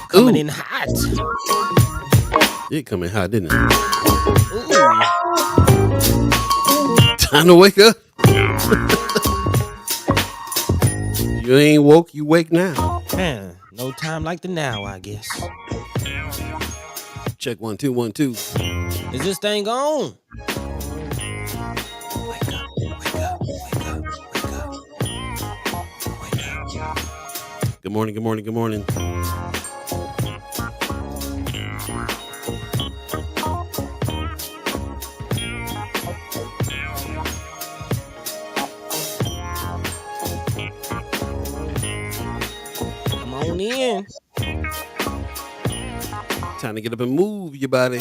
Coming in hot. It coming hot, didn't it? Ooh. Time to wake up. You ain't woke, you wake now. Man, no time like the now, I guess. Check 1 2 1 2. Is this thing on? Wake up, wake up, wake up, wake up. Wake up. Good morning, good morning, good morning. Come on in. Time to get up and move your body.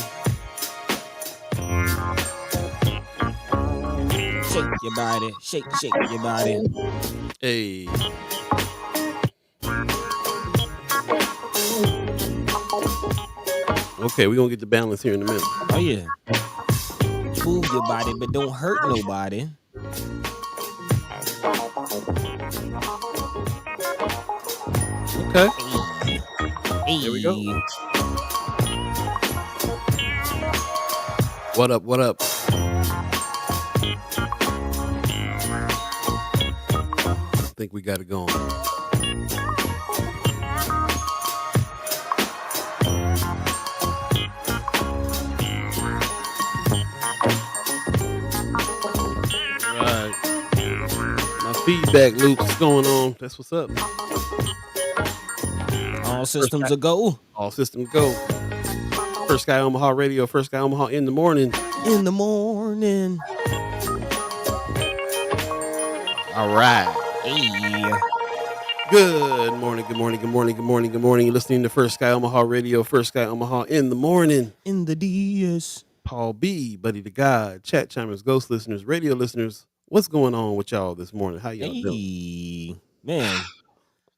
Shake your body. Shake your body. Hey. Okay, we're gonna get the balance here in a minute. Oh yeah. Move your body, but don't hurt nobody. Okay. Hey. Here we go. What up? What up? I think we got it going. Right. My feedback loop's going on. That's what's up. All systems a go. All systems go. First Sky Omaha Radio, First Sky Omaha in the morning. In the morning. All right. Hey. Good morning, good morning, good morning, good morning, good morning. You're listening to First Sky Omaha Radio, First Sky Omaha in the morning. In the DS. Paul Beeee, Buddi3 Da Gawd, chat chimers, ghost listeners, radio listeners. What's going on with y'all this morning? How y'all doing? Hey. Man.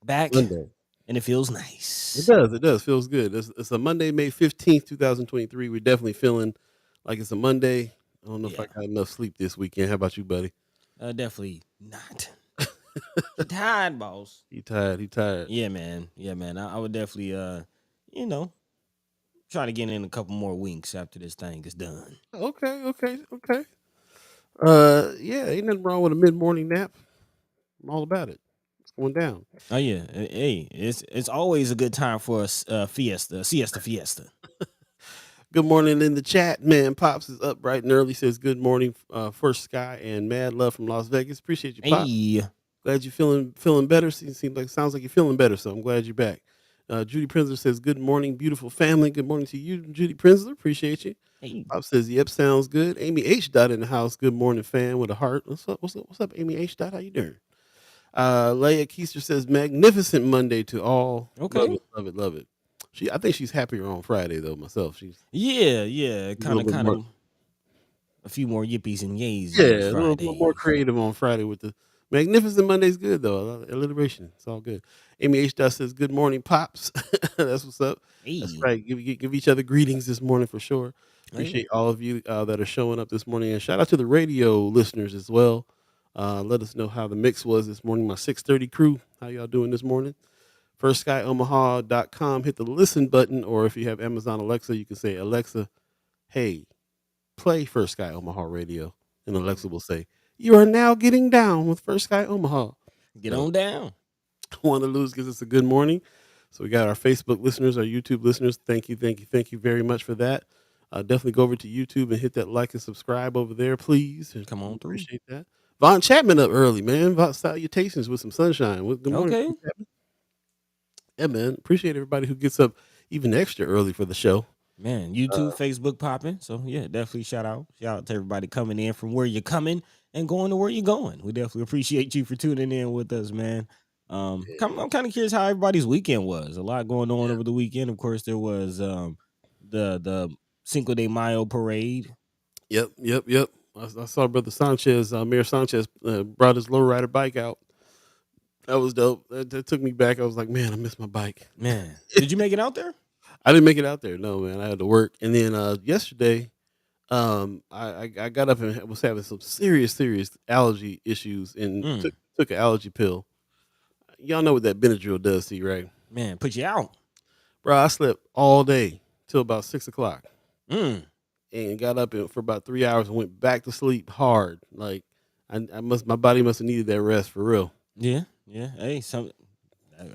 Back. Monday. And it feels nice. It does. Feels good. It's a Monday, May 15th, 2023. We're definitely feeling like it's a Monday. I don't know if I got enough sleep this weekend. How about you, buddy? Definitely not. You tired, boss. He tired. Yeah, man. I would definitely, try to get in a couple more winks after this thing is done. Okay. Yeah, ain't nothing wrong with a mid-morning nap. I'm all about it. It's going down. Oh yeah, hey, it's always a good time for a siesta. Good morning in the chat, man. Pops is up bright and early. Says good morning, First Sky and mad love from Las Vegas. Appreciate you, Pop. Hey, Glad you're feeling better. Sounds like you're feeling better. So I'm glad you're back. Judy Prinsler says good morning, beautiful family. Good morning to you, Judy Prinsler. Appreciate you. hey, Pop says yep, sounds good. Amy H. Dot in the house. Good morning, fan with a heart. What's up, Amy H. Dot? How you doing? Leia Keister says magnificent Monday to all. Okay. Love it. I think she's happier on Friday though. Myself, she's kind of a few more yippies and yays. a little more creative on Friday with the magnificent Monday's good though. Alliteration, it's all good. Amy H. Dot says good morning, pops. That's what's up. Hey. That's right. Give each other greetings this morning for sure. Appreciate all of you that are showing up this morning, and shout out to the radio listeners as well. Let us know how the mix was this morning. My 6:30 crew, how y'all doing this morning? FirstSkyOmaha.com. Hit the listen button, or if you have Amazon Alexa, you can say, Alexa, hey, play First Sky Omaha Radio. And Alexa will say, you are now getting down with First Sky Omaha. Get on down. One to lose gives us a good morning. So we got our Facebook listeners, our YouTube listeners. Thank you very much for that. Definitely go over to YouTube and hit that like and subscribe over there, please. Come on through. Appreciate that. Von Chapman up early, man. Salutations with some sunshine. Good morning. Okay. Yeah, man. Appreciate everybody who gets up even extra early for the show. Man, YouTube, Facebook popping. So yeah, definitely shout out to everybody coming in from where you're coming and going to where you're going. We definitely appreciate you for tuning in with us, man. I'm kind of curious how everybody's weekend was. A lot going on over the weekend. Of course, there was the Cinco de Mayo parade. Yep. I saw Brother Sanchez, Mayor Sanchez, brought his lowrider bike out. That was dope. That took me back. I was like, man, I missed my bike. Man, did you make it out there? I didn't make it out there. No, man. I had to work. And then yesterday, I got up and was having some serious allergy issues and took an allergy pill. y'all know what that Benadryl does to you, right? Man, put you out. Bro, I slept all day till about 6 o'clock Mm. and got up for about 3 hours and went back to sleep hard. Like my body must have needed that rest for real. Yeah, yeah. Hey,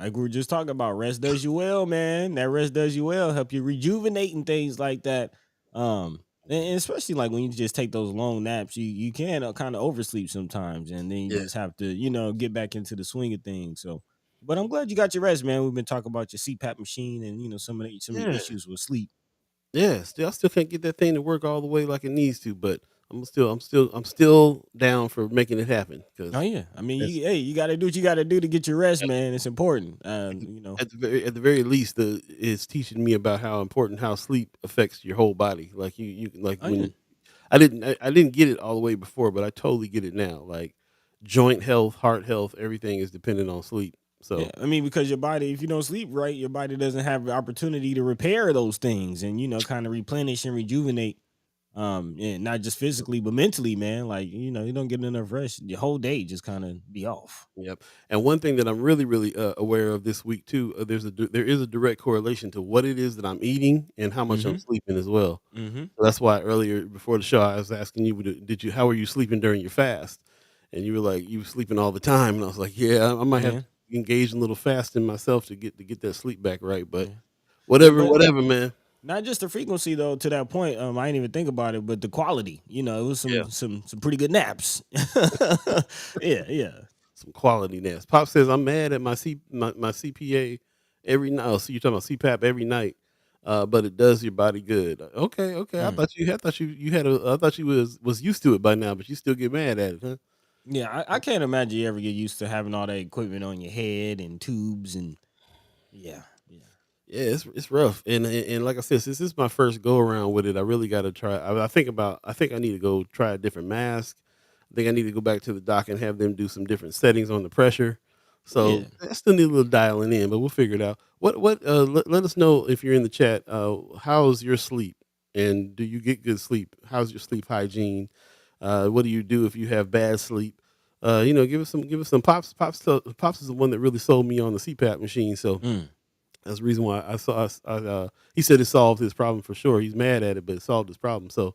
like we were just talking about, rest does you well, man. That rest does you well, help you rejuvenate and things like that. And especially like when you just take those long naps, you can kind of oversleep sometimes, and then you Yeah. just have to, get back into the swing of things. So, but I'm glad you got your rest, man. We've been talking about your CPAP machine and some of the Yeah. issues with sleep. Yeah, I still can't get that thing to work all the way like it needs to, but I'm still down for making it happen Oh because yeah, I mean, you got to do what you got to do to get your rest, man. It's important. at the very least, it's teaching me about how important how sleep affects your whole body. Like you like Oh yeah. when I didn't get it all the way before, but I totally get it now. Like joint health, heart health, everything is dependent on sleep. Yeah, So I mean, because your body, if you don't sleep right, your body doesn't have the opportunity to repair those things and kind of replenish and rejuvenate. And not just physically but mentally, man. Like you don't get enough rest, your whole day just kind of be off. yep. And one thing that I'm really, really aware of this week too, there is a direct correlation to what it is that I'm eating and how much I'm Mm-hmm. sleeping as well. Mm-hmm. So that's why earlier before the show, I was asking you, how were you sleeping during your fast? And you were like, you were sleeping all the time, and I was like, yeah, I might have Yeah. to engage in a little fasting myself to get that sleep back right. But Yeah. Yeah. whatever, But whatever, man. not just the frequency though. To that point, I didn't even think about it, but the quality. It was Yeah, some pretty good naps. Yeah. Yeah. some quality naps. Pop says I'm mad at my CPA every night. Oh, so you're talking about CPAP every night, but it does your body good. Okay, okay. I Mm. thought you had I thought you was used to it by now, but you still get mad at it, huh? Yeah. I can't imagine you ever get used to having all that equipment on your head and tubes and yeah. Yeah. Yeah, it's rough, and like I said, since this is my first go around with it, I really got to try. I think I need to go try a different mask. I think I need to go back to the doc and have them do some different settings on the pressure. Yeah. So I still need a little dialing in, but we'll figure it out. Let us know if you're in the chat. How's your sleep, and do you get good sleep? How's your sleep hygiene? What do you do if you have bad sleep? Give us some pops. Pops is the one that really sold me on the CPAP machine. So Mm. that's the reason why I saw. He said it solved his problem for sure. He's mad at it, but it solved his problem. So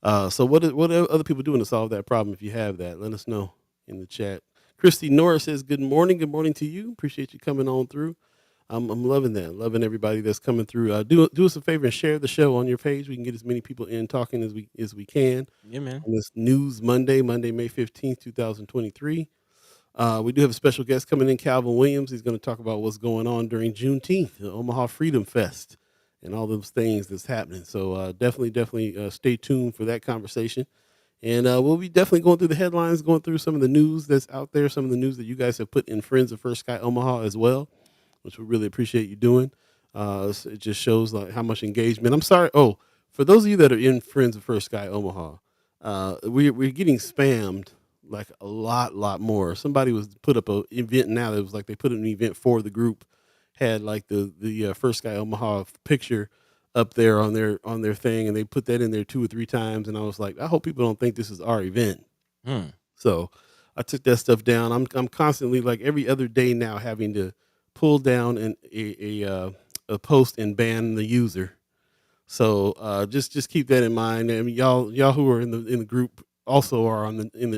what are other people doing to solve that problem? If you have that, let us know in the chat. Christy Norris says, "Good morning. Good morning to you. Appreciate you coming on through. I'm loving that. Loving everybody that's coming through. Do us a favor and share the show on your page. We can get as many people in talking as we can Yeah, man. on this News Monday, May 15th, 2023. We do have a special guest coming in, Calvin Williams. He's going to talk about what's going on during Juneteenth, the Omaha Freedom Fest, and all those things that's happening. So definitely stay tuned for that conversation. And we'll be definitely going through the headlines, going through some of the news that's out there, some of the news that you guys have put in Friends of First Sky Omaha as well, which we really appreciate you doing. It just shows like how much engagement. I'm sorry. Oh, for those of you that are in Friends of First Sky Omaha, we're getting spammed like a lot more. Somebody was put up a event now that was like they put an event for the group, had like the First Sky Omaha picture up there on their thing, and they put that in there 2 or 3 times, and I was like, I hope people don't think this is our event. Mm. So I took that stuff down. I'm constantly like every other day now having to pull down a post and ban the user. So just keep that in mind. I mean, y'all who are in the group also are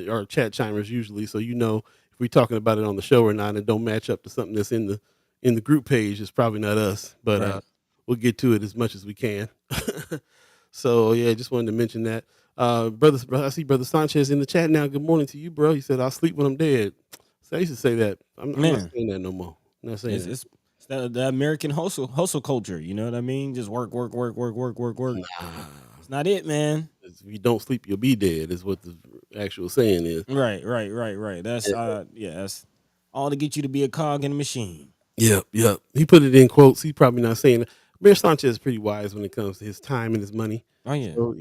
our chat chimers usually, so if we're talking about it on the show or not, and don't match up to something that's in the group page, it's probably not us. But Right. we'll get to it as much as we can. So yeah, just wanted to mention that. I see Brother Sanchez in the chat now. Good morning to you, bro. He said, "I'll sleep when I'm dead." So I used to say that. I'm not Man, saying that no more. I'm not saying it's that. it's, it's the American hustle culture. You know what I mean? Just work, work, work, work, work, work, work. Nah. It's not it, man. If you don't sleep, you'll be dead. Is what the actual saying is. Right, right, right, right. That's all to get you to be a cog in the machine. Yep, yep. He put it in quotes. He's probably not saying it. Mayor Sanchez is pretty wise when it comes to his time and his money. Oh yeah. So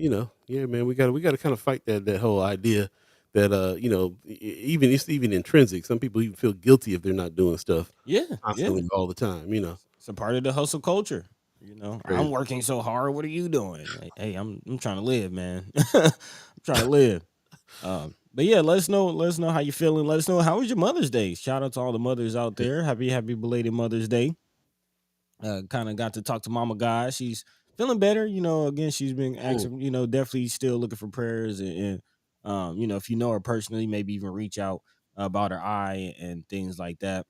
yeah, man, we got to kind of fight that whole idea that it's even intrinsic. Some people even feel guilty if they're not doing stuff Yeah, yeah. constantly all the time. It's a part of the hustle culture. I'm Crazy. working so hard. What are you doing? Like, hey, I'm trying to live, man. I'm trying to live. But yeah, let us know. Let us know how you feeling. Let us know how was your Mother's Day. Shout out to all the mothers out Yeah. there. Happy belated Mother's Day. Kind of got to talk to Mama God. She's feeling better. Again, she's been Mm, asking. Definitely still looking for prayers and if you know her personally, maybe even reach out about her eye and things like that.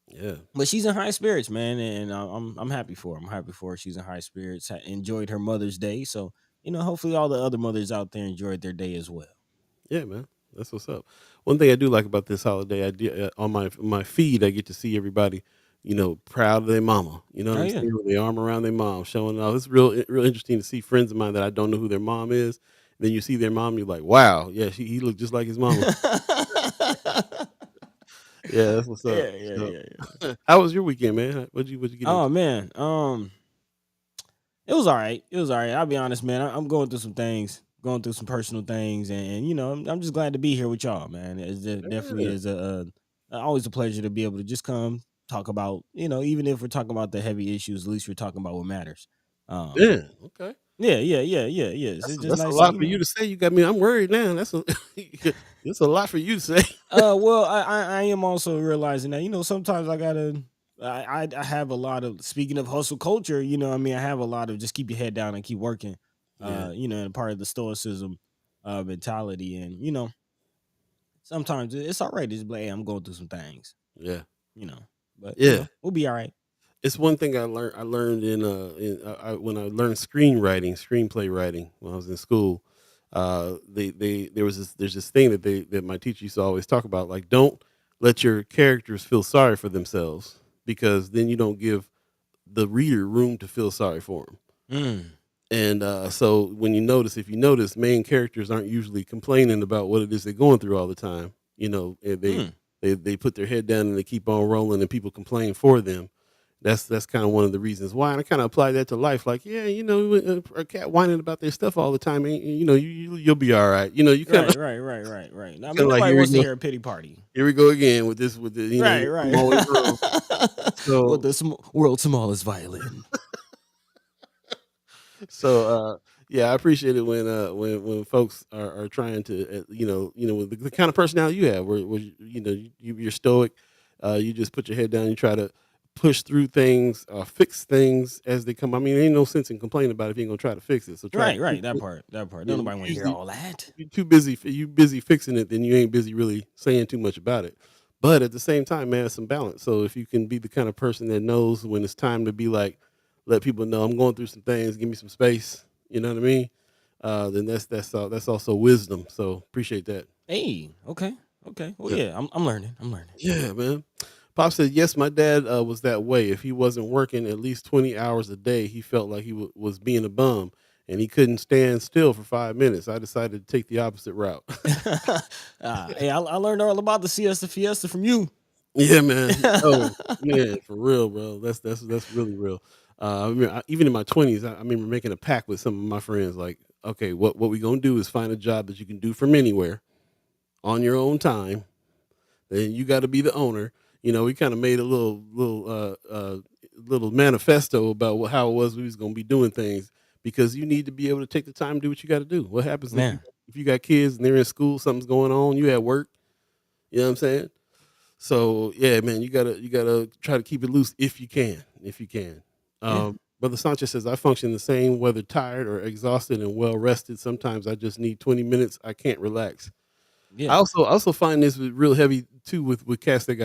yeah. But she's in high spirits, man, and I'm happy for her. I'm happy for her. She's in high spirits. Enjoyed her Mother's Day, so hopefully all the other mothers out there enjoyed their day as well. Yeah, man. That's what's up. One thing I do like about this holiday, I do, on my feed, I get to see everybody, proud of their mama. You know what Oh I'm yeah. saying? With their arm around their mom, showing off. It's real interesting to see friends of mine that I don't know who their mom is. Then you see their mom, you're like, wow, yeah, he looked just like his mama. Yeah, that's what's up. Yeah, yeah, So, yeah, yeah. how was your weekend, man? What'd you get Oh into? man, it was all right. It was all right. I'll be honest, man. I'm going through some things, going through some personal things, and I'm just glad to be here with y'all, man. Definitely Yeah, is always a pleasure to be able to just come talk about, even if we're talking about the heavy issues, at least we're talking about what matters. Um, yeah, okay. yeah, yeah, yeah, yeah, yeah. So That's it's just that's a nice to, lot for you to say. You got me. I'm worried now. That's a it's a lot for you to say. Well, I am also realizing that sometimes I gotta. I have a lot of, speaking of hustle culture. I mean, I have a lot of just keep your head down and keep working. Yeah, And part of the stoicism mentality, and sometimes it's all right to just be like, hey, I'm going through some things. yeah, You know, but yeah. we'll be all right. It's one thing I learned. I learned when I learned screenwriting, screenplay writing when I was in school. There's this thing that my teacher used to always talk about. Like, don't let your characters feel sorry for themselves because then you don't give the reader room to feel sorry for them. Mm, And so when if you notice, main characters aren't usually complaining about what it is they're going through all the time. And mm. they put their head down and they keep on rolling, and people complain for them. That's kind of one of the reasons why, and I kind of apply that to life. Like, yeah, a cat whining about their stuff all the time, and you'll be all right. You kind of Right. I kind mean, of like nobody wants to hear a pity party. here we go again with this with the Right. I'm always wrong. With So the world's smallest violin. So yeah, I appreciate it when folks are trying to with the kind of personality you have where you're stoic, you just put your head down, you try to push through things, fix things as they come. I mean, ain't no sense in complaining about it if you ain't gonna try to fix it. So try to Right. keep That it. part. That part. You Don't know, nobody want to hear usually all that. you're too busy. You busy fixing it, then you ain't busy really saying too much about it. But at the same time, man, it's some balance. So if you can be the kind of person that knows when it's time to be like, let people know I'm going through some things, give me some space. You know what I mean? Then that's also wisdom. So appreciate that. Hey, okay. Okay. Well, Yeah, yeah, I'm learning. I'm learning. yeah, man. Pop said yes. My dad was that way. If he wasn't working at least 20 hours a day, he felt like he was being a bum, and he couldn't stand still for 5 minutes. I decided to take the opposite route. Hey, I learned all about the siesta fiesta from you. Yeah, man. Oh, yeah, for real, bro. That's really real. Even in my 20s, I remember making a pact with some of my friends. Like, okay, what we gonna do is find a job that you can do from anywhere on your own time. Then you got to be the owner. We kind of made a little manifesto about how it was we was gonna be doing things because you need to be able to take the time to do what you got to do. What happens Man. if you got kids and they're in school, something's going on, you at work. You know what I'm saying? So yeah, man, you gotta try to keep it loose if you can, if you can. Yeah. Brother Sanchez says I function the same whether tired or exhausted and well rested. Sometimes I just need 20 minutes. I can't relax. I Yeah. also find this real heavy too with cats that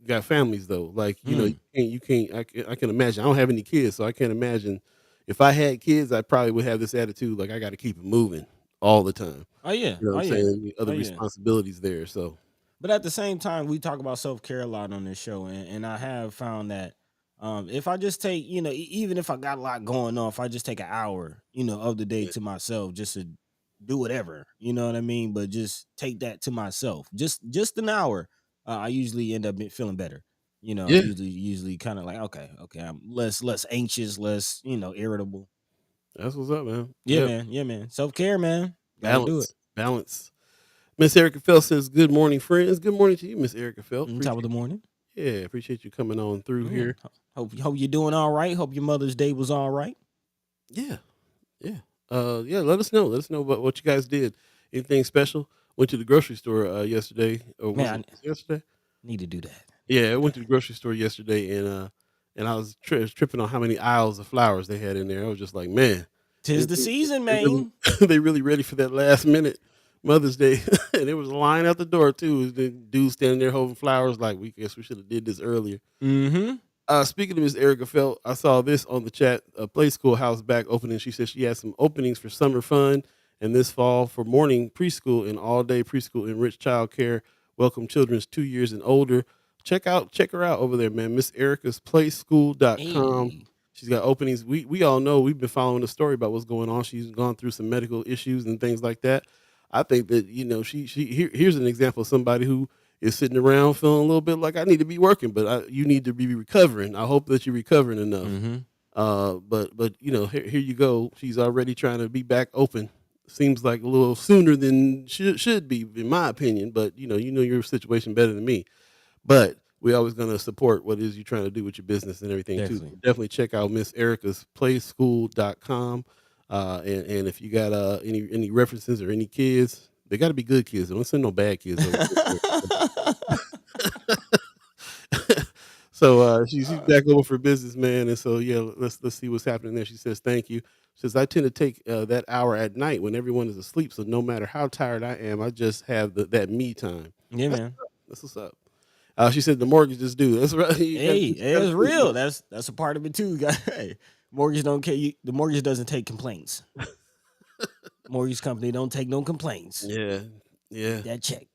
got families though. Like Mm. you can't. I can imagine. I don't have any kids, so I can't imagine. If I had kids, I probably would have this attitude like I got to keep it moving all the time. Oh yeah. You know what Oh I'm yeah. saying? The Oh other yeah. responsibilities there. So But at the same time, we talk about self care a lot on this show, and I have found that if I just take, even if I got a lot going on, if I just take an hour, of the day yeah, to myself, just to do whatever, you know what I mean. But just take that to myself, just an hour. I usually end up feeling better. yeah. Usually kind of like okay, I'm less anxious, less irritable. That's what's up, man. Yeah, Yeah, man. Self care, man. Got to do it. balance, balance. Miss Erica Felt says, "Good morning, friends. Good morning to you, Miss Erica Felt. Top of Appreciate the morning. appreciate you coming on through Yeah. here. Hope you're doing all right. Hope your Mother's Day was all right. Yeah, yeah, yeah. Let us know. Let us know what you guys did. Anything special? went to the grocery store yesterday, or was Man, it yesterday? I need to do that. Yeah, I went to the grocery store yesterday, and I was tripping on how many aisles of flowers they had in there. I was just like, man, Tis the season, they really man. they really ready for that last minute Mother's Day, and there was a line out the door too. The dude standing there holding flowers, like we guess we should have did this earlier. Mm-hmm. Speaking of Miss Erica Felt, I saw this on the chat. Play School House back opening. She said she has some openings for summer fun and this fall for morning preschool and all day preschool enriched child care. Welcome children's 2 years and older. Check her out over there, man. Miss Erica's playschool.com. Hey. She's got openings. We all know we've been following the story about what's going on. She's gone through some medical issues and things like that. I think that, here's an example of somebody who is sitting around feeling a little bit like I need to be working, but you need to be recovering. I hope that you're recovering enough. Mm-hmm. But here you go. She's already trying to be back open. Seems like a little sooner than should be, in my opinion. But you know your situation better than me. But we're always going to support what it is you're trying to do with your business and everything too. So definitely check out Miss Erica's playschool.com. And if you got any references or any kids, they got to be good kids. Don't send no bad kids over there. So she's back over for business, man. And so yeah, let's see what's happening there. She says thank you. She says I tend to take that hour at night when everyone is asleep. So no matter how tired I am, I just have that me time. Yeah, man. That's what's up. She said the mortgage is due. That's right. Hey, it's real. That's a part of it too, guys. Hey, mortgage don't care. The mortgage doesn't take complaints. Mortgage company don't take no complaints. Yeah. That check.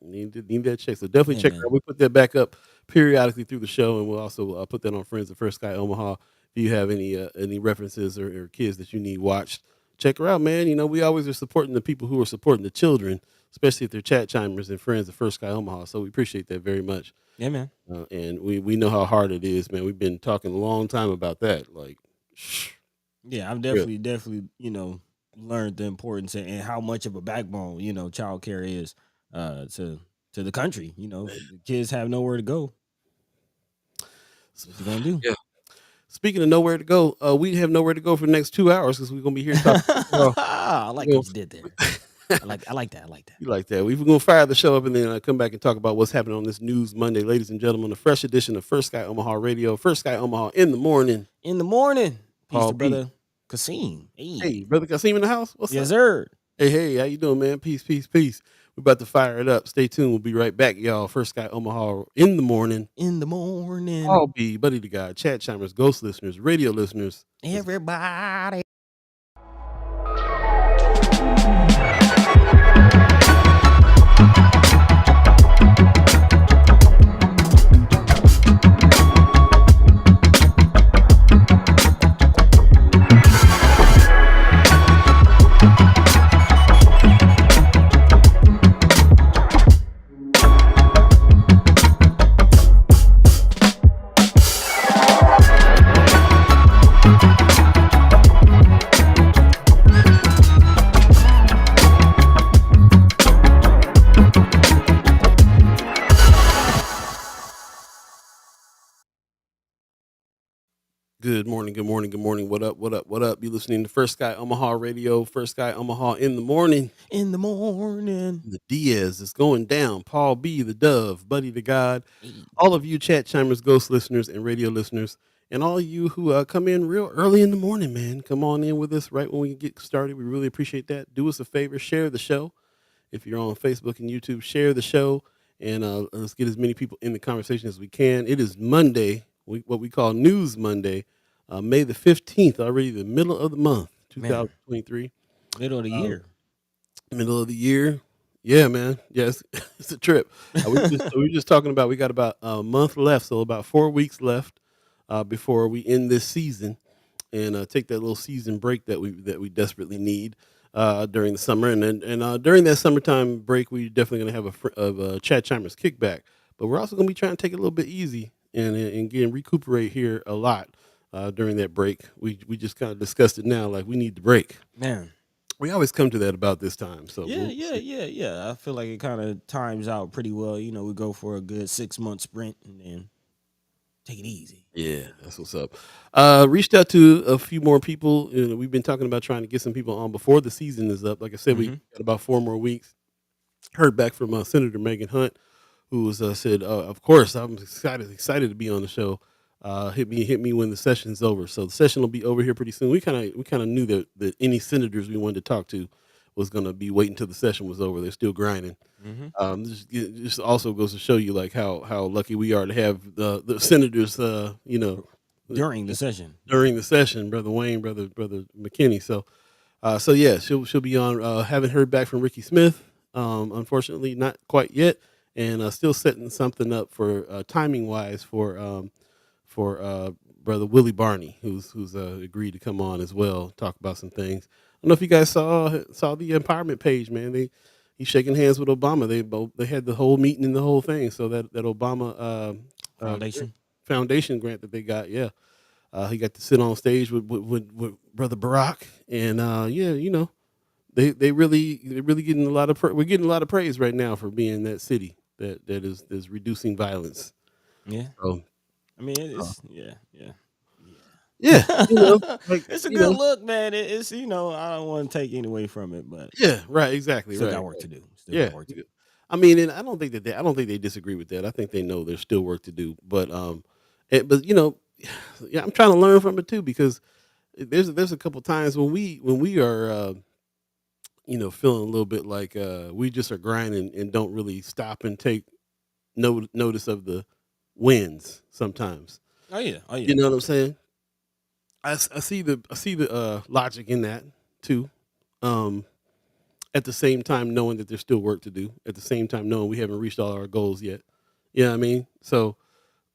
Need that check. So definitely check it out. We put that back up periodically through the show, and we'll also put that on Friends of First Sky Omaha. If you have any references or kids that you need watched, check her out, man. We always are supporting the people who are supporting the children, especially if they're chat chimers and Friends of First Sky Omaha. So we appreciate that very much. Yeah, man. And we know how hard it is, man. We've been talking a long time about that. Like, yeah, I've definitely learned the importance and how much of a backbone child care is to the country. The kids have nowhere to go. What you gonna do? Yeah. Speaking of nowhere to go, we have nowhere to go for the next 2 hours because we're gonna be here talking. I like what you did there. I like that. You like that? We're gonna fire the show up and then come back and talk about what's happening on this News Monday, ladies and gentlemen. A fresh edition of First Sky Omaha Radio, First Sky Omaha in the morning. In the morning, peace Paul to brother Kasim. Hey, brother Kasim in the house. What's up? Yes, sir. Hey, how you doing, man? Peace. We're about to fire it up. Stay tuned. We'll be right back, y'all. First Sky Omaha in the morning. In the morning. I'll be Buddi3 Da Gawd, chat chimers, ghost listeners, radio listeners. Everybody. Good morning. What up? You listening to First Sky Omaha Radio, First Sky Omaha in the morning. In the morning. The Diaz is going down. Paul B, the Dove, Buddi3 Da Gawd, all of you chat chimers, ghost listeners, and radio listeners, and all of you who come in real early in the morning, man. Come on in with us right when we get started. We really appreciate that. Do us a favor, share the show. If you're on Facebook and YouTube, share the show, and let's get as many people in the conversation as we can. It is Monday, what we call News Monday. May the 15th, already the middle of the month, 2023. Middle of the year. Middle of the year. Yeah, man. Yes, it's a trip. We were just talking about, we got about a month left, so about 4 weeks left before we end this season and take that little season break that we desperately need during the summer. And during that summertime break, we're definitely going to have a Chat Chimers kickback. But we're also going to be trying to take it a little bit easy and again, recuperate here a lot. During that break, we just kind of discussed it now. Like we need the break, man. We always come to that about this time. So yeah. I feel like it kind of times out pretty well. We go for a good 6-month sprint and then take it easy. Yeah, that's what's up. Reached out to a few more people. We've been talking about trying to get some people on before the season is up. Like I said, we got about 4 more weeks. Heard back from Senator Megan Hunt, who was said, "Of course, I'm excited to be on the show. Hit me when the session's over." So the session will be over here pretty soon. We kind of knew that any senators we wanted to talk to was going to be waiting until the session was over. They're still grinding. Hmm. This also goes to show you like how lucky we are to have the senators, During the session. during the session, brother Wayne, brother McKinney. So yeah, she'll be on. Haven't heard back from Ricky Smith. Unfortunately, not quite yet, and still setting something up for timing wise for brother Willie Barney, who's agreed to come on as well, talk about some things. I don't know if you guys saw the empowerment page, man. He's shaking hands with Obama. They had the whole meeting and the whole thing. So that Obama Foundation. foundation grant that they got, yeah. He got to sit on stage with brother Barack, and yeah, they're really getting a lot of we're getting a lot of praise right now for being that city that is reducing violence. Yeah. So I mean, uh, it's yeah, yeah, yeah, yeah. like It's a good look, man. It's I don't want to take any away from it, but yeah, right, exactly, still right, got work right. to do. Still Yeah, got work to yeah. do. I mean, and I don't think they disagree with that. I think they know there's still work to do, but but yeah, I'm trying to learn from it too because there's a couple times when we are feeling a little bit like we just are grinding and don't really stop and take notice of the wins sometimes. Oh yeah, oh yeah. You know what I'm saying? I see the logic in that too. Um, at the same time, knowing that there's still work to do. At the same time, knowing we haven't reached all our goals yet. You know what I mean? So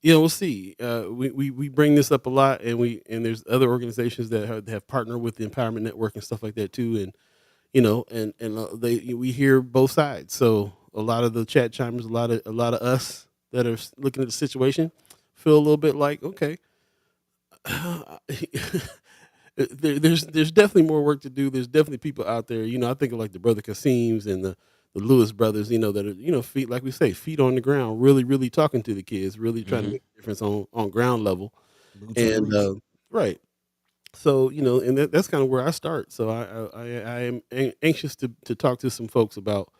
we'll see. We bring this up a lot, and there's other organizations that have partnered with the Empowerment Network and stuff like that too. And we hear both sides. So a lot of the chat chimers, a lot of us that are looking at the situation, feel a little bit like, okay, there's definitely more work to do. There's definitely people out there. I think of like the brother Kasim's and the Lewis brothers. That are feet, like we say, feet on the ground, really really talking to the kids, really trying to Hmm. make a difference on ground level. Boots on the And roof. right. So and that's kind of where I start. So I am anxious to talk to some folks about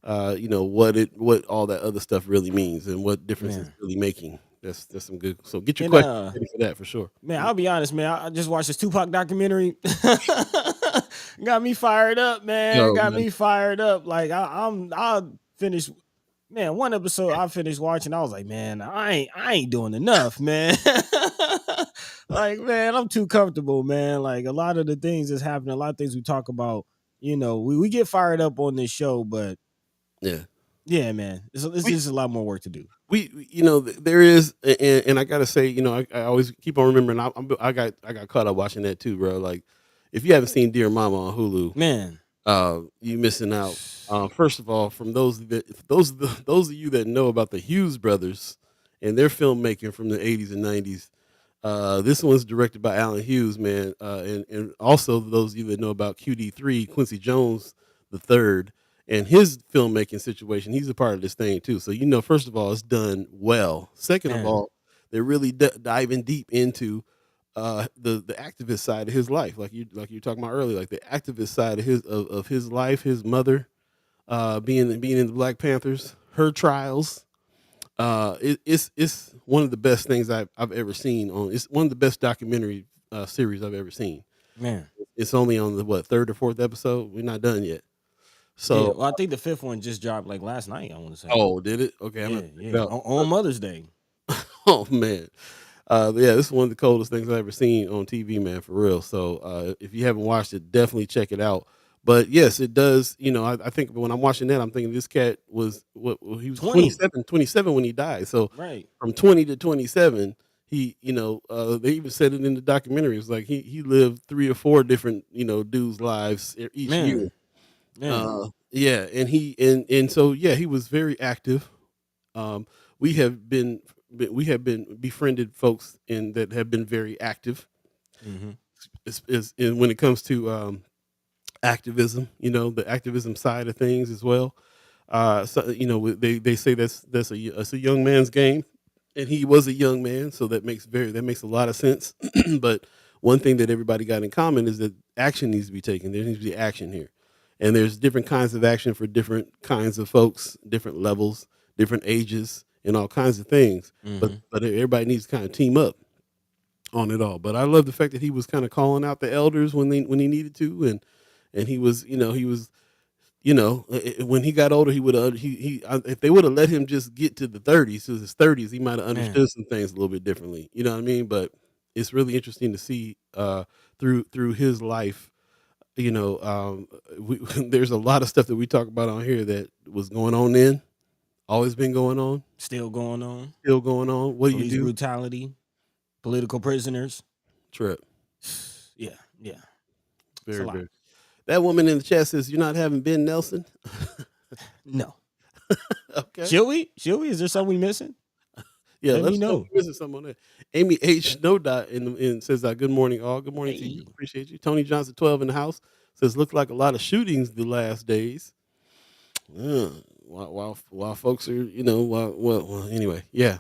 what all that other stuff really means and what difference it's Man. really making. That's some good. So get your And questions ready for that for sure. man, I'll be honest, man. I just watched this Tupac documentary. Got me fired up, man. Yo, Got man. me fired up. Like I'll finish. Man, one episode I finished watching, I was like, man, I ain't doing enough, man. Like, man, I'm too comfortable, man. Like a lot of the things that's happening, a lot of things we talk about, we get fired up on this show, but Yeah. yeah, man, it's We just a lot more work to do. there is, and I gotta say, I always keep on remembering. I got caught up watching that too, bro. Like, if you haven't seen Dear Mama on Hulu, Man. you missing out. First of all, from those of you that know about the Hughes brothers and their filmmaking from the 80s and 90s, this one's directed by Alan Hughes, man. And also those of you that know about QD3, Quincy Jones the third, and his filmmaking situation, he's a part of this thing too. So first of all, it's done well. Second of Man. all, they're really diving deep into the activist side of his life, like you were talking about earlier, like the activist side of his life, his mother being in the Black Panthers, her trials. It's one of the best things I've ever seen. It's one of the best documentary series I've ever seen. Man. It's only on the third or fourth episode. We're not done yet. Yeah, So, well, I think the fifth one just dropped like last night, I want to say. oh, did it? Okay, I'm gonna Yeah, check it yeah. out. On Mother's Day. Oh man, yeah, this is one of the coldest things I've ever seen on TV, man, for real. So, if you haven't watched it, definitely check it out. But yes, it does. I think when I'm watching that, I'm thinking this cat was he was 20. 27 when he died. So Right. from 20 to 27, he, they even said it in the documentary. It's like he lived 3 or 4 different, dudes' lives each year. Man. Man. Yeah, and so yeah, he was very active. Um, we have been befriended folks in that have been very active. Hmm. And when it comes to activism, the activism side of things as well. So they say that's a young man's game, and he was a young man, so that makes a lot of sense. But one thing that everybody got in common is that action needs to be taken. There needs to be action here, and there's different kinds of action for different kinds of folks, different levels, different ages, and all kinds of things. But Mm-hmm. everybody needs to kind of team up on it all. But I love the fact that he was kind of calling out the elders when he needed to, and he was, when he got older, he would have if they would have let him just get to the 30s, to his 30s, he might have Man, understood some things a little bit differently. You know what I mean? But it's really interesting to see through his life. There's a lot of stuff that we talk about on here that was going on then, always been going on, still going on. still going on. What do you Police do? brutality, political prisoners. Trip. Yeah, yeah. It's a Very, lot. very. That woman in the chat says, "You're not having Ben Nelson." No. Okay. Should we? Should we? Is there something we missing? Yeah, Let me let's know. know. We're missing something on there. Amy H. No dot in says, "Good morning, all. Good morning to you. Hey. Appreciate you." Tony Johnson 12 in the house says, "Look like a lot of shootings the last days." While folks are, well, anyway, yeah,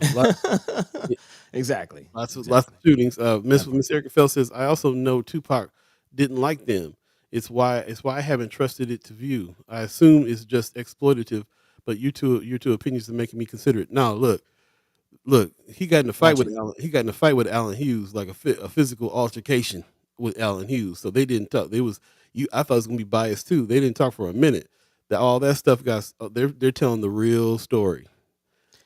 Exactly. lots of Exactly. shootings. That part. Miss Erica Fell says, "I also know Tupac didn't like them. It's why I haven't trusted it to view. I assume it's just exploitative, but your two opinions are making me consider it." Now, look, he got in a fight Watch with it. Alan. He got in a fight with Alan Hughes, like a physical altercation with Alan Hughes. So they didn't talk. They was you. I thought it was gonna be biased too. They didn't talk for a minute. That all that stuff got. They're telling the real story.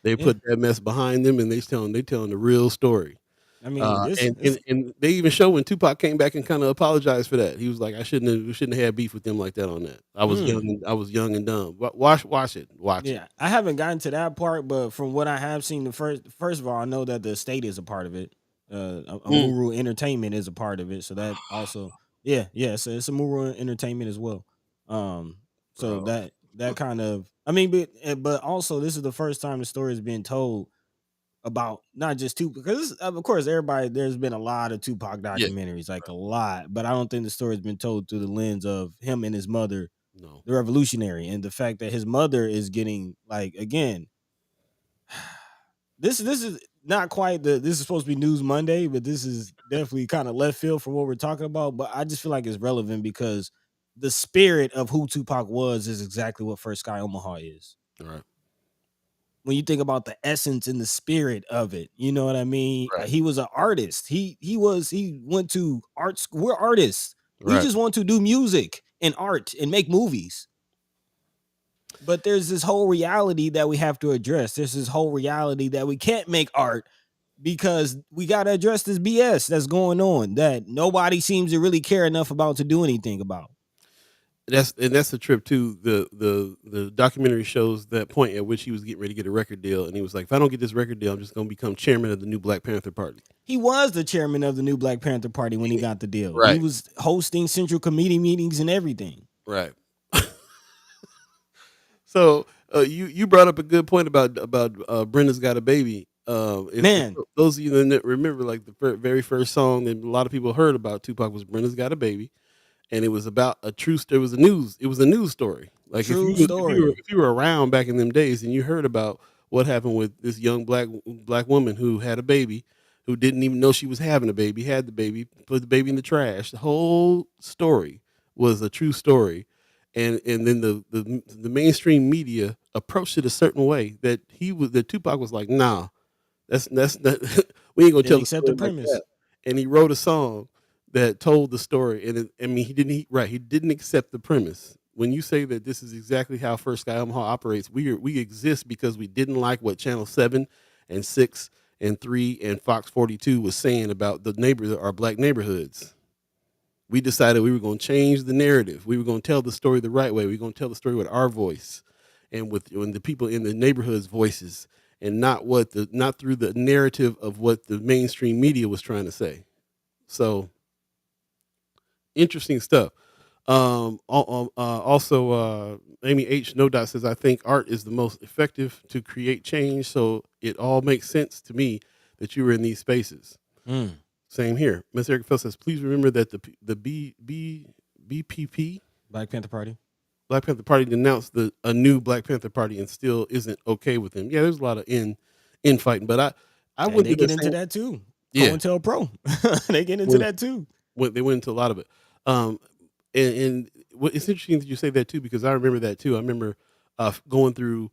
They Yeah. put that mess behind them, and they telling the real story. I mean, this And, this they even show when Tupac came back and kind of apologized for that. He was like, we shouldn't have had beef with them like that on that. mm, I was young and dumb. Watch it. yeah. I haven't gotten to that part, but from what I have seen, the first of all, I know that the state is a part of it. Mm, Amuru Entertainment is a part of it, so that also, yeah. So it's Amuru Entertainment as well. Um, so bro. that kind of, I mean, but also this is the first time the story is being told about not just Tupac, because of course everybody, there's been a lot of Tupac Yeah, documentaries, like a lot, but I don't think the story's been told through the lens of him and his mother, no, the revolutionary, and the fact that his mother is getting, like, again, this is not quite this is supposed to be News Monday, but this is definitely kind of left field from what we're talking about. But I just feel like it's relevant because the spirit of who Tupac was is exactly what First Sky Omaha is. all right, When you think about the essence and the spirit of it, you know what I mean? right, He was an artist. He went to art school. We're artists. We right. just want to do music and art and make movies. But there's this whole reality that we have to address. There's this whole reality that we can't make art because we got to address this BS that's going on that nobody seems to really care enough about to do anything about. That's the trip too. The documentary shows that point at which he was getting ready to get a record deal, and he was like, "If I don't get this record deal, I'm just going to become chairman of the new Black Panther Party." He was the chairman of the new Black Panther Party when he got the deal. He Right, was hosting central committee meetings and everything. right. So you brought up a good point about Brenda's Got a Baby. If Man, those of you that remember, like the very first song that a lot of people heard about Tupac was "Brenda's Got a Baby," and it was about a true. It was a news story. Like true story. if you were around back in them days and you heard about what happened with this young black woman who had a baby, who didn't even know she was having a baby, had the baby, put the baby in the trash. The whole story was a true story, and then the mainstream media approached it a certain way that Tupac was like, nah, that's not, we ain't gonna Didn't tell the accept the story like premise. that. And he wrote a song that told the story. And I mean, he didn't accept the premise. When you say that this is exactly how First Sky Omaha operates, we exist because we didn't like what Channel 7 and 6 and 3 and Fox 42 was saying about our black neighborhoods. We decided we were going to change the narrative. We were going to tell the story the right way. We were going to tell the story with our voice and with the people in the neighborhood's voices, and not through the narrative of what the mainstream media was trying to say. So interesting stuff. Also, Amy H. No Dot says, "I think art is the most effective to create change. So it all makes sense to me that you were in these spaces." Mm. Same here. Miss Erica Phil says, "Please remember that the BPP Black Panther Party. Black Panther Party denounced a new Black Panther Party and still isn't okay with him." Yeah, there's a lot of infighting, but I And went they through the get into same. that too. Yeah, COINTELPRO. They get into when, that too. they went into a lot of it. Um, and it's interesting that you say that too, because I remember that too. I remember going through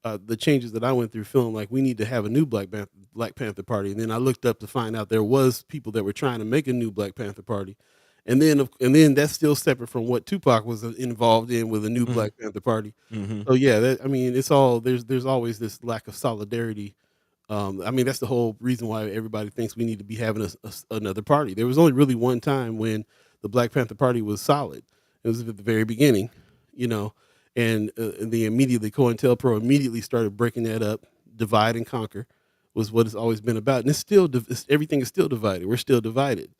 the changes that I went through, feeling like we need to have a new Black Panther Party, and then I looked up to find out there was people that were trying to make a new Black Panther Party, and then that's still separate from what Tupac was involved in with a new Hmm. Black Panther Party. Hmm. So yeah, that, I mean, it's all there's always this lack of solidarity. I mean, that's the whole reason why everybody thinks we need to be having another party. There was only really one time when the Black Panther Party was solid. It was at the very beginning, you know, and the immediately COINTELPRO immediately started breaking that up. Divide and conquer was what it's always been about, and everything is still divided. We're still divided.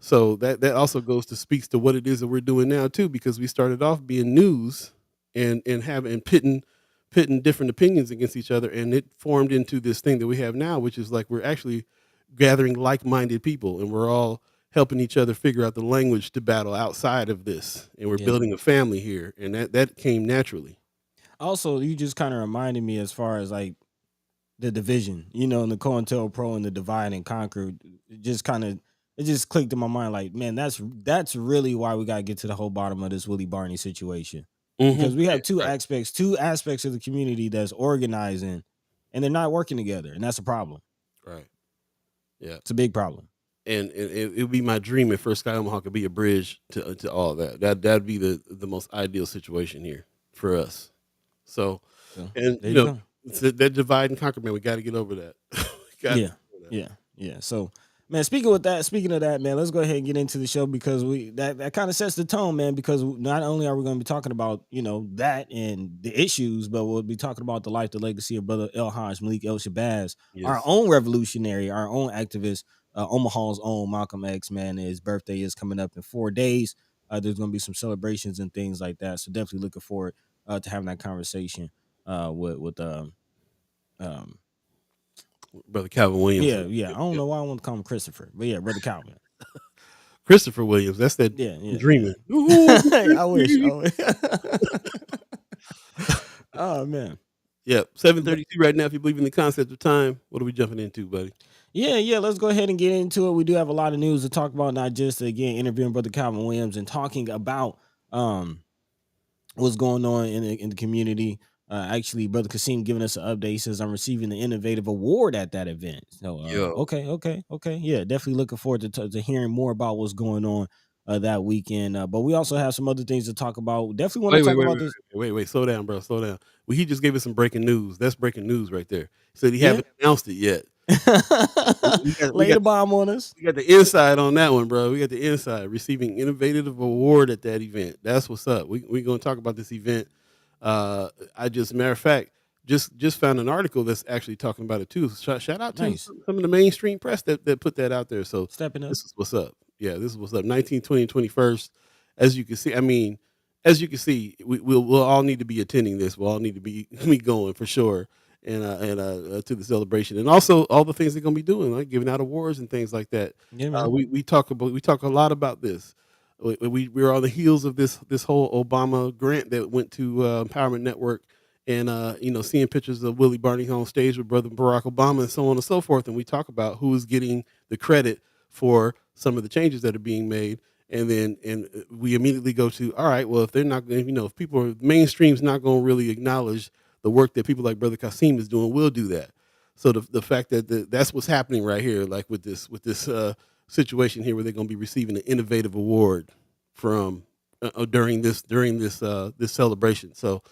So that also goes to speaks to what it is that we're doing now too, because we started off being news and having pitting different opinions against each other, and it formed into this thing that we have now, which is like we're actually gathering like-minded people, and we're all helping each other figure out the language to battle outside of this, and we're Yeah. building a family here, and that came naturally. Also, you just kind of reminded me as far as like the division, and the COINTELPRO and the divide and conquer. It just kind of it just clicked in my mind, like, man, that's really why we gotta get to the whole bottom of this Willie Barney situation. Hmm. Because we Yeah, have two right. aspects, two aspects of the community that's organizing and they're not working together. And that's a problem. Right. Yeah. It's a big problem. And it would be my dream if First Sky Omaha could be a bridge to all that. That'd be the most ideal situation here for us. So, So and there you go. it's that divide and conquer, man. We got to get over that. We got to Yeah, get over that. yeah, yeah. So, man, speaking of that, man, let's go ahead and get into the show because that kind of sets the tone, man. Because not only are we going to be talking about that and the issues, but we'll be talking about the life, the legacy of Brother El Haj Malik El Shabazz, our Yes. own revolutionary, our own activist, Omaha's own Malcolm X. Man, his birthday is coming up in 4 days. There's going to be some celebrations and things like that. So definitely looking forward to having that conversation with um Brother Calvin Williams. yeah, yeah. I don't Yep. know why I want to call him Christopher, but yeah, Brother Calvin. Christopher Williams. That's that Yeah, yeah, yeah. dreaming. Ooh, I wish. I wish. Oh man. Yep. But 7:32 right now. If you believe in the concept of time, what are we jumping into, buddy? yeah, yeah. Let's go ahead and get into it. We do have a lot of news to talk about, not just again interviewing Brother Calvin Williams and talking about what's going on in the community. Actually, Brother Kasim giving us an update. He says I'm receiving the innovative award at that event. So, Yo. okay, yeah, definitely looking forward to hearing more about what's going on that weekend. But we also have some other things to talk about. Definitely want to Wait, wait, talk wait, about wait, this. wait, wait, wait. Slow down, bro. Slow down. Well, he just gave us some breaking news. That's breaking news right there. He said he Yeah, haven't announced it yet. We got we lay got the bomb on us. we got the inside on that one, bro. We got the inside. Receiving innovative award at that event. That's what's up. We gonna talk about this event. I just matter of fact just found an article that's actually talking about it too. Shout out to Nice, some of the mainstream press that put that out there. So stepping up. this is what's up. Yeah, this is what's up. 19, 20, 21st. As you can see, I mean, as you can see, we'll all need to be attending this. We'll all need to be be going for sure, and to the celebration, and also all the things they're gonna be doing, like giving out awards and things like that. Yeah, man. We talk a lot about this. We're on the heels of this whole Obama grant that went to Empowerment Network, and seeing pictures of Willie Barney on stage with Brother Barack Obama and so on and so forth, and we talk about who is getting the credit for some of the changes that are being made, and we immediately go to, all right, well, if they're not, if people are mainstream's not going to really acknowledge the work that people like Brother Kasim is doing, we'll do that. So the fact that that's what's happening right here, like with this situation here, where they're going to be receiving an innovative award from during this celebration. So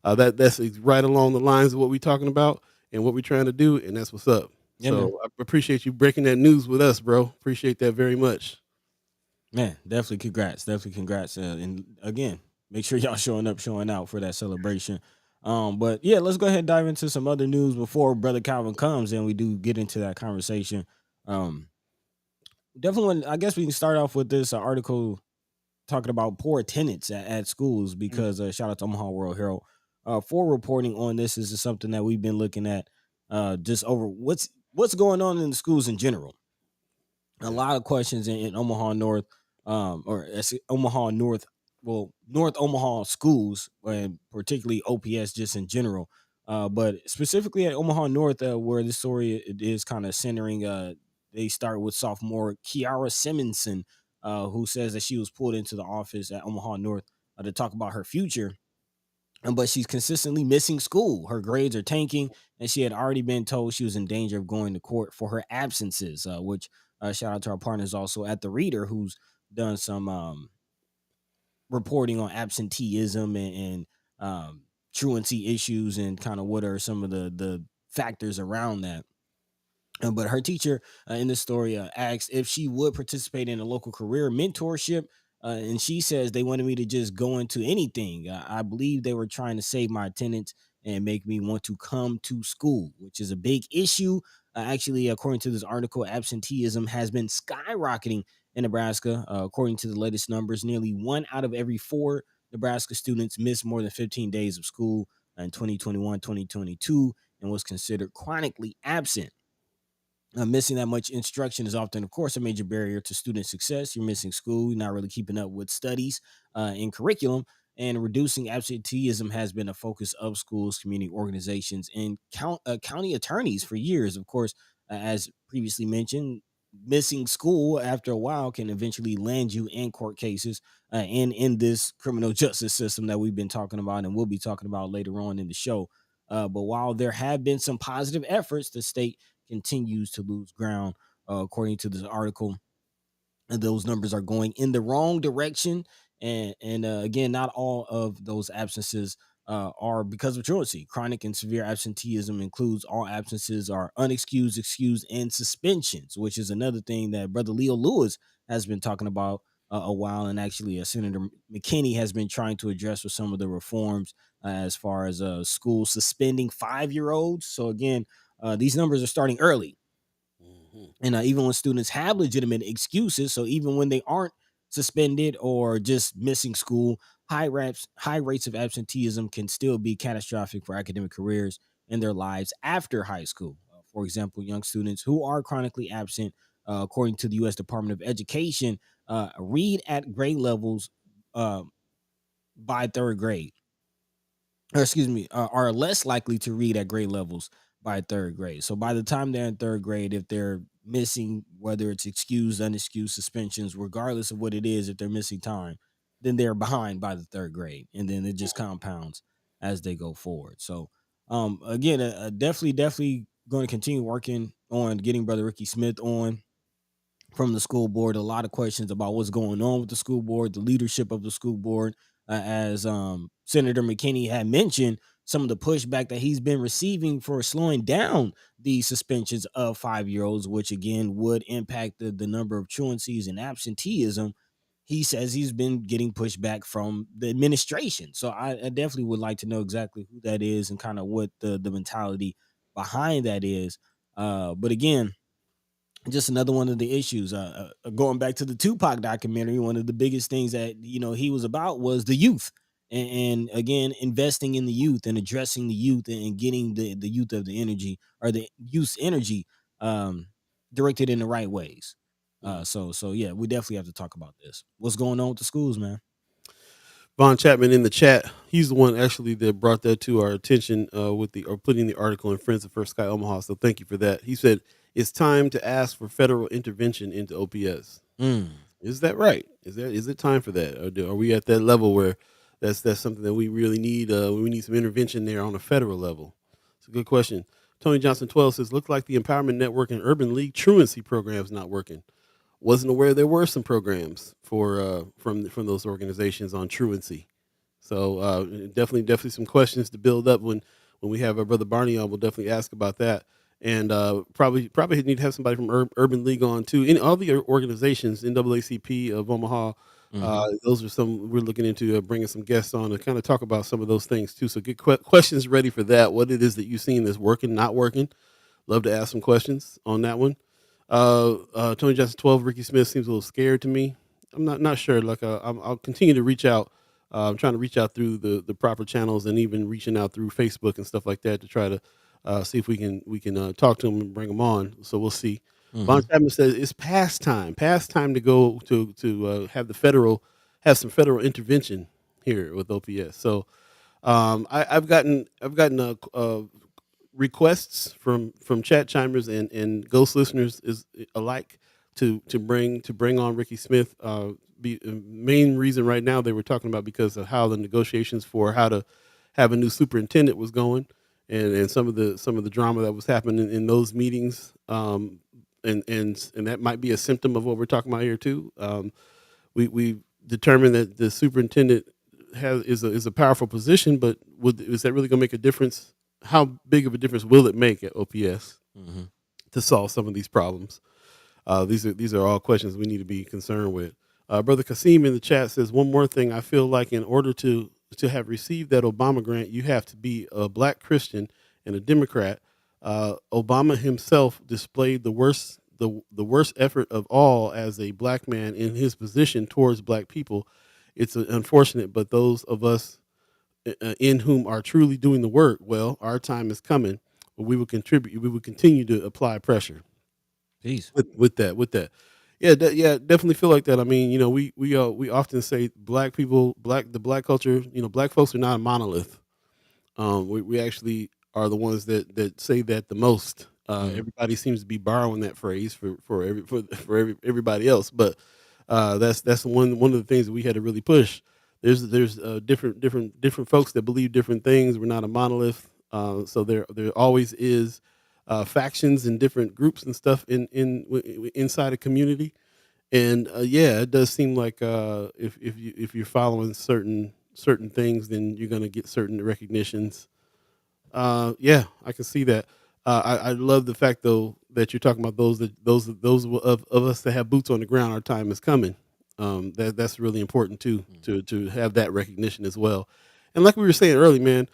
that's right along the lines of what we're talking about and what we're trying to do, and that's what's up. Yeah, man. So I appreciate you breaking that news with us, bro. Appreciate that very much. Man, definitely congrats. Definitely congrats. And again, make sure y'all showing up, showing out for that celebration. But yeah, let's go ahead and dive into some other news before Brother Calvin comes and we do get into that conversation. Um, definitely, I guess we can start off with this article talking about poor attendance at schools Mm. because shout out to Omaha World Herald for reporting on this. This is something that we've been looking at just over what's going on in the schools in general. A Yeah. lot of questions in Omaha North, Omaha North, well, North Omaha schools, and particularly OPS just in general. But specifically at Omaha North, where this story it is kind of centering, they start with sophomore Kiara Simonson, who says that she was pulled into the office at Omaha North to talk about her future. But she's consistently missing school. Her grades are tanking, and she had already been told she was in danger of going to court for her absences. Which shout out to our partners also at the Reader, who's done some reporting on absenteeism and truancy issues and kind of what are some of the factors around that. But her teacher in this story asked if she would participate in a local career mentorship. And she says they wanted me to just go into anything. I believe they were trying to save my attendance and make me want to come to school, which is a big issue. Actually, according to this article, absenteeism has been skyrocketing in Nebraska. According to the latest numbers, nearly 1 out of every 4 Nebraska students missed more than 15 days of school in 2021, 2022, and was considered chronically absent. Missing that much instruction is often, of course, a major barrier to student success. You're missing school, you're not really keeping up with studies and curriculum. And reducing absenteeism has been a focus of schools, community organizations, and county attorneys for years. Of course, as previously mentioned, missing school after a while can eventually land you in court cases and in this criminal justice system that we've been talking about and we'll be talking about later on in the show. But while there have been some positive efforts, the state continues to lose ground, according to this article. And those numbers are going in the wrong direction. And again, not all of those absences are because of truancy. Chronic and severe absenteeism includes all absences are unexcused, excused, and suspensions, which is another thing that Brother Leo Lewis has been talking about a while. And actually, Senator McKinney has been trying to address with some of the reforms as far as schools suspending 5-year-olds. So again, these numbers are starting early. And even when students have legitimate excuses, so even when they aren't suspended or just missing school, high rates of absenteeism can still be catastrophic for academic careers and their lives after high school. For example, young students who are chronically absent, according to the U.S. Department of Education, read at grade levels uh, by third grade, or excuse me, are less likely to read at grade levels by third grade. So by the time they're in third grade, if they're missing, whether it's excused, unexcused suspensions, regardless of what it is, if they're missing time, then they're behind by the third grade, and then it just compounds as they go forward. So again, definitely going to continue working on getting Brother Ricky Smith on from the school board. A lot of questions about what's going on with the school board, the leadership of the school board, as Senator McKinney had mentioned, some of the pushback that he's been receiving for slowing down the suspensions of 5-year-olds, which again would impact the number of truancies and absenteeism. He says he's been getting pushback from the administration. So I definitely would like to know exactly who that is and kind of what the mentality behind that is. But again, just another one of the issues. Going back to the Tupac documentary, one of the biggest things that he was about was the youth, and again investing in the youth and addressing the youth and getting the youth of the energy or the youth's energy um, directed in the right ways. So yeah, we definitely have to talk about this. What's going on with the schools, man? Von Chapman in the chat. He's the one actually that brought that to our attention with the or putting the article in Friends of First Sky Omaha. So thank you for that. He said it's time to ask for federal intervention into OPS. Mm. Is that right? Is it time for that? Are we at that level where that's something that we really need? We need some intervention there on a federal level. It's a good question. Tony Johnson 12 says, "Looks like the Empowerment Network and Urban League truancy program is not working." Wasn't aware there were some programs for from those organizations on truancy. So definitely some questions to build up when we have our brother Barney on. We'll definitely ask about that, and probably need to have somebody from Urban League on too. In all the organizations, NAACP of Omaha, those are some we're looking into bringing some guests on to kind of talk about some of those things too. So get questions ready for that. What it is that you've seen that's working, not working. Love to ask some questions on that one. Tony Johnson 12, Ricky Smith seems a little scared to me. I'm not sure. Like I'll continue to reach out. I'm trying to reach out through the proper channels and even reaching out through Facebook and stuff like that to try to see if we can talk to them and bring them on. So we'll see. Von Chapman says it's past time to go to have some federal intervention here with OPS. So I've gotten requests from chat chimers and ghost listeners is alike to bring on Ricky Smith main reason right now they were talking about because of how the negotiations for how to have a new superintendent was going, and some of the drama that was happening in those meetings. And that might be a symptom of what we're talking about here too. We determined that the superintendent is a powerful position, but is that really going to make a difference? How big of a difference will it make at OPS Mm-hmm. to solve some of these problems? These are all questions we need to be concerned with. Brother Kasim in the chat says one more thing. I feel like in order to have received that Obama grant, you have to be a black Christian and a Democrat. Obama himself displayed the worst effort of all as a black man in his position towards black people. It's unfortunate, but those of us in whom are truly doing the work, well, our time is coming. But we will contribute. We will continue to apply pressure Peace. with that. Yeah, yeah, definitely feel like that. I mean, we often say black people, the black culture, black folks are not a monolith. We actually are the ones that say that the most. Mm. Everybody seems to be borrowing that phrase for everybody else, but that's one of the things that we had to really push. There's different folks that believe different things. We're not a monolith, so there always is factions and different groups and stuff inside a community. And yeah, it does seem like if you're following certain things, then you're going to get certain recognitions. Yeah, I can see that. I love the fact though that you're talking about those of us that have boots on the ground. Our time is coming. That's really important too to have that recognition as well. And like we were saying earlier, man,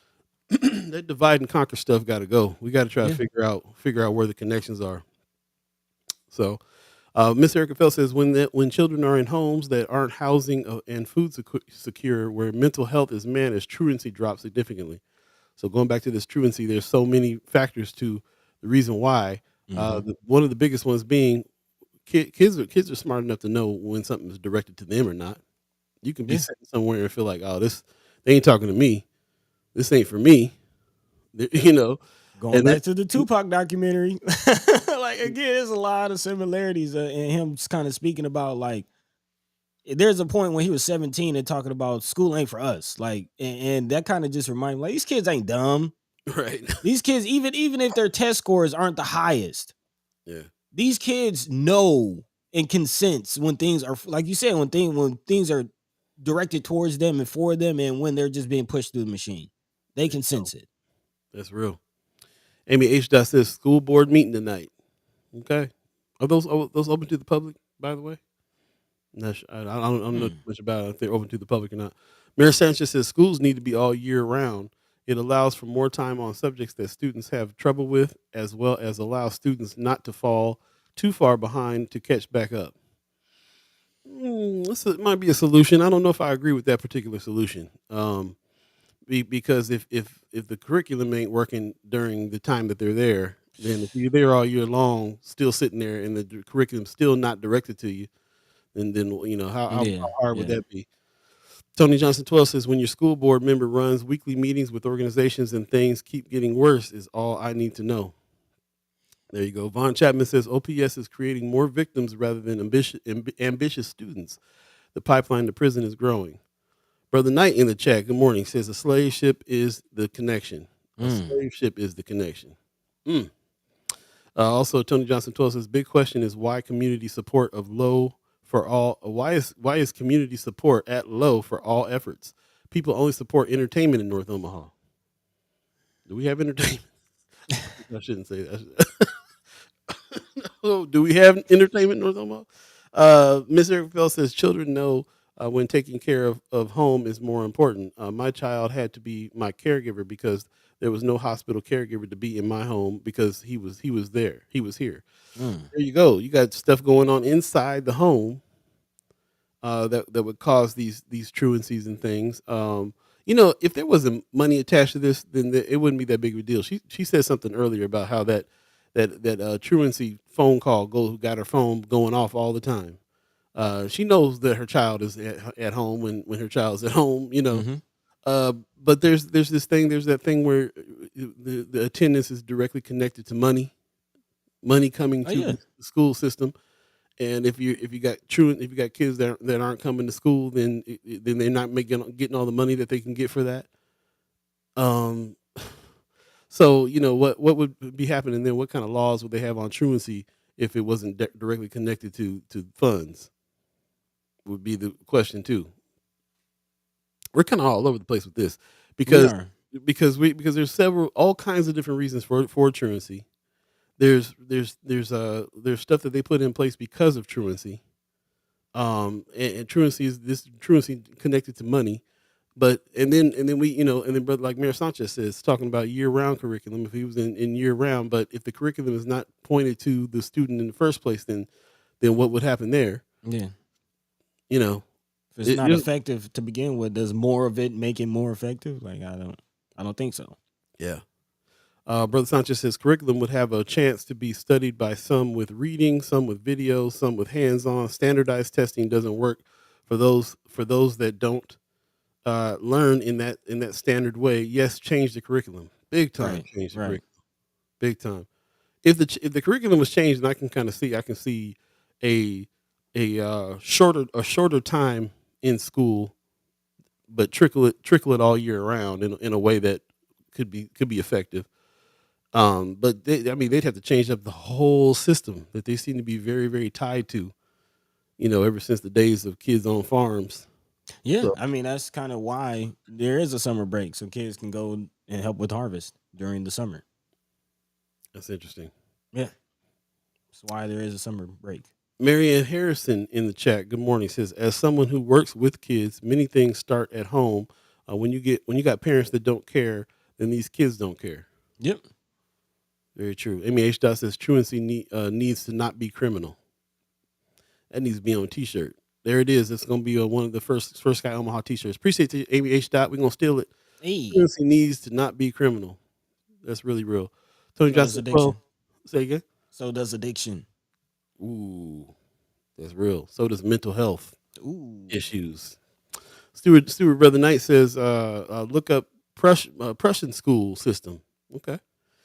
that divide and conquer stuff got to go. We got to try to Yeah. figure out where the connections are. So, Miss Erica Fell says when children are in homes that aren't housing and food secure, where mental health is managed, truancy drops significantly. So going back to this truancy, there's so many factors to the reason why. Mm-hmm. One of the biggest ones being kids are smart enough to know when something is directed to them or not. You can be Yeah. sitting somewhere and feel like, oh, this they ain't talking to me. This ain't for me. You know, Going and that back to the Tupac documentary, like again, there's a lot of similarities in him just kind of speaking about like there's a point when he was 17 and talking about school ain't for us, like, and that kind of just reminded me like these kids ain't dumb. right. These kids, even if their test scores aren't the highest, Yeah, these kids know and can sense when things are like you said when things are directed towards them and for them, and when they're just being pushed through the machine, they there you can go. sense it. That's real. Amy H. Dot says school board meeting tonight. Okay, are those open to the public? By the way, I don't know too Hmm. much about it, if they're open to the public or not. Mayor Sanchez says schools need to be all year round. It allows for more time on subjects that students have trouble with, as well as allow students not to fall too far behind to catch back up. Might be a solution. I don't know if I agree with that particular solution. Because if the curriculum ain't working during the time that they're there, then if you're there all year long, still sitting there, and the curriculum's still not directed to you, then how Yeah, hard would yeah. that be? Tony Johnson 12 says when your school board member runs weekly meetings with organizations and things keep getting worse is all I need to know. There you go. Von Chapman says OPS is creating more victims rather than ambitious students. The pipeline to prison is growing. Brother Knight in the chat, good morning, says a slave ship is the connection. A Mm. slave ship is the connection. Mm. Also, Tony Johnson 12 says big question is why community support of low for all. Why is community support at low for all efforts? People only support entertainment in North Omaha. Do we have entertainment? I shouldn't say that. Oh, do we have entertainment in North Omaha? Ms. Eric Bell says children know when taking care of home is more important. My child had to be my caregiver because there was no hospital caregiver to be in my home because he was there. He was here. Mm. There you go. You got stuff going on inside the home that would cause these truancies and things. If there wasn't money attached to this, then it wouldn't be that big of a deal. She said something earlier about how that truancy phone call got her phone going off all the time. She knows that her child is at home when her child's at home. Hmm. But there's that thing where the attendance is directly connected to money coming Oh to yeah. the school system, And if you got kids that aren't coming to school, then then they're not getting all the money that they can get for that. Um, so what would be happening then? What kind of laws would they have on truancy if it wasn't directly connected to funds? Would be the question too. We're kind of all over the place with this We because are. because there's all kinds of different reasons for truancy. There's stuff that they put in place because of truancy. And truancy is this truancy connected to money. But and then we but like Mayor Sanchez says, talking about year round curriculum. If he was in year round, but if the curriculum is not pointed to the student in the first place, then what would happen there? Yeah. You know, If it's it, not it- effective to begin with, does more of it make it more effective? Like I don't think so. yeah. Brother Sanchez says curriculum would have a chance to be studied by some with reading, some with videos, some with hands-on. Standardized testing doesn't work for those that don't learn in that standard way. Yes, change the curriculum, big time. Right. Change the Right. curriculum, big time. If the curriculum was changed, and I can see a shorter time in school, but trickle it all year round in a way that could be effective. But they'd have to change up the whole system that they seem to be very, very tied to. Ever since the days of kids on farms. Yeah, So I mean that's kind of why there is a summer break, so kids can go and help with harvest during the summer. that's interesting. Yeah, that's why there is a summer break. Marianne Harrison in the chat. Good morning. Says, as someone who works with kids, many things start at home. When you got parents that don't care, then these kids don't care. Yep. Very true. Amy H. Dot says truancy needs to not be criminal. That needs to be on a T-shirt. There it is. It's going to be one of the first Sky Omaha T-shirts. Appreciate you, Amy H. Dot. We're going to steal it. Hey, Truancy needs to not be criminal. That's really real. Tony so does Johnson. Well, addiction. say again. So does addiction. Ooh, that's real. So does mental health Ooh. issues. Stewart Brother Knight says, look up Prussian school system. Okay.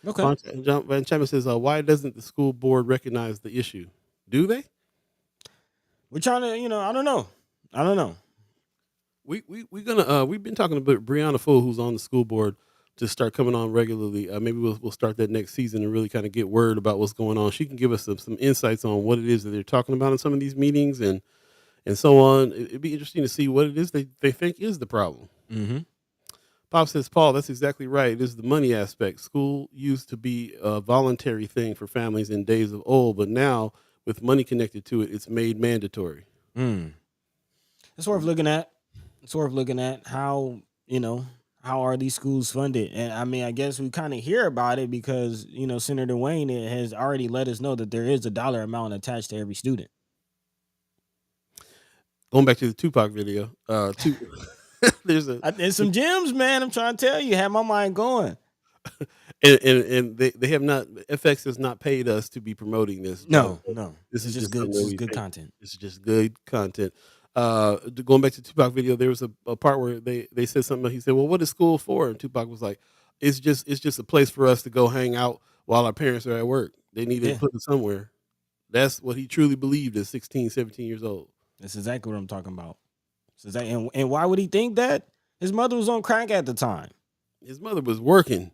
Okay. John Van Chapman says, why doesn't the school board recognize the issue? Do they? We're trying to, I don't know. I don't know. We've been talking about Brianna Full, who's on the school board, to start coming on regularly. Maybe we'll start that next season and really kind of get word about what's going on. She can give us some insights on what it is that they're talking about in some of these meetings and so on. It'd be interesting to see what it is they think is the problem. Mm-hmm. Pop says, Paul, that's exactly right. It is the money aspect. School used to be a voluntary thing for families in days of old, but now with money connected to it, it's made mandatory. It's worth looking at. It's worth looking at how are these schools funded? And I mean, I guess we kind of hear about it because, Senator Wayne has already let us know that there is a dollar amount attached to every student. Going back to the Tupac video, There's some gems, man. I'm trying to tell you, have my mind going. and they have not, FX has not paid us to be promoting this. No. This is just good. something This that is we good think. content. This is just good content. Going back to Tupac video, there was a part where they said something. He said, "Well, what is school for?" And Tupac was like, "It's just a place for us to go hang out while our parents are at work. They need to put it somewhere." That's what he truly believed at 16, 17 years old. That's exactly what I'm talking about. And why would he think that? His mother was on crack at the time. His mother was working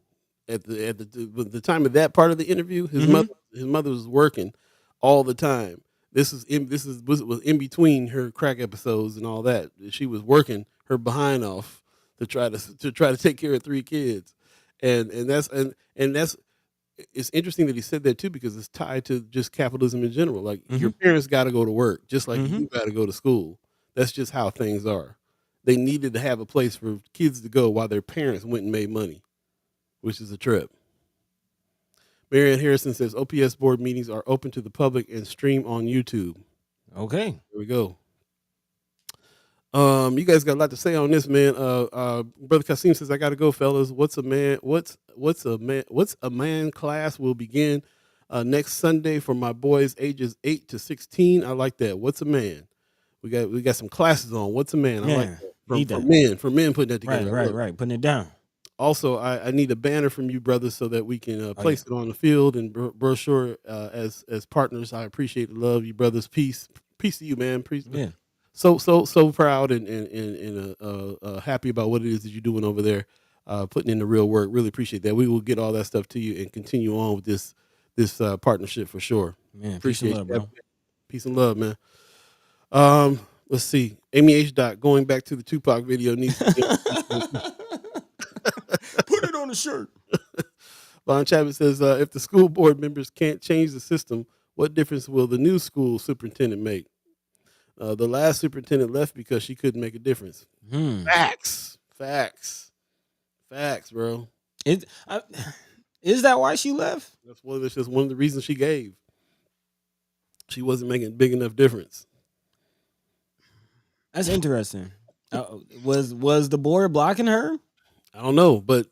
at the time of that part of the interview. His mother was working all the time. This was in between her crack episodes and all that. She was working her behind off to try to take care of 3 kids, and that's it's interesting that he said that too, because it's tied to just capitalism in general. Like your parents got to go to work, just like you got to go to school. That's just how things are. They needed to have a place for kids to go while their parents went and made money, which is a trip. Marianne Harrison says OPS board meetings are open to the public and stream on YouTube. Okay. There we go. You guys got a lot to say on this, man. Brother Kasim says, I gotta go, fellas. What's a man class will begin next Sunday for my boys ages 8 to 16. I like that. What's a man? We got some classes on. What's a man? I like that. For men putting that together. Right. Putting it down. Also, I need a banner from you, brothers, so that we can Oh yeah, place it on the field and brochure as partners. I appreciate the love, you brothers. Peace to you, man. Peace. yeah. So proud and happy about what it is that you're doing over there, putting in the real work. Really appreciate that. We will get all that stuff to you and continue on with this partnership for sure. Man, peace and Appreciate love, you. bro. Peace and love, man. Let's see. Amy H. Dot going back to the Tupac video needs to be. Put it on the shirt. Von Chapman says, if the school board members can't change the system, what difference will the new school superintendent make? The last superintendent left because she couldn't make a difference. Hmm. Facts, bro. It, I, is that why she left? That's just one of the reasons she gave. She wasn't making a big enough difference. That's interesting. Was the board blocking her? I don't know, but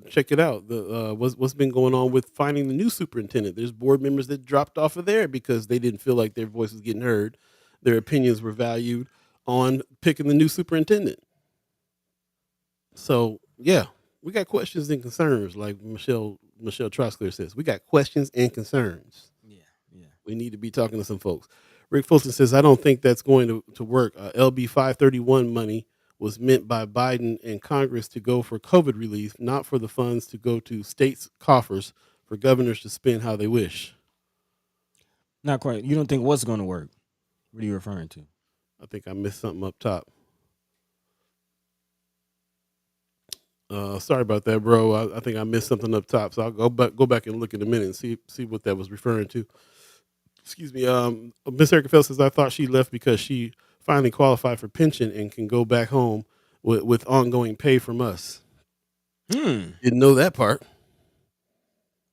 check it out. The what's been going on with finding the new superintendent? There's board members that dropped off of there because they didn't feel like their voice was getting heard, their opinions were valued on picking the new superintendent. So yeah, we got questions and concerns, like Michelle Trosclair says. We got questions and concerns. Yeah, yeah. We need to be talking to some folks. Rick Fulton says, I don't think that's going to work. LB 531 money was meant by Biden and Congress to go for COVID relief, not for the funds to go to states' coffers for governors to spend how they wish. Not quite. You don't think what's going to work? What are you referring to? I think I missed something up top. Sorry about that, bro. I think I missed something up top, so I'll go back and look in a minute and see what that was referring to. Excuse me. Miss Erica Phelps says, I thought she left because she finally qualified for pension and can go back home with ongoing pay from us. Didn't know that part.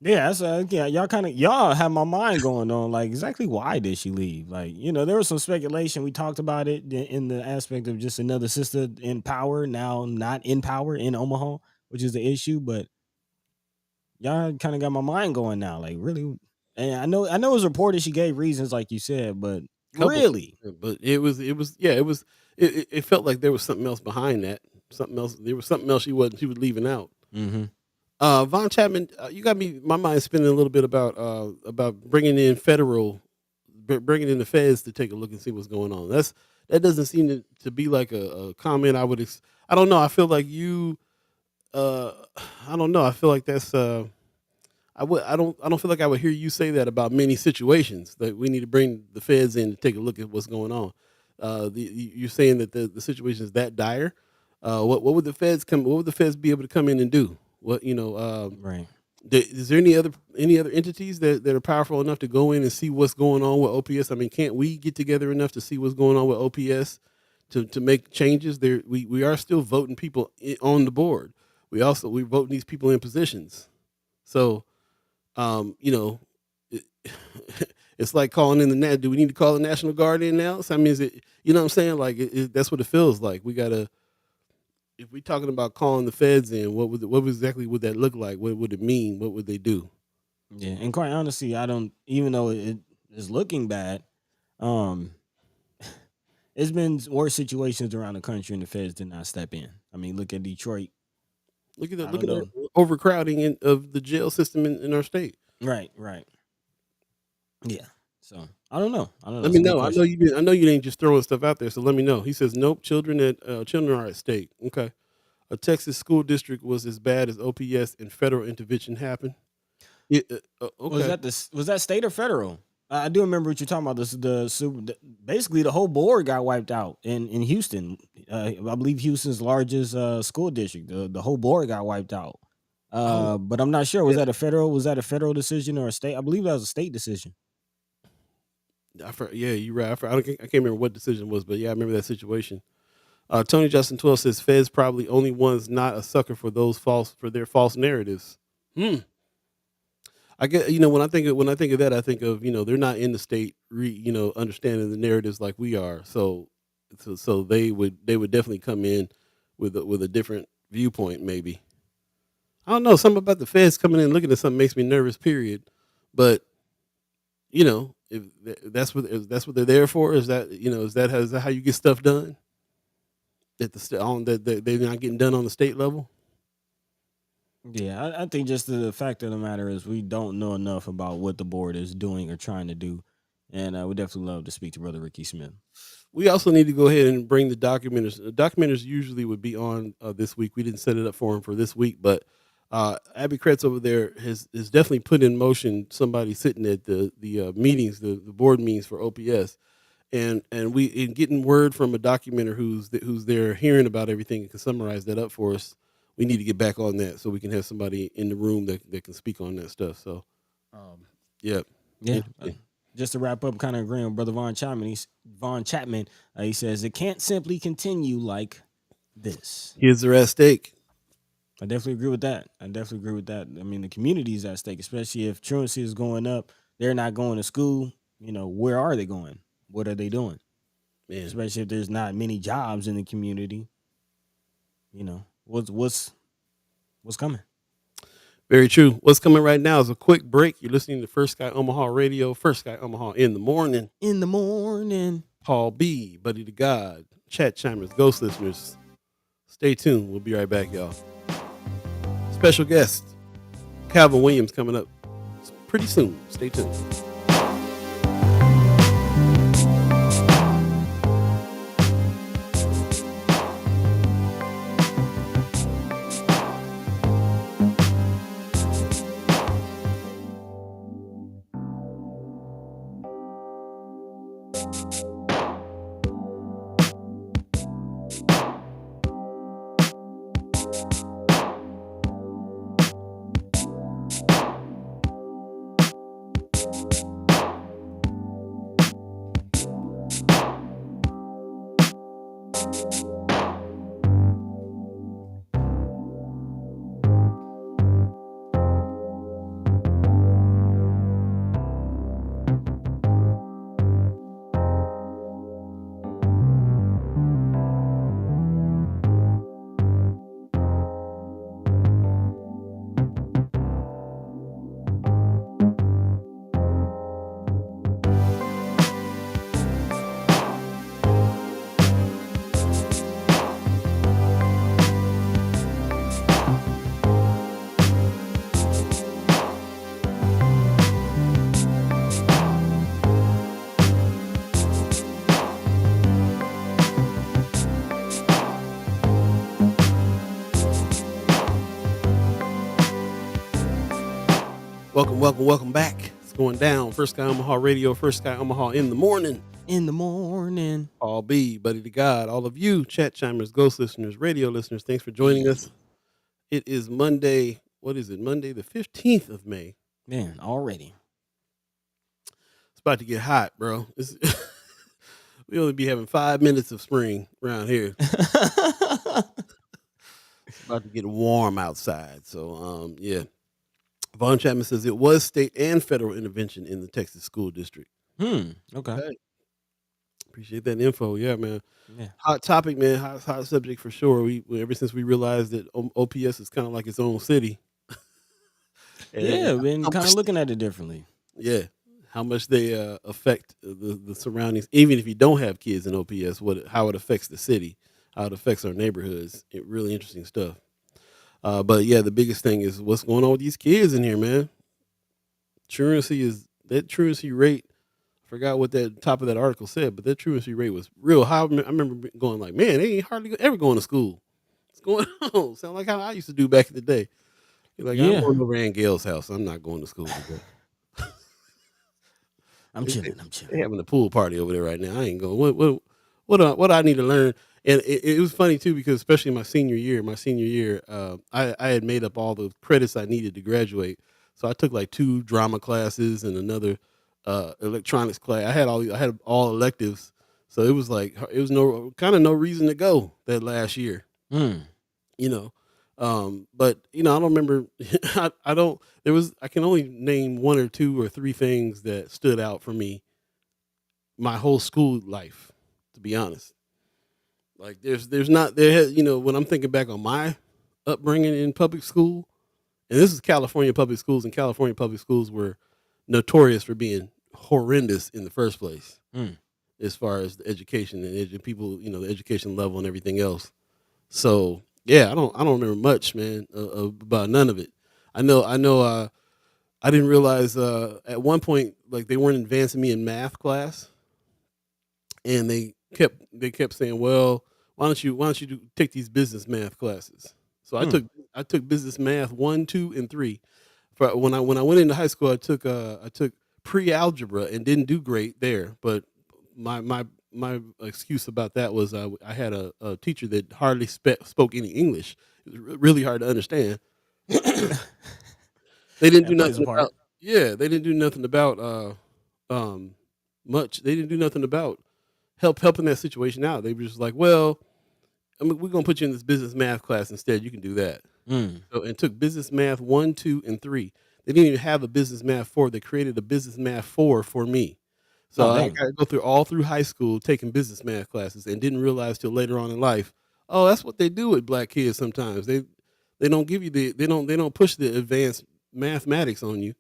Yeah, that's yeah. Y'all have my mind going on. Like, exactly why did she leave? Like, there was some speculation. We talked about it in the aspect of just another sister in power now, not in power in Omaha, which is the issue. But y'all kind of got my mind going now. Like, really, and I know it was reported she gave reasons, like you said, but Couple, really, but it felt like there was something else behind that. Something else. There was something else she was leaving out. mm-hmm. Von Chapman, you got my mind spinning a little bit about bringing in bringing in the feds to take a look and see what's going on. That doesn't seem to be like a comment I would. I don't know. I feel like you. I don't know. I feel like that's. I don't feel like I would hear you say that about many situations that we need to bring the feds in to take a look at what's going on. You're saying that the situation is that dire. What would the feds come? What would the feds be able to come in and do? What Right. Is there any other entities that are powerful enough to go in and see what's going on with OPS? I mean, can't we get together enough to see what's going on with OPS to make changes? There, we are still voting people on the board. We voting these people in positions. So, it, it's like calling in the do we need to call the National Guard in now? So, I mean, is it, you know what I'm saying? Like, that's what it feels like. We gotta. If we're talking about calling the feds in, what exactly would that look like? What would it mean? What would they do? Yeah, and quite honestly, I don't. Even though it is looking bad, um, it's been worse situations around the country, and the feds did not step in. I mean, look at Detroit. Look at I look don't at our know. overcrowding of the jail system in our state. Right. Yeah. So I don't know. I don't know. Let It's me a good know. question. I know you ain't just throwing stuff out there. So let me know. He says, nope. Children are at stake. Okay. A Texas school district was as bad as OPS and federal intervention happened. Yeah, okay. Was that state or federal? I do remember what you're talking about. Basically the whole board got wiped out in Houston. I believe Houston's largest school district. The whole board got wiped out. Oh, But I'm not sure. yeah. Was that a federal decision or a state? I believe that was a state decision. Yeah, you're right. I can't remember what decision it was, but yeah, I remember that situation. Tony Justin 12 says Feds probably only ones not a sucker for their false narratives. I get, when I think of that, I think of, they're not in the state, understanding the narratives like we are. So they would definitely come in with a different viewpoint. Maybe, I don't know, something about the feds coming in looking at something makes me nervous. Period. But if that's what they're there for, is that how you get stuff done? That they're not getting done on the state level. Yeah, I think just the fact of the matter is we don't know enough about what the board is doing or trying to do, and we definitely love to speak to Brother Ricky Smith. We also need to go ahead and bring the documenters. The documenters usually would be on this week. We didn't set it up for him for this week, but Abby Kretz over there has definitely put in motion somebody sitting at the meetings, the board meetings for OPS, and we in getting word from a documenter who's there hearing about everything and can summarize that up for us. We need to get back on that so we can have somebody in the room that can speak on that stuff. So, yeah, Yeah. Just to wrap up, kind of agreeing with Brother Von Chapman. He says it can't simply continue like this. Kids are at stake. I definitely agree with that. I mean, the community is at stake, especially if truancy is going up. They're not going to school. You know, where are they going? What are they doing? Man. Especially if there's not many jobs in the community. You know, what's coming? Very true. What's coming right now is a quick break. You're listening to First Sky Omaha Radio, First Sky Omaha in the morning. In the morning. Paul Beeee, Buddi3 Da Gawd, chat chimers, ghost listeners. Stay tuned. We'll be right back, y'all. Special guest, Calvin Williams, coming up pretty soon. Stay tuned. Welcome back. It's going down. First Sky Omaha Radio, First Sky Omaha in the morning. In the morning. Paul Beeee, Buddi3 Da Gawd, all of you, chat chimers, ghost listeners, radio listeners, thanks for joining us. It is Monday. What is it? Monday, the 15th of May. Man, already. It's about to get hot, bro. We only be having 5 minutes of spring around here. It's about to get warm outside. So, yeah. Von Chapman says it was state and federal intervention in the Texas school district. Okay. Appreciate that info. Yeah, man. Yeah. Hot topic, man. Hot subject for sure. We ever since we realized that OPS is kind of like its own city. Yeah, been kind of looking at it differently. Yeah, how much they affect the surroundings. Even if you don't have kids in OPS, how it affects the city, how it affects our neighborhoods. Really interesting stuff. But yeah, the biggest thing is what's going on with these kids in here, man. Truancy rate. I forgot what that top of that article said, but that truancy rate was real high. I remember going like, man, they ain't hardly ever going to school. What's going on? Sound like how I used to do back in the day. You're like, I'm going over Aunt Gail's house. I'm not going to school today. I'm chilling. They're having a pool party over there right now. I ain't going. What I need to learn? And it was funny too, because especially my senior year, I had made up all the credits I needed to graduate. So I took like 2 drama classes and another electronics class. I had all electives. So it was like, it was no reason to go that last year, you know? But I don't remember, I can only name 1 or 2 or 3 things that stood out for me my whole school life, to be honest. Like when I'm thinking back on my upbringing in public school, and this is California public schools, and California public schools were notorious for being horrendous in the first place, as far as the education and people, the education level and everything else. So Yeah, I don't remember much, man, about none of it. I know. I didn't realize at one point like they weren't advancing me in math class, and they kept saying, "Well, why don't you take these business math classes?" So I Hmm. took I took business math 1, 2, and 3. For when I went into high school, I took pre-algebra and didn't do great there. But my excuse about that was I had a teacher that hardly spoke any English. It was really hard to understand. They didn't do That plays a nothing part. about yeah, they didn't do nothing about um much. They didn't do nothing about helping that situation out. They were just like, well, I mean, we're gonna put you in this business math class instead. You can do that. Mm. So and took business math 1, 2, and 3. They didn't even have a business math 4. They created a business math 4 for me. So Oh I dang. got to go through all through high school taking business math classes and didn't realize till later on in life. Oh, that's what they do with black kids sometimes. They don't give you they don't push the advanced mathematics on you.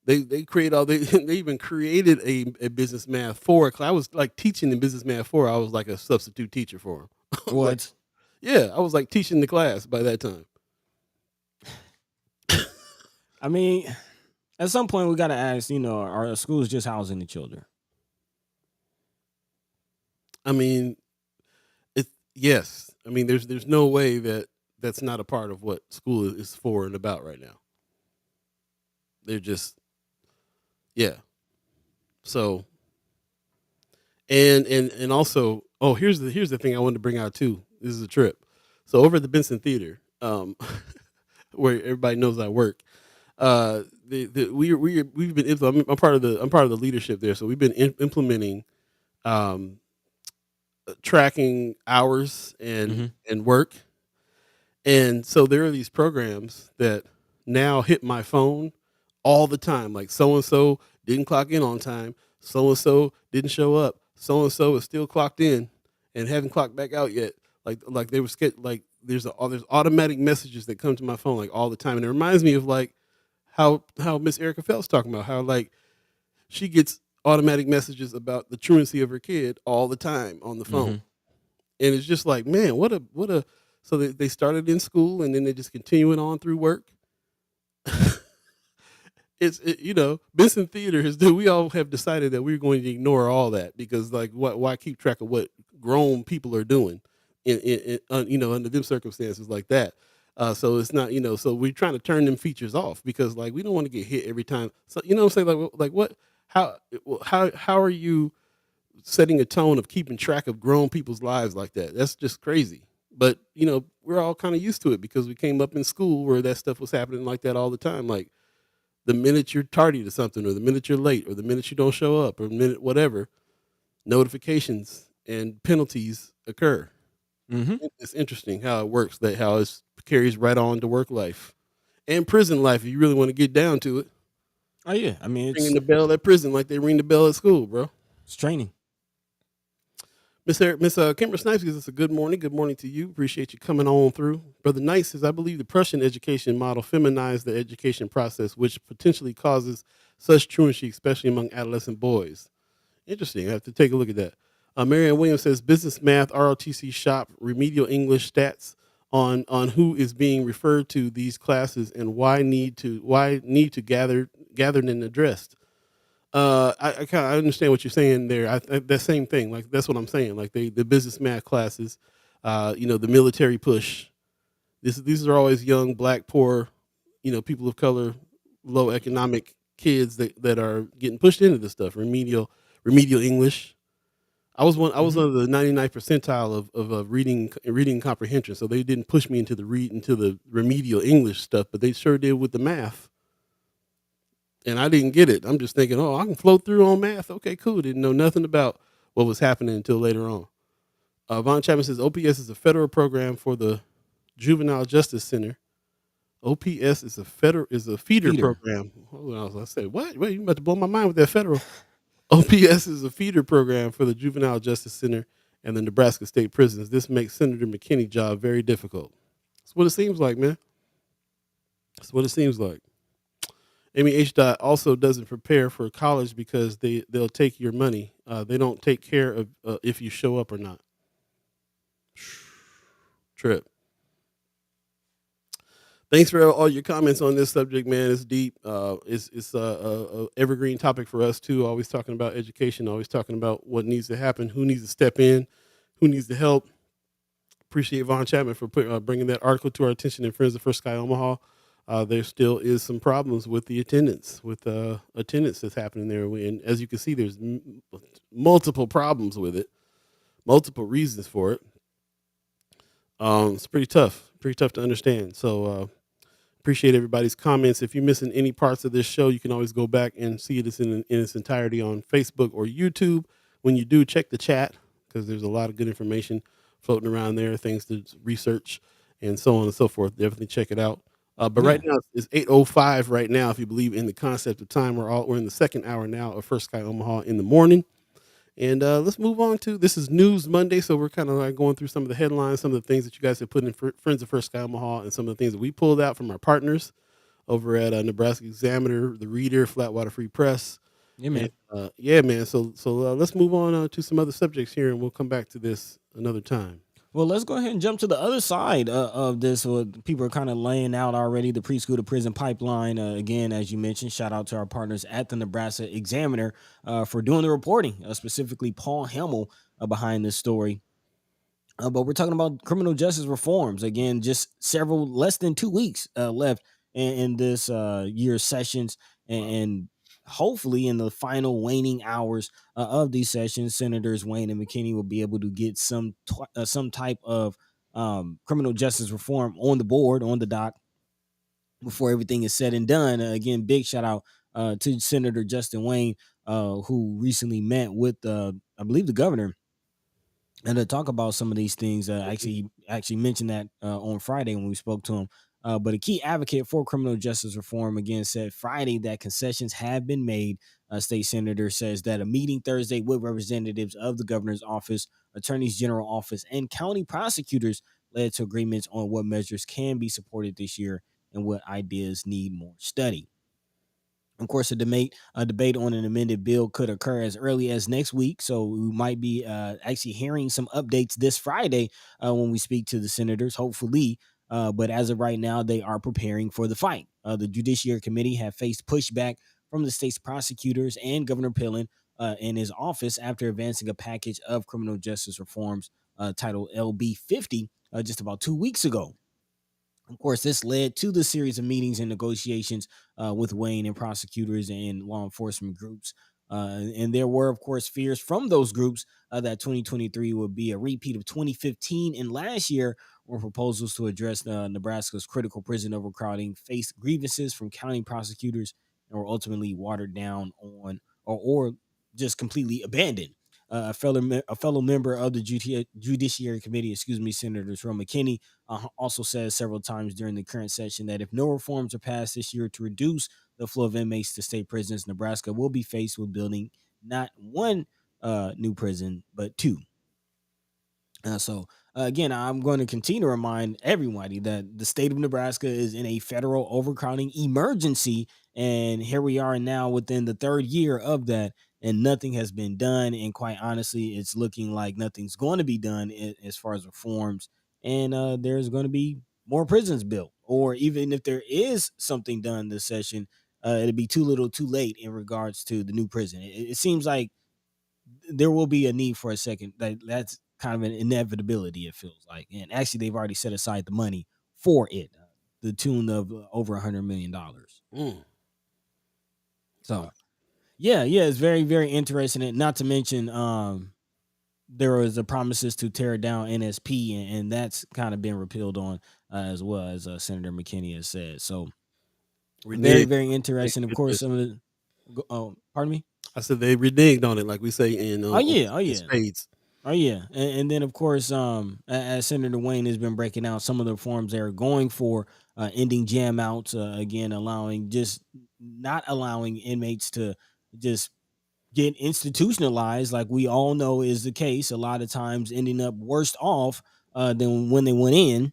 They create all they even created a business math 4 class. I was like teaching in business math 4. I was like a substitute teacher for them. Like What? yeah, I was like teaching the class by that time. I mean, at some point we gotta ask, are schools just housing the children? I mean, it yes. I mean, there's no way that that's not a part of what school is for and about right now. They're just yeah. So and also, oh, here's the thing I wanted to bring out too. This is a trip. So over at the Benson Theater, where everybody knows I work, we've been I'm part of the leadership there. So we've been implementing um, tracking hours and Hmm. and work. And so there are these programs that now hit my phone all the time. Like so and so didn't clock in on time. So and so didn't show up. So and so is still clocked in and haven't clocked back out yet. Like they were like there's automatic messages that come to my phone like all the time. And it reminds me of like how Miss Erica Phelps talking about how like she gets automatic messages about the truancy of her kid all the time on the phone. Hmm. And it's just like, man, what a so they started in school and then they just continue it on through work. Benson Theater has we all have decided that we're going to ignore all that because like why keep track of what grown people are doing under them circumstances like that. So it's not so we're trying to turn them features off because like we don't want to get hit every time. So you know what I'm saying like what how how are you setting a tone of keeping track of grown people's lives like that? That's just crazy. But we're all kind of used to it because we came up in school where that stuff was happening like that all the time. Like the minute you're tardy to something, or the minute you're late, or the minute you don't show up, or the minute whatever, notifications and penalties occur. Hmm. It's interesting how it works. That how it carries right on to work life and prison life. If you really want to get down to it, Oh yeah. I mean, ringing the bell at prison like they ring the bell at school, bro. it's training. Miss Kimber Snipes gives us a good morning. Good morning to you. Appreciate you coming on through. Brother Knight says, I believe the Prussian education model feminized the education process, which potentially causes such truancy, especially among adolescent boys. Interesting. I have to take a look at that. Marianne Williams says, business math, ROTC shop, remedial English stats on who is being referred to these classes and why need to gathered and addressed. I kind of understand what you're saying there. That same thing, like that's what I'm saying. Like the business math classes, the military push. These are always young, black, poor, people of color, low economic kids that are getting pushed into this stuff. Remedial English. I was Hmm. under the 99th percentile of reading comprehension, so they didn't push me into the remedial English stuff, but they sure did with the math. And I didn't get it. I'm just thinking, oh, I can float through on math. Okay, cool. Didn't know nothing about what was happening until later on. Von Chapman says OPS is a federal program for the Juvenile Justice Center. OPS is a feeder Feeder. program. Hold on, I said, what? Wait, you about to blow my mind with that federal. OPS is a feeder program for the Juvenile Justice Center and the Nebraska State Prisons. This makes Senator McKinney's job very difficult. That's what it seems like, man. That's what it seems like. Amy H. Dot also doesn't prepare for college because they'll take your money. They don't take care of if you show up or not. Trip. Thanks for all your comments on this subject, man. It's deep. It's a evergreen topic for us too. Always talking about education. Always talking about what needs to happen, who needs to step in, who needs to help. Appreciate Von Chapman for bringing that article to our attention in Friends of First Sky Omaha. There still is some problems with the attendance, with attendance that's happening there. And as you can see, there's multiple problems with it, multiple reasons for it. It's pretty tough to understand. So appreciate everybody's comments. If you're missing any parts of this show, you can always go back and see it in its entirety on Facebook or YouTube. When you do, check the chat because there's a lot of good information floating around there, things to research and so on and so forth. Definitely check it out. But right now it's 8:05 right now. If you believe in the concept of time, we're in the second hour now of First Sky Omaha in the morning. And let's move on to this is News Monday, so we're kind of like going through some of the headlines, some of the things that you guys have put in Friends of First Sky Omaha, and some of the things that we pulled out from our partners over at Nebraska Examiner, The Reader, Flatwater Free Press. Yeah, man. And, yeah, man. So let's move on to some other subjects here, and we'll come back to this another time. Well, let's go ahead and jump to the other side of this. What people are kind of laying out already, the preschool to prison pipeline. Again, as you mentioned, shout out to our partners at the Nebraska Examiner for doing the reporting, specifically Paul Hamill behind this story. But we're talking about criminal justice reforms. Again, just less than 2 weeks left in this year's sessions. And hopefully in the final waning hours of these sessions, Senators Wayne and McKinney will be able to get some type of criminal justice reform on the board, on the dock, before everything is said and done. Again, big shout out to Senator Justin Wayne, who recently met with, I believe, the governor, and to talk about some of these things. Actually mentioned that on Friday when we spoke to him. But a key advocate for criminal justice reform again said Friday that concessions have been made. State senator says that a meeting Thursday with representatives of the governor's office, attorney's general office, and county prosecutors led to agreements on what measures can be supported this year and what ideas need more study. Of course, a debate on an amended bill could occur as early as next week. So we might be actually hearing some updates this Friday when we speak to the senators, hopefully. But as of right now, they are preparing for the fight. The Judiciary Committee have faced pushback from the state's prosecutors and Governor Pillen in his office after advancing a package of criminal justice reforms titled LB 50 just about 2 weeks ago. Of course, this led to the series of meetings and negotiations with Wayne and prosecutors and law enforcement groups. And there were, of course, fears from those groups that 2023 would be a repeat of 2015. And last year were proposals to address Nebraska's critical prison overcrowding faced grievances from county prosecutors and were ultimately watered down on or just completely abandoned. A fellow member of the Judiciary Committee, Senator Ron McKinney, also says several times during the current session that if no reforms are passed this year to reduce the flow of inmates to state prisons, Nebraska will be faced with building not one new prison, but two. Again, I'm going to continue to remind everybody that the state of Nebraska is in a federal overcrowding emergency. And here we are now within the third year of that, and nothing has been done. And quite honestly, it's looking like nothing's going to be done as far as reforms. And there's going to be more prisons built, or even if there is something done this session, it'll be too little too late in regards to the new prison. It seems like there will be a need for a second. That's kind of an inevitability, it feels like. And actually, they've already set aside the money for it, the tune of over $100 million. So, yeah, it's very, very interesting. And not to mention, there was the promises to tear down NSP, and that's kind of been repealed on as well, as Senator McKinney has said. So, very, very interesting. Of course, some of the, pardon me? I said they reneged on it, like we say in spades. Oh yeah, and then of course, as Senator Wayne has been breaking out some of the reforms they're going for, ending jam outs, again, not allowing inmates to just get institutionalized, like we all know is the case. A lot of times, ending up worse off than when they went in,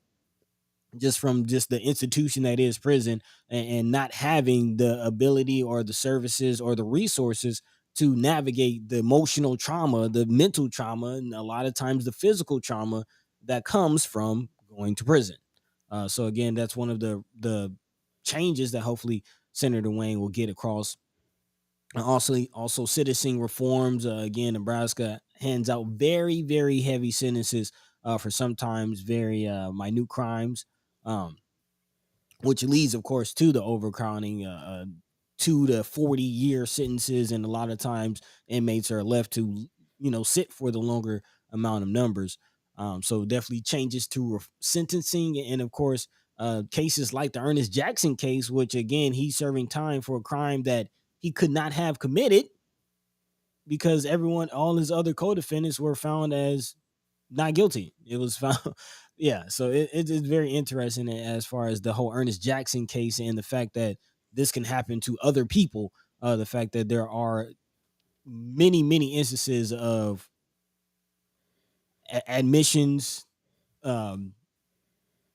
just from just the institution that is prison, and not having the ability or the services or the resources to navigate the emotional trauma, the mental trauma, and a lot of times the physical trauma that comes from going to prison. So again, that's one of the changes that hopefully Senator Wayne will get across. And also citizen reforms. Again, Nebraska hands out very, very heavy sentences for sometimes very minute crimes. Um, which leads, of course, to the overcrowding, 2 to 40 year sentences, and a lot of times inmates are left to, sit for the longer amount of numbers. So definitely changes to sentencing, and of course, cases like the Ernest Jackson case, which again he's serving time for a crime that he could not have committed because all his other co-defendants were found as not guilty. It was found. Yeah. So it's very interesting as far as the whole Ernest Jackson case and the fact that this can happen to other people. The fact that there are many, many instances of admissions, um,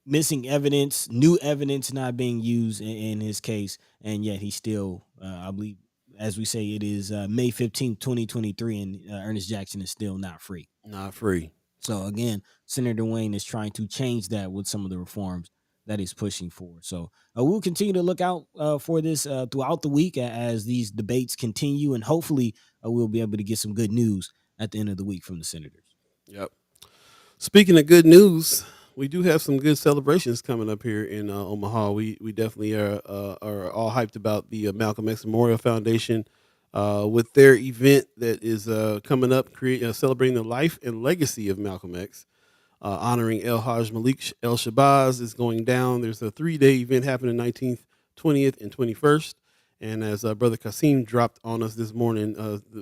missing evidence, new evidence not being used in his case. And yet he still, I believe, as we say, it is May 15th, 2023, and Ernest Jackson is still not free. Not free. So again, Senator Wayne is trying to change that with some of the reforms that he's pushing for. So we'll continue to look out for this throughout the week as these debates continue, and hopefully we'll be able to get some good news at the end of the week from the senators. Yep. Speaking of good news, we do have some good celebrations coming up here in Omaha. We definitely are all hyped about the Malcolm X Memorial Foundation with their event that is coming up, celebrating the life and legacy of Malcolm X, honoring El Haj Malik El Shabazz is going down. There's a 3-day event happening 19th, 20th, and 21st. And as Brother Kasim dropped on us this morning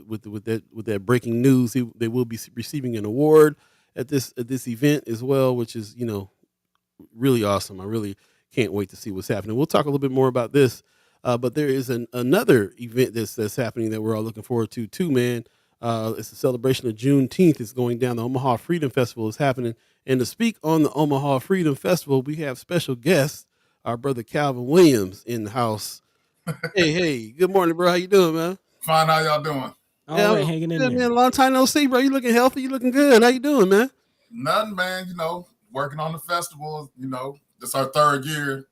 with that breaking news, they will be receiving an award at this event as well, which is really awesome. I really can't wait to see what's happening. We'll talk a little bit more about this, but there is another event that's happening that we're all looking forward to too, man. It's a celebration of Juneteenth. It's going down. The Omaha Freedom Festival is happening, and to speak on the Omaha Freedom Festival, we have special guests, our brother Calvin Williams in the house. Hey, good morning, bro. How you doing, man? Fine. How y'all doing? All right, hanging in good, there. man. Long time no see, bro. You looking healthy? You looking good? How you doing, man? Nothing, man. Working on the festival. This our 3rd year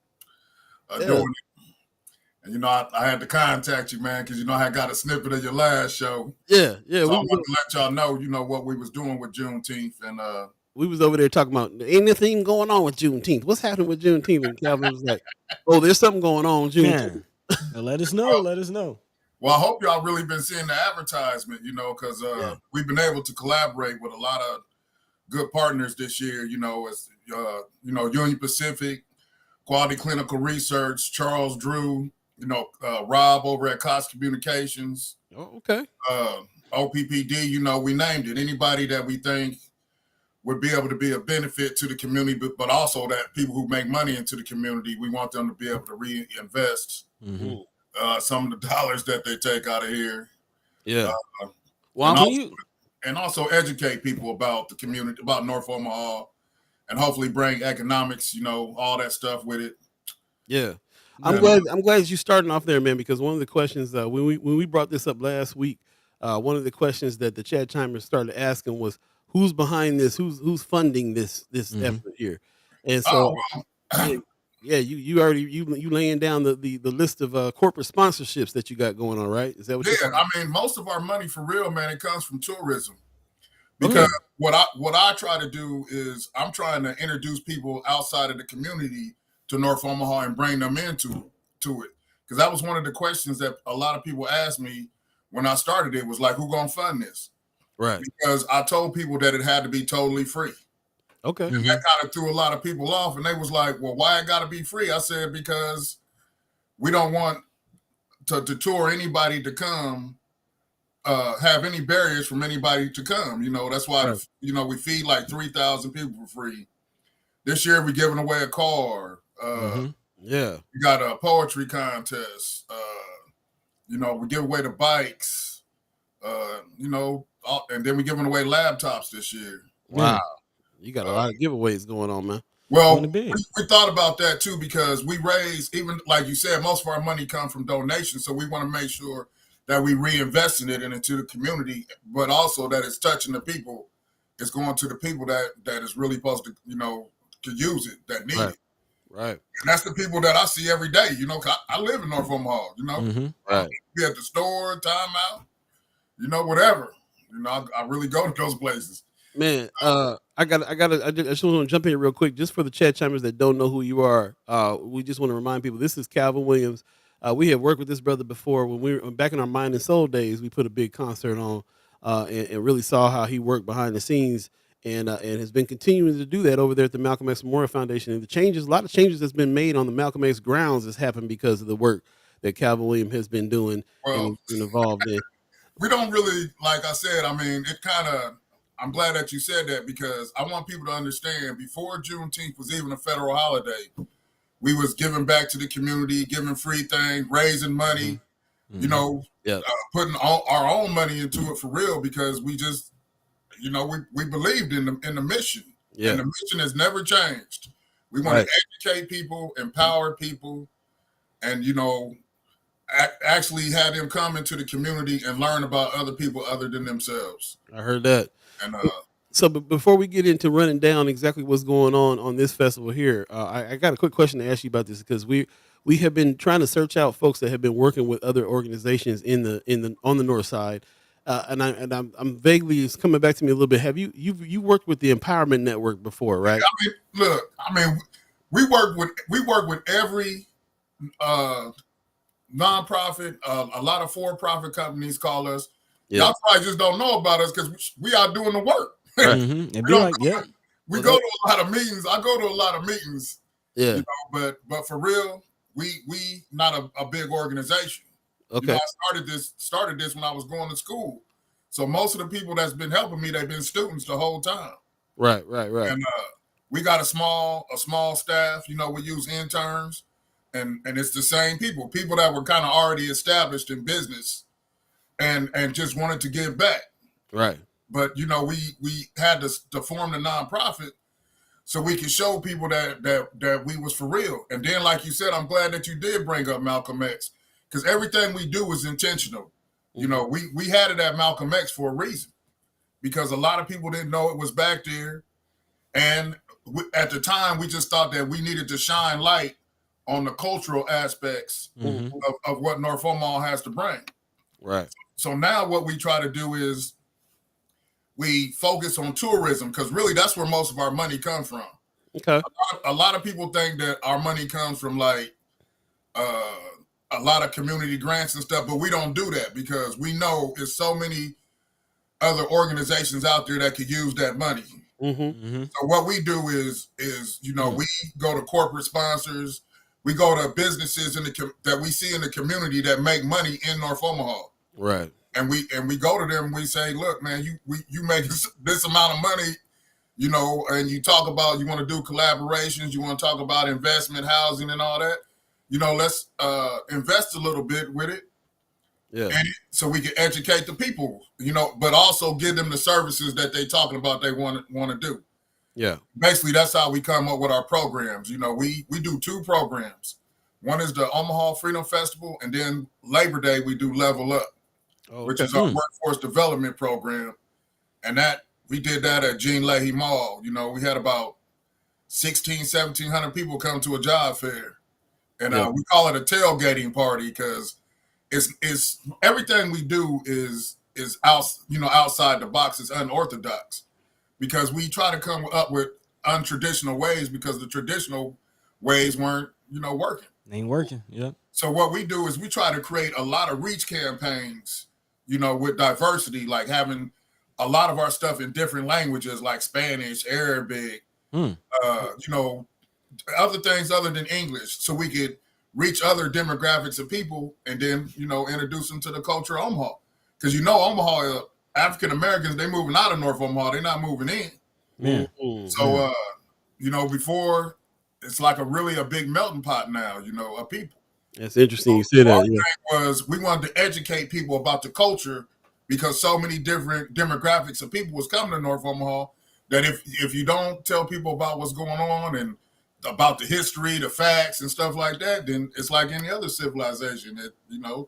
doing it. And I had to contact you, man, because I had got a snippet of your last show. Yeah. So I wanted to let y'all know, what we was doing with Juneteenth, and we was over there talking about anything going on with Juneteenth. What's happening with Juneteenth? And Calvin was like, "Oh, there's something going on with Juneteenth." Let us know. Let us know. Well, I hope y'all really been seeing the advertisement, because we've been able to collaborate with a lot of good partners this year. As Union Pacific, Quality Clinical Research, Charles Drew, Rob over at Cox Communications. Oh, okay. OPPD, we named it. Anybody that we think would be able to be a benefit to the community, but also that people who make money into the community, we want them to be able to reinvest some of the dollars that they take out of here. Yeah. And also educate people about the community, about North Omaha, and hopefully bring economics, all that stuff with it. Yeah. I'm glad you're starting off there, man, because one of the questions when we brought this up last week, one of the questions that the chat chimers started asking was, who's behind this? Who's funding this effort here? And so you laying down the list of corporate sponsorships that you got going on, right? Is that what? Yeah, I mean, most of our money for real, man, it comes from tourism. Because what I try to do is I'm trying to introduce people outside of the community to North Omaha and bring them into it. Because that was one of the questions that a lot of people asked me when I started it, was like, who gonna fund this? Right. Because I told people that it had to be totally free. Okay. And that kind of threw a lot of people off, and they was like, well, why it gotta be free? I said, because we don't want to tour anybody to come, have any barriers from anybody to come. That's why, we feed like 3,000 people for free. This year we're giving away a car. Yeah. We got a poetry contest. We give away the bikes. And then we're giving away laptops this year. Wow. You got a lot of giveaways going on, man. Well, we thought about that too, because we raise, even like you said, most of our money comes from donations. So we want to make sure that we reinvesting it into the community, but also that it's touching the people. It's going to the people that is really supposed to, to use it, that need it. Right. And that's the people that I see every day. You know, 'cause I live in North Omaha. You know, Right. Be at the store, timeout, you know, whatever. You know, I really go to those places. Man, I just want to jump in real quick, just for the chat chimers that don't know who you are. We just want to remind people this is Calvin Williams. We have worked with this brother before when we were back in our Mind and Soul days. We put a big concert on, and really saw how he worked behind the scenes, and has been continuing to do that over there at the Malcolm X Memorial Foundation. And a lot of changes that's been made on the Malcolm X grounds has happened because of the work that Calvin Williams has been doing and involved in. We don't really, like I said, I mean, I'm glad that you said that, because I want people to understand, before Juneteenth was even a federal holiday, we was giving back to the community, giving free things, raising money, you know, putting our own money into it for real, because we just, you know, we believed in the mission. And the mission has never changed. We want to educate people, empower people, and, you know, actually have them come into the community and learn about other people other than themselves. I heard that. And so, but before we get into running down exactly what's going on this festival here, I got a quick question to ask you about this, because we have been trying to search out folks that have been working with other organizations on the north side, and I'm vaguely, it's coming back to me a little bit. Have you worked with the Empowerment Network before, right? I mean, look, we work with every nonprofit. A lot of for-profit companies call us. Y'all probably just don't know about us because we are doing the work. Right. We go to a lot of meetings. I go to a lot of meetings. Yeah. You know, but for real, we not a big organization. Okay. You know, I started this when I was going to school. So most of the people that's been helping me, they've been students the whole time. Right. And we got a small staff. You know, we use interns, and it's the same people that were kind of already established in business, and just wanted to give back. Right. But you know, we had to form the nonprofit so we could show people that we was for real. And then, like you said, I'm glad that you did bring up Malcolm X, because everything we do is intentional. You know, we had it at Malcolm X for a reason, because a lot of people didn't know it was back there. And at the time, we just thought that we needed to shine light on the cultural aspects of what North Omaha has to bring. Right. So now what we try to do is we focus on tourism, because really that's where most of our money comes from. Okay. A lot of people think that our money comes from like a lot of community grants and stuff, but we don't do that, because we know there's so many other organizations out there that could use that money. So what we do is you know, we go to corporate sponsors, we go to businesses that we see in the community that make money in North Omaha. Right. And we go to them and we say, look, man, you make this amount of money, you know, and you talk about, you want to do collaborations, you want to talk about investment, housing, and all that. You know, let's invest a little bit with it. Yeah. And so we can educate the people, you know, but also give them the services that they talking about they want to do. Yeah. Basically, that's how we come up with our programs. You know, we do 2 programs. One is the Omaha Freedom Festival, and then Labor Day we do Level Up, which is our workforce development program. And that we did that at Gene Leahy Mall. You know, we had about 1,700 people come to a job fair. And we call it a tailgating party, because it's everything we do is outside the box. It's unorthodox, because we try to come up with untraditional ways, because the traditional ways weren't, you know, working. Ain't working. Yep. So what we do is we try to create a lot of reach campaigns, you know, with diversity, like having a lot of our stuff in different languages, like Spanish, Arabic, you know, other things other than English, so we could reach other demographics of people, and then, you know, introduce them to the culture of Omaha. Because, you know, Omaha, African Americans, they moving out of North Omaha, they're not moving in. Yeah. So, you know, before, it's like a big melting pot now, you know, of people. That's interesting you say that. Yeah. We wanted to educate people about the culture, because so many different demographics of people was coming to North Omaha, that if you don't tell people about what's going on and about the history, the facts, and stuff like that, then it's like any other civilization. It, you know,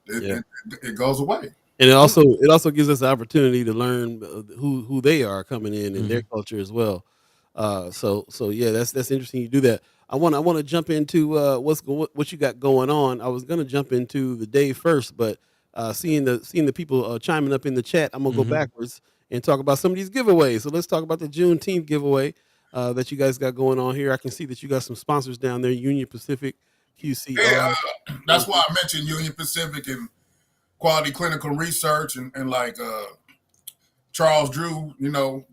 it goes away. And it also gives us the opportunity to learn who they are coming in and their culture as well. So yeah, that's interesting you do that. I want to jump into what you got going on. I was gonna jump into the day first, but seeing the people chiming up in the chat, I'm gonna go backwards and talk about some of these giveaways. So let's talk about the Juneteenth giveaway that you guys got going on here. I can see that you got some sponsors down there: Union Pacific, QCR. Yeah, that's why I mentioned Union Pacific and Quality Clinical Research and like Charles Drew,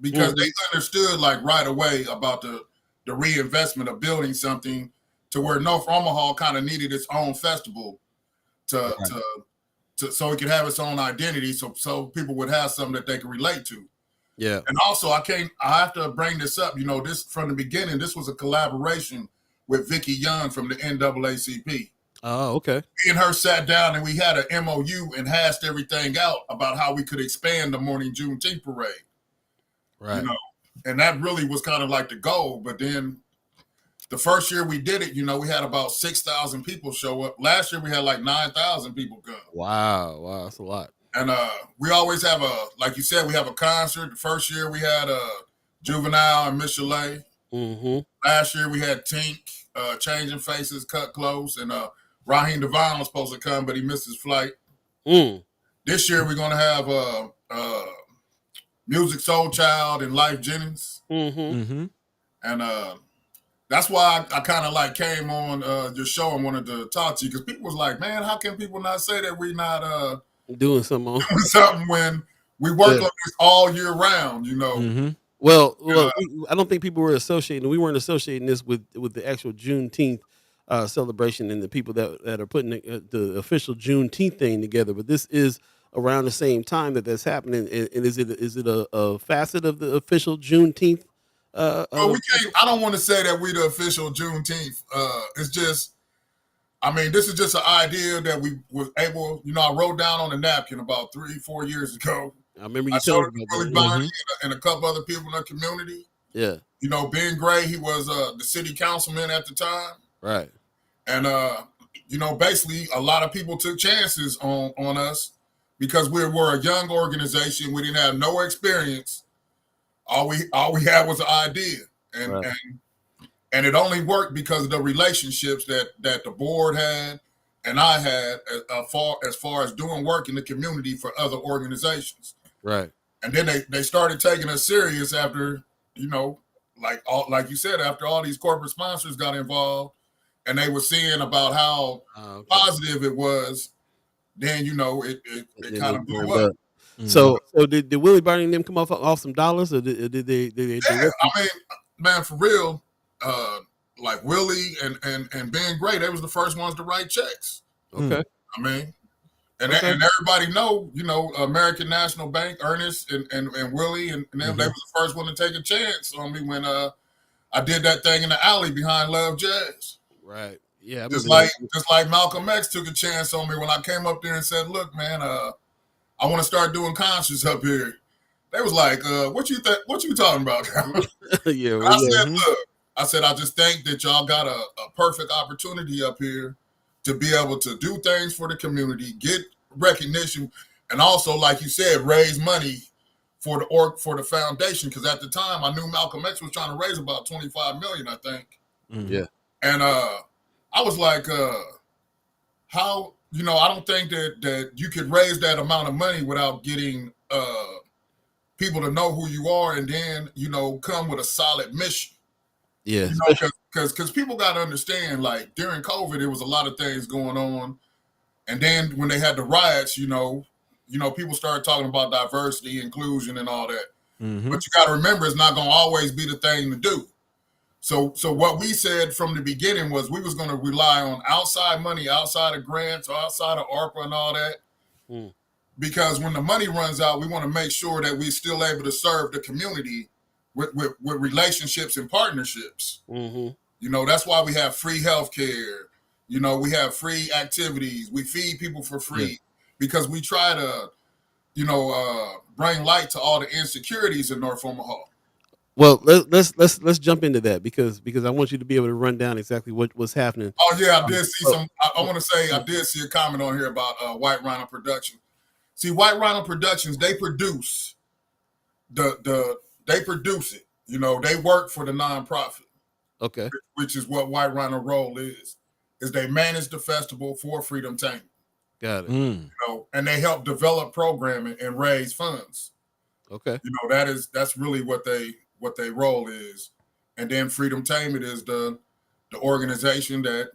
because they understood like right away about the reinvestment of building something to where North Omaha kind of needed its own festival to so it could have its own identity, so people would have something that they could relate to. Yeah. And also I have to bring this up, this from the beginning, this was a collaboration with Vicky Young from the NAACP. Oh, okay. Me and her sat down and we had an MOU and hashed everything out about how we could expand the morning Juneteenth parade. Right. And that really was kind of like the goal. But then the first year we did it, we had about 6,000 people show up. Last year we had like 9,000 people come. Wow, that's a lot. And we always have like you said, we have a concert. The first year we had Juvenile and Michelet. Last year we had Tink, Changing Faces, Cut Close, and Raheem Devine was supposed to come, but he missed his flight. This year we're gonna have Music Soul Child and Life Jennings. And that's why I kind of like came on your show and wanted to talk to you, because people was like, man, how can people not say that we not doing something when we work on this all year round, Well, I don't think people were associating. We weren't associating this with the actual Juneteenth celebration and the people that are putting the official Juneteenth thing together. But this is around the same time that's happening. And is it a facet of the official Juneteenth? Well, we can't. I don't want to say that we the official Juneteenth. It's just, this is just an idea that we was able. I wrote down on a napkin about 3-4 years ago. I remember you telling me about that. And a couple other people in the community. Yeah. Ben Gray, he was the city councilman at the time. Right. And basically a lot of people took chances on us because we were a young organization. We didn't have no experience. All we had was an idea. And it only worked because of the relationships that the board had and I had as far as doing work in the community for other organizations. Right. And then they started taking us serious after, like you said, after all these corporate sponsors got involved and they were seeing about how positive it was, then, it kind of blew up. So did Willie Barney and them come off some dollars, or did they? Yeah, man, for real, like Willie and Ben Gray, they was the first ones to write checks. Okay. And everybody know, American National Bank, Ernest and Willie and them, they was the first one to take a chance on me when I did that thing in the alley behind Love Jazz. Right. Yeah. Just like Malcolm X took a chance on me when I came up there and said, look, man, I want to start doing concerts up here. They was like, what you talking about? Yeah. I said, look, I just think that y'all got a perfect opportunity up here to be able to do things for the community, get recognition, and also, like you said, raise money for the foundation. Because at the time, I knew Malcolm X was trying to raise about $25 million, I think. Yeah. And I was like, how? I don't think that you could raise that amount of money without getting people to know who you are, and then come with a solid mission. Yeah, because people got to understand, like during COVID, there was a lot of things going on, and then when they had the riots, people started talking about diversity, inclusion, and all that. But you got to remember, it's not going to always be the thing to do. So what we said from the beginning was we was going to rely on outside money, outside of grants, outside of ARPA and all that. Because when the money runs out, we want to make sure that we're still able to serve the community with relationships and partnerships. That's why we have free healthcare. We have free activities. We feed people for free because we try to, bring light to all the insecurities in North Omaha. Well, let's jump into that because I want you to be able to run down exactly what's happening. Oh yeah, I did see some. I want to say I did see a comment on here about White Rhino Production. See, White Rhino Productions, they produce they produce it. They work for the nonprofit. Okay. which is what White Rhino role is they manage the festival for Freedom Tank. Got it. Mm. And they help develop programming and raise funds. Okay. That's really what they role is. And then Freedom Tainment is the organization that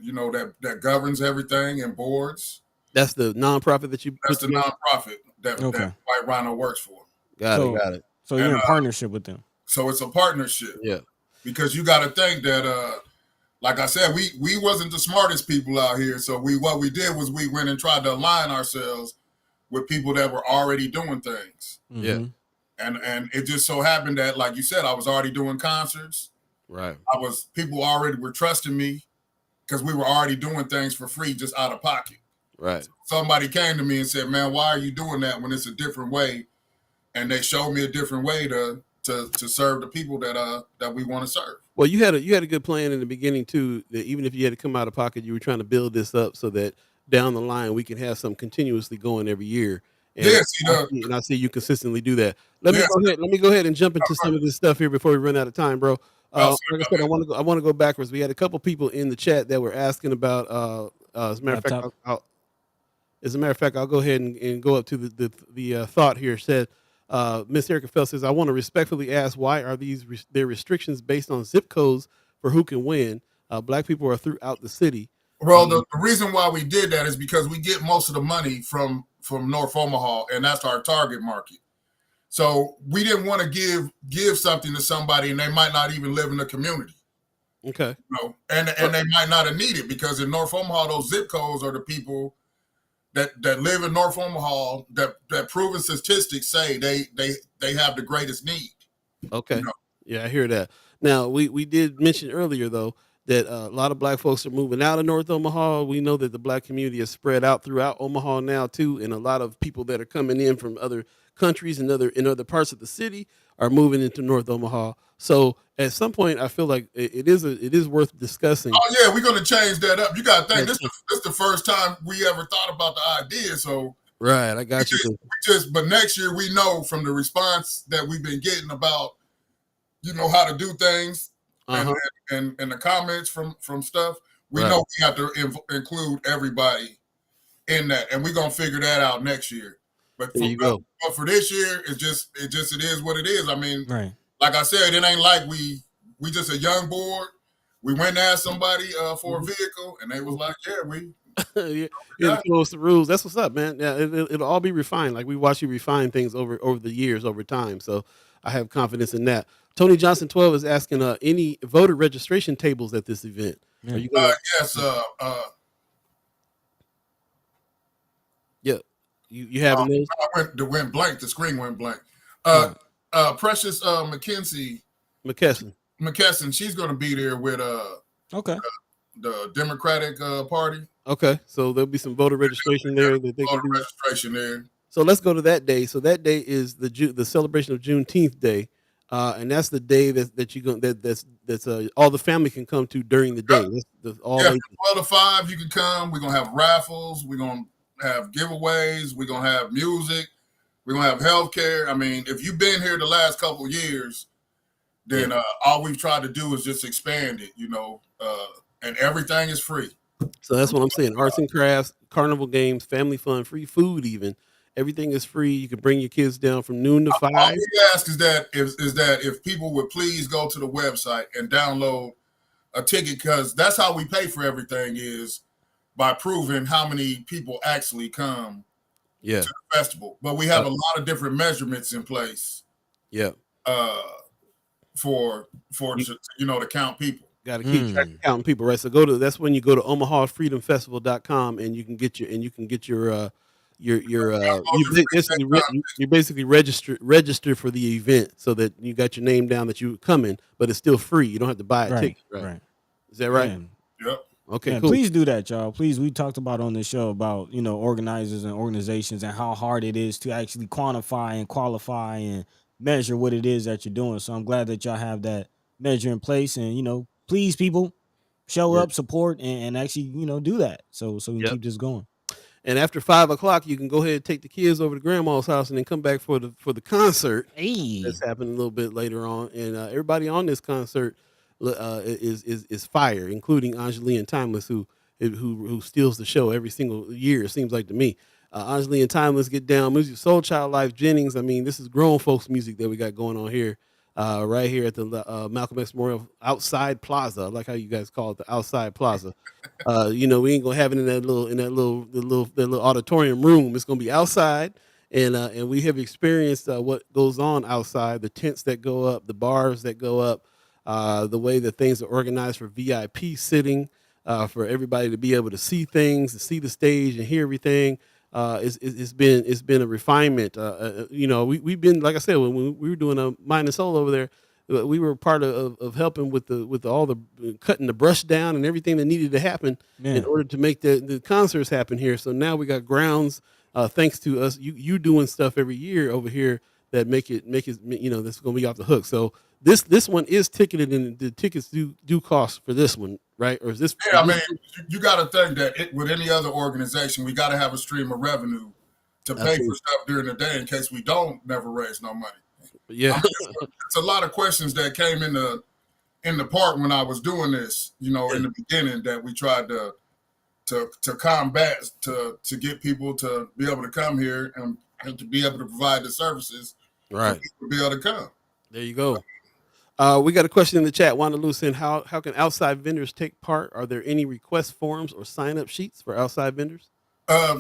that governs everything and boards. That's the nonprofit that you That's the nonprofit that White Rhino works for. Got it. So you're in partnership with them. So it's a partnership. Yeah. Because you got to think that like I said, we wasn't the smartest people out here. So what we did was we went and tried to align ourselves with people that were already doing things. Mm-hmm. Yeah. And it just so happened that, like you said, I was already doing concerts. Right. People already were trusting me because we were already doing things for free, just out of pocket. Right. So somebody came to me and said, "Man, why are you doing that when it's a different way?" And they showed me a different way to serve the people that we want to serve. Well, you had a good plan in the beginning too. That even if you had to come out of pocket, you were trying to build this up so that down the line we can have something continuously going every year. And Yeah, I see you consistently do that. Let me go ahead and jump into some of this stuff here before we run out of time, bro. Like I said, I want to go backwards. We had a couple people in the chat that were asking about. As a matter of fact, I'll go ahead and go up to the thought here. Said Miss Erica Fell says, "I want to respectfully ask, why are there restrictions based on zip codes for who can win? Black people are throughout the city." Well, the reason why we did that is because we get most of the money from North Omaha, and that's our target market. So we didn't want to give something to somebody, and they might not even live in the community. Okay. And they might not have needed, because in North Omaha, those zip codes are the people that live in North Omaha that proven statistics say they have the greatest need. Okay. Yeah, I hear that. Now, we did mention earlier, though, that a lot of black folks are moving out of North Omaha. We know that the black community is spread out throughout Omaha now, too, and a lot of people that are coming in from other countries and other parts of the city are moving into North Omaha. So at some point, I feel like it is worth discussing. Oh yeah, we're gonna change that up. You got to think this is the first time we ever thought about the idea. So right, I got you. But next year we know from the response that we've been getting about how to do things and the comments from stuff. We know we have to include everybody in that, and we're gonna figure that out next year. But for this year, it is what it is. I mean, like I said, it ain't like we just a young board. We went and asked somebody for a vehicle, and they was like, "Yeah, we." Influence the rules. That's what's up, man. Yeah, it'll all be refined. Like we watch you refine things over the years, over time. So I have confidence in that. Tony Johnson 12 is asking, any voter registration tables at this event? Are you gonna... Yes. Yeah. You having those? The went blank. The screen went blank. Precious McKesson. She's going to be there with the Democratic Party. Okay, so there'll be some voter registration there that they can do. Registration there. So let's go to that day. So that day is the celebration of Juneteenth Day, and that's the day that's all the family can come to during the day. That's all. 12 to 5, you can come. We're gonna have raffles. We're gonna have giveaways. We're gonna have music. We're gonna have healthcare. I mean, if you've been here the last couple of years, then all we've tried to do is just expand it. And everything is free. So that's what I'm saying. Arts and crafts, carnival games, family fun, free food, even. Everything is free. You can bring your kids down from noon to 5. All we ask is that if people would please go to the website and download a ticket, because that's how we pay for everything, is by proving how many people actually come to the festival. But we have a lot of different measurements in place. Yeah. For to count people. Got to keep track of counting people, right? So that's when you go to omahafreedomfestival.com and you can get your you basically register for the event, so that you got your name down that you're coming, but it's still free. You don't have to buy a ticket, right? Is that right? Yep. Okay, cool. Please do that, y'all. Please, we talked about on this show about organizers and organizations and how hard it is to actually quantify and qualify and measure what it is that you're doing. So I'm glad that y'all have that measure in place, and please, people, show up, support, and actually do that so we can keep this going. And after 5 o'clock, you can go ahead and take the kids over to grandma's house and then come back for the concert. Hey, that's happening a little bit later on. And everybody on this concert, is fire, including Angeline Timeless, who steals the show every single year. It seems like to me. Angeline Timeless, Get Down Music, Soul Child Life Jennings. I mean, this is grown folks music that we got going on here, right here at the Malcolm X Memorial Outside Plaza. I like how you guys call it the Outside Plaza. We ain't gonna have it in that little auditorium room. It's gonna be outside, and we have experienced what goes on outside. The tents that go up, the bars that go up, the way that things are organized for VIP sitting, for everybody to be able to see things, to see the stage and hear everything. It's been a refinement. We've been, like I said, when we were doing a Mind and Soul over there, we were part of helping with all the cutting the brush down and everything that needed to happen in order to make the concerts happen here. So now we got grounds, thanks to us, you doing stuff every year over here that make it that's going to be off the hook. So this one is ticketed, and the tickets do cost for this one, right? Or is this? Yeah, I mean, you got to think that with any other organization, we got to have a stream of revenue to pay for stuff during the day in case we don't never raise no money. Yeah, I mean, it's a lot of questions that came in the park when I was doing this. In the beginning, that we tried to combat to get people to be able to come here and to be able to provide the services, right? For people to be able to come. There you go. We got a question in the chat. Wanda Lucen, how can outside vendors take part? Are there any request forms or sign up sheets for outside vendors?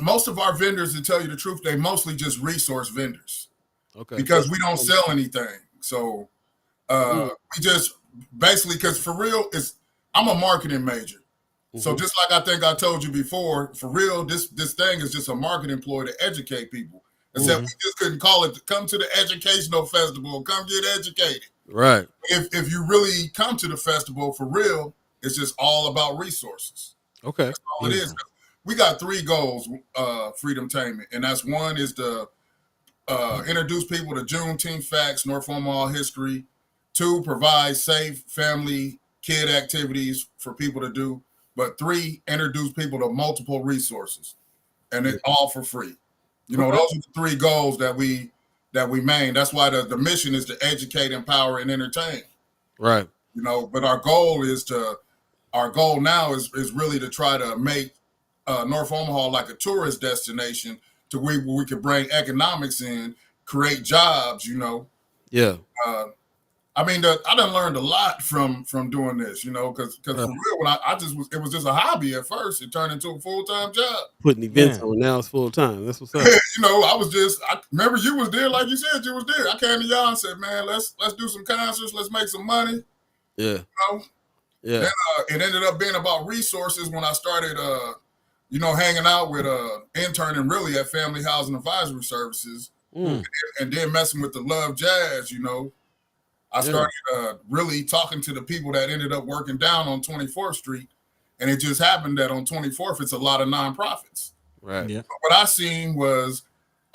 Most of our vendors, to tell you the truth, they mostly just resource vendors. Okay. Because we don't sell anything. So we just basically, because for real, I'm a marketing major. Mm-hmm. So just like I think I told you before, for real, this thing is just a marketing ploy to educate people. Except we just couldn't call it come to the educational festival, come get educated. Right. If you really come to the festival for real, it's just all about resources. Okay. That's all it is. We got 3 goals, Freedomtainment, and that's one is to introduce people to Juneteenth facts, North Omaha history. 2, provide safe family kid activities for people to do. But 3, introduce people to multiple resources, and it all for free. Those are the 3 goals that we main. That's why the mission is to educate, empower, and entertain. Right. But our goal now is really to try to make North Omaha like a tourist destination to where we could bring economics in, create jobs. Yeah. I mean, I done learned a lot from doing this. Because for real, when it was just a hobby at first. It turned into a full-time job. Putting events on, now it's full-time. That's what's up. I remember you was there, like you said, you was there. I came to y'all and said, man, let's do some concerts, let's make some money. Yeah. Yeah. Then it ended up being about resources when I started hanging out with interning really at Family Housing Advisory Services, and then messing with the Love Jazz. I started really talking to the people that ended up working down on 24th Street, and it just happened that on 24th it's a lot of nonprofits. Right. Yeah. But what I seen was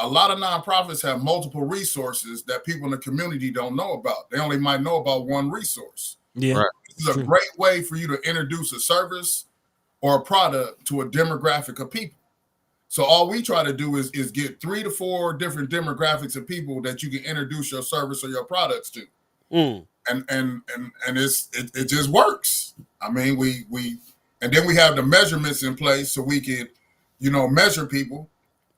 a lot of nonprofits have multiple resources that people in the community don't know about. They only might know about one resource. Yeah. Right. This is a great way for you to introduce a service or a product to a demographic of people. So all we try to do is get 3 to 4 different demographics of people that you can introduce your service or your products to. And it just works. I mean, and then we have the measurements in place so we could, measure people.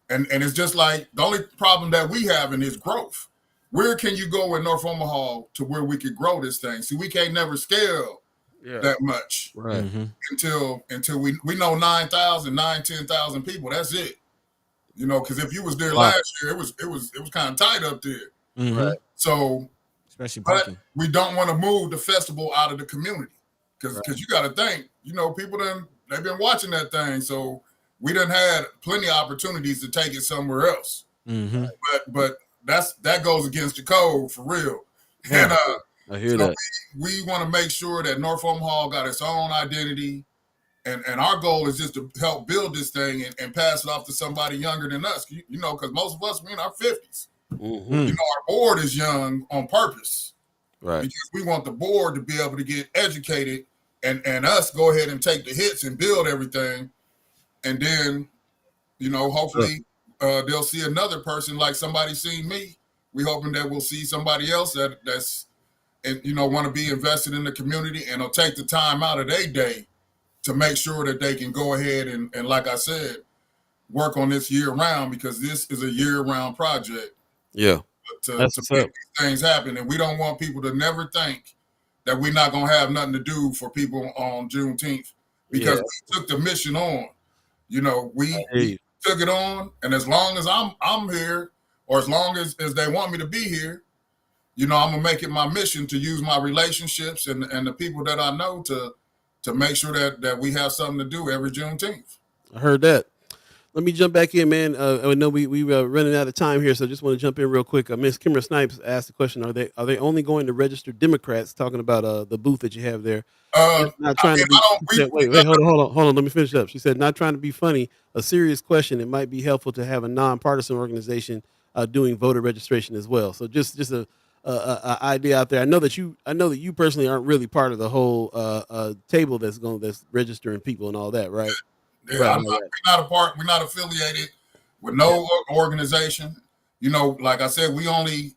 And it's just like the only problem that we have in is growth. Where can you go in North Omaha to where we could grow this thing? See, we can't never scale that much, right? Until we know 10,000 people. That's it. Because if you was there last year, it was kind of tight up there, right? So, especially but we don't want to move the festival out of the community because you got to think, people they've been watching that thing, so we done had plenty of opportunities to take it somewhere else. But that goes against the code for real. And I hear that. We want to make sure that North Omaha got its own identity, and our goal is just to help build this thing and pass it off to somebody younger than us. Because most of us, we're in our 50s. Our board is young on purpose, right? Because we want the board to be able to get educated and us go ahead and take the hits and build everything, and then hopefully they'll see another person like somebody seen me. We hoping that we'll see somebody else that's and want to be invested in the community, and will take the time out of their day to make sure that they can go ahead and like I said, work on this year round, because this is a year round project. Yeah, to make these things happen, and we don't want people to never think that we're not gonna have nothing to do for people on Juneteenth, because we took the mission on. We took it on, and as long as I'm here, or as long as they want me to be here, I'm gonna make it my mission to use my relationships and the people that I know to make sure that we have something to do every Juneteenth. I heard that. Let me jump back in, man. I know we running out of time here, so I just want to jump in real quick. Miss Kimmer Snipes asked the question: Are they only going to register Democrats? Talking about the booth that you have there. Not trying to be. Wait, hold on. Let me finish up. She said, not trying to be funny. A serious question. It might be helpful to have a nonpartisan organization doing voter registration as well. So just a idea out there. I know that you personally aren't really part of the whole table that's registering people and all that, right? Yeah, right. We're not affiliated with no organization. Like I said, we only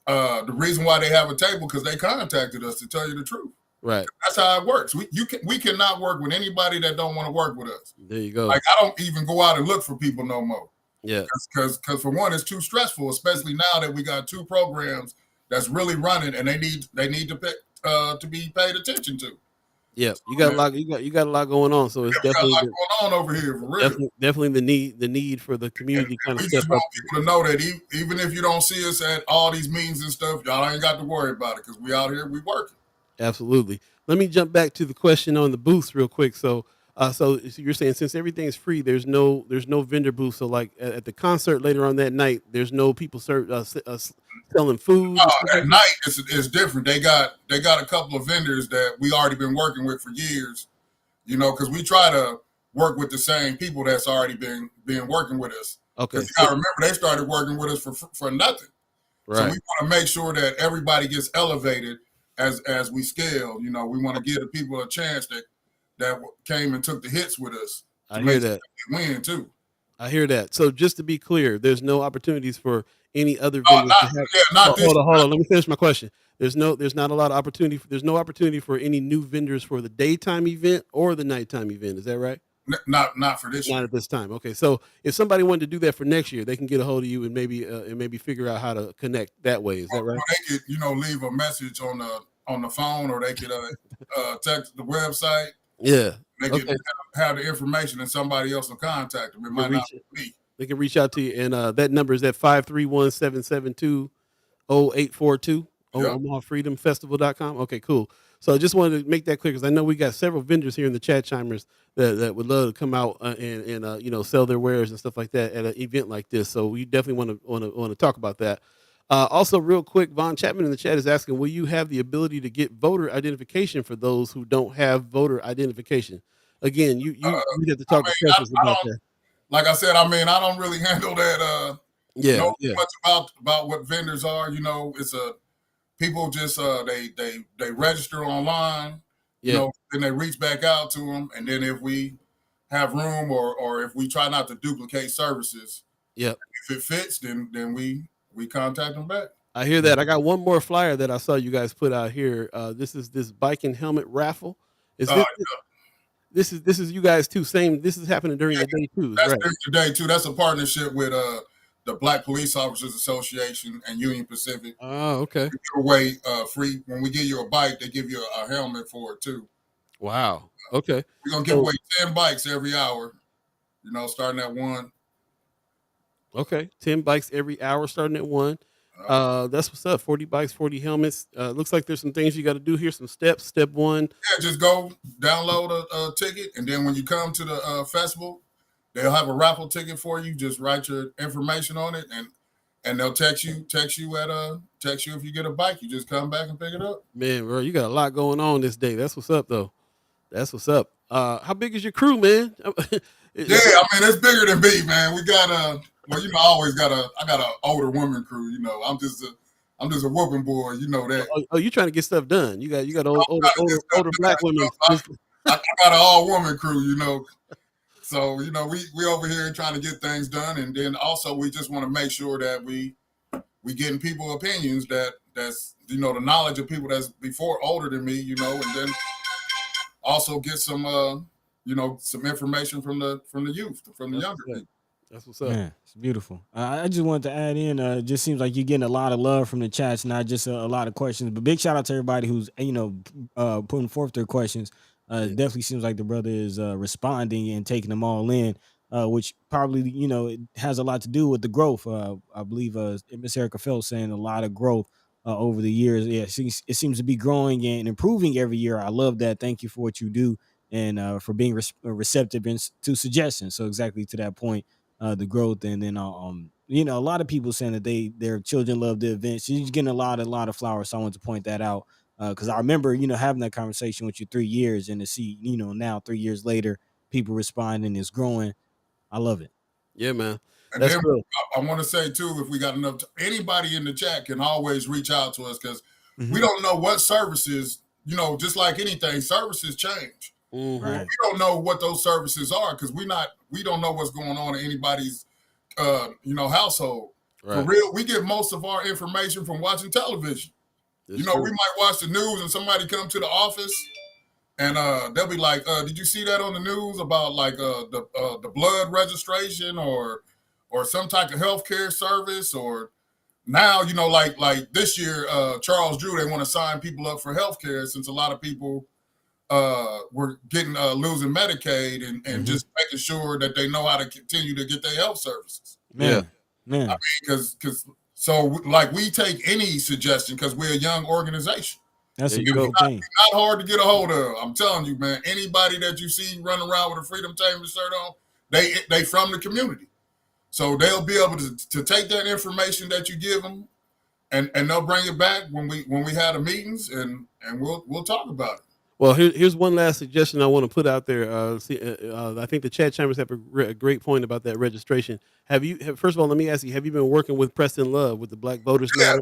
the reason why they have a table, because they contacted us, to tell you the truth. Right. That's how it works. We cannot work with anybody that don't want to work with us. There you go. Like, I don't even go out and look for people no more. Yeah. Because for one, it's too stressful, especially now that we got 2 programs that's really running, and they need to be paid attention to. Yeah, you got a lot. You got a lot going on, so it's definitely going on over here for real. Definitely the need for the community kind of we step just up. want people to know that even if you don't see us at all these meetings and stuff, y'all ain't got to worry about it, because we out here, we working. Absolutely. Let me jump back to the question on the booths real quick. So you're saying since everything is free, there's no vendor booth. So like at the concert later on that night, there's no people selling food. At night it's different. They got a couple of vendors that we already been working with for years. Because we try to work with the same people that's already been working with us. Okay. Because you gotta remember, they started working with us for nothing. Right. So we want to make sure that everybody gets elevated as we scale. We want to give the people a chance that came and took the hits with us. I hear that. Win too. I hear that. So just to be clear, there's no opportunities for any other vendors to have. Hold on. Let me finish my question. There's not a lot of opportunity. There's no opportunity for any new vendors for the daytime event or the nighttime event. Is that right? Not for this year. Not at this time. Okay. So if somebody wanted to do that for next year, they can get a hold of you and maybe figure out how to connect that way. Is that right? They could, leave a message on the phone, or they could text the website. Yeah. They could have the information, and somebody else will contact them. It might not be me. They can reach out to you, and that number is at 531-772-0842. OmahaFreedomFestival.com. Okay, cool. So I just wanted to make that clear, because I know we got several vendors here in the chat chimers that would love to come out and sell their wares and stuff like that at an event like this. So we definitely want to talk about that. Also, real quick, Von Chapman in the chat is asking, will you have the ability to get voter identification for those who don't have voter identification? Again, you have to talk to specialists about that. Like I said, I don't really handle that. Know much about what vendors are. It's people just they register online. Then they reach back out to them, and then if we have room, or if we try not to duplicate services, if it fits, then we contact them back. I hear that. I got one more flyer that I saw you guys put out here. This is this bike and helmet raffle. This is you guys too. This is happening during the day too. That's right? During the day too. That's a partnership with the Black Police Officers Association and Union Pacific. Oh, okay. We give away free. When we give you a bike, they give you a helmet for it too. Wow. Okay. We're gonna give away 10 bikes every hour. Starting at 1. Okay, 10 bikes every hour, starting at 1. That's what's up. 40 bikes, 40 helmets. Looks like there's some things you got to do here. Some steps. Step 1. Yeah, just go download a ticket, and then when you come to the festival, they'll have a raffle ticket for you. Just write your information on it, and they'll text you if you get a bike. You just come back and pick it up. Man, bro, you got a lot going on this day. That's what's up, though. That's what's up. How big is your crew, man? Yeah, it's bigger than me, man. We got I got an older woman crew. I'm just a whooping boy. You know that. Oh, you trying to get stuff done? You got older black women. I got an all woman crew. So we over here trying to get things done, and then also we just want to make sure that we getting people opinions that that's the knowledge of people that's before older than me, and then also get some some information from the youth, from the younger people. That's what's up. Man, it's beautiful. I just wanted to add in. Just seems like you're getting a lot of love from the chats, not just a lot of questions. But big shout out to everybody who's putting forth their questions. Definitely seems like the brother is responding and taking them all in, which probably it has a lot to do with the growth. I believe Miss Erica Phelps saying a lot of growth over the years. Yeah, it seems to be growing and improving every year. I love that. Thank you for what you do and for being receptive to suggestions. So exactly to that point. The growth, and then a lot of people saying that their children love the event. She's getting a lot of flowers. So I want to point that out because I remember having that conversation with you 3 years, and to see now 3 years later people responding is growing. I love it. Yeah, man. And then I want to say too, if we got enough, anybody in the chat can always reach out to us because we don't know what services. Just like anything, services change. Right. We don't know what those services are because we don't know what's going on in anybody's household. Right. For real, we get most of our information from watching television. We might watch the news and somebody come to the office and they'll be like, did you see that on the news about like the blood registration or some type of healthcare service? Or now, like this year, Charles Drew, they want to sign people up for healthcare since a lot of people we're getting losing Medicaid and just making sure that they know how to continue to get their health services. Man. I mean, because so like we take any suggestion because we're a young organization. That's a beautiful thing. Not hard to get a hold of. I'm telling you, man. Anybody that you see running around with a Freedom Chamber shirt on, they from the community, so they'll be able to take that information that you give them, and they'll bring it back when we have the meetings and we'll talk about it. Well, here's one last suggestion I want to put out there. I think the chat chambers have a great point about that registration. First of all, let me ask you: have you been working with Preston Love with the Black Voters Matter?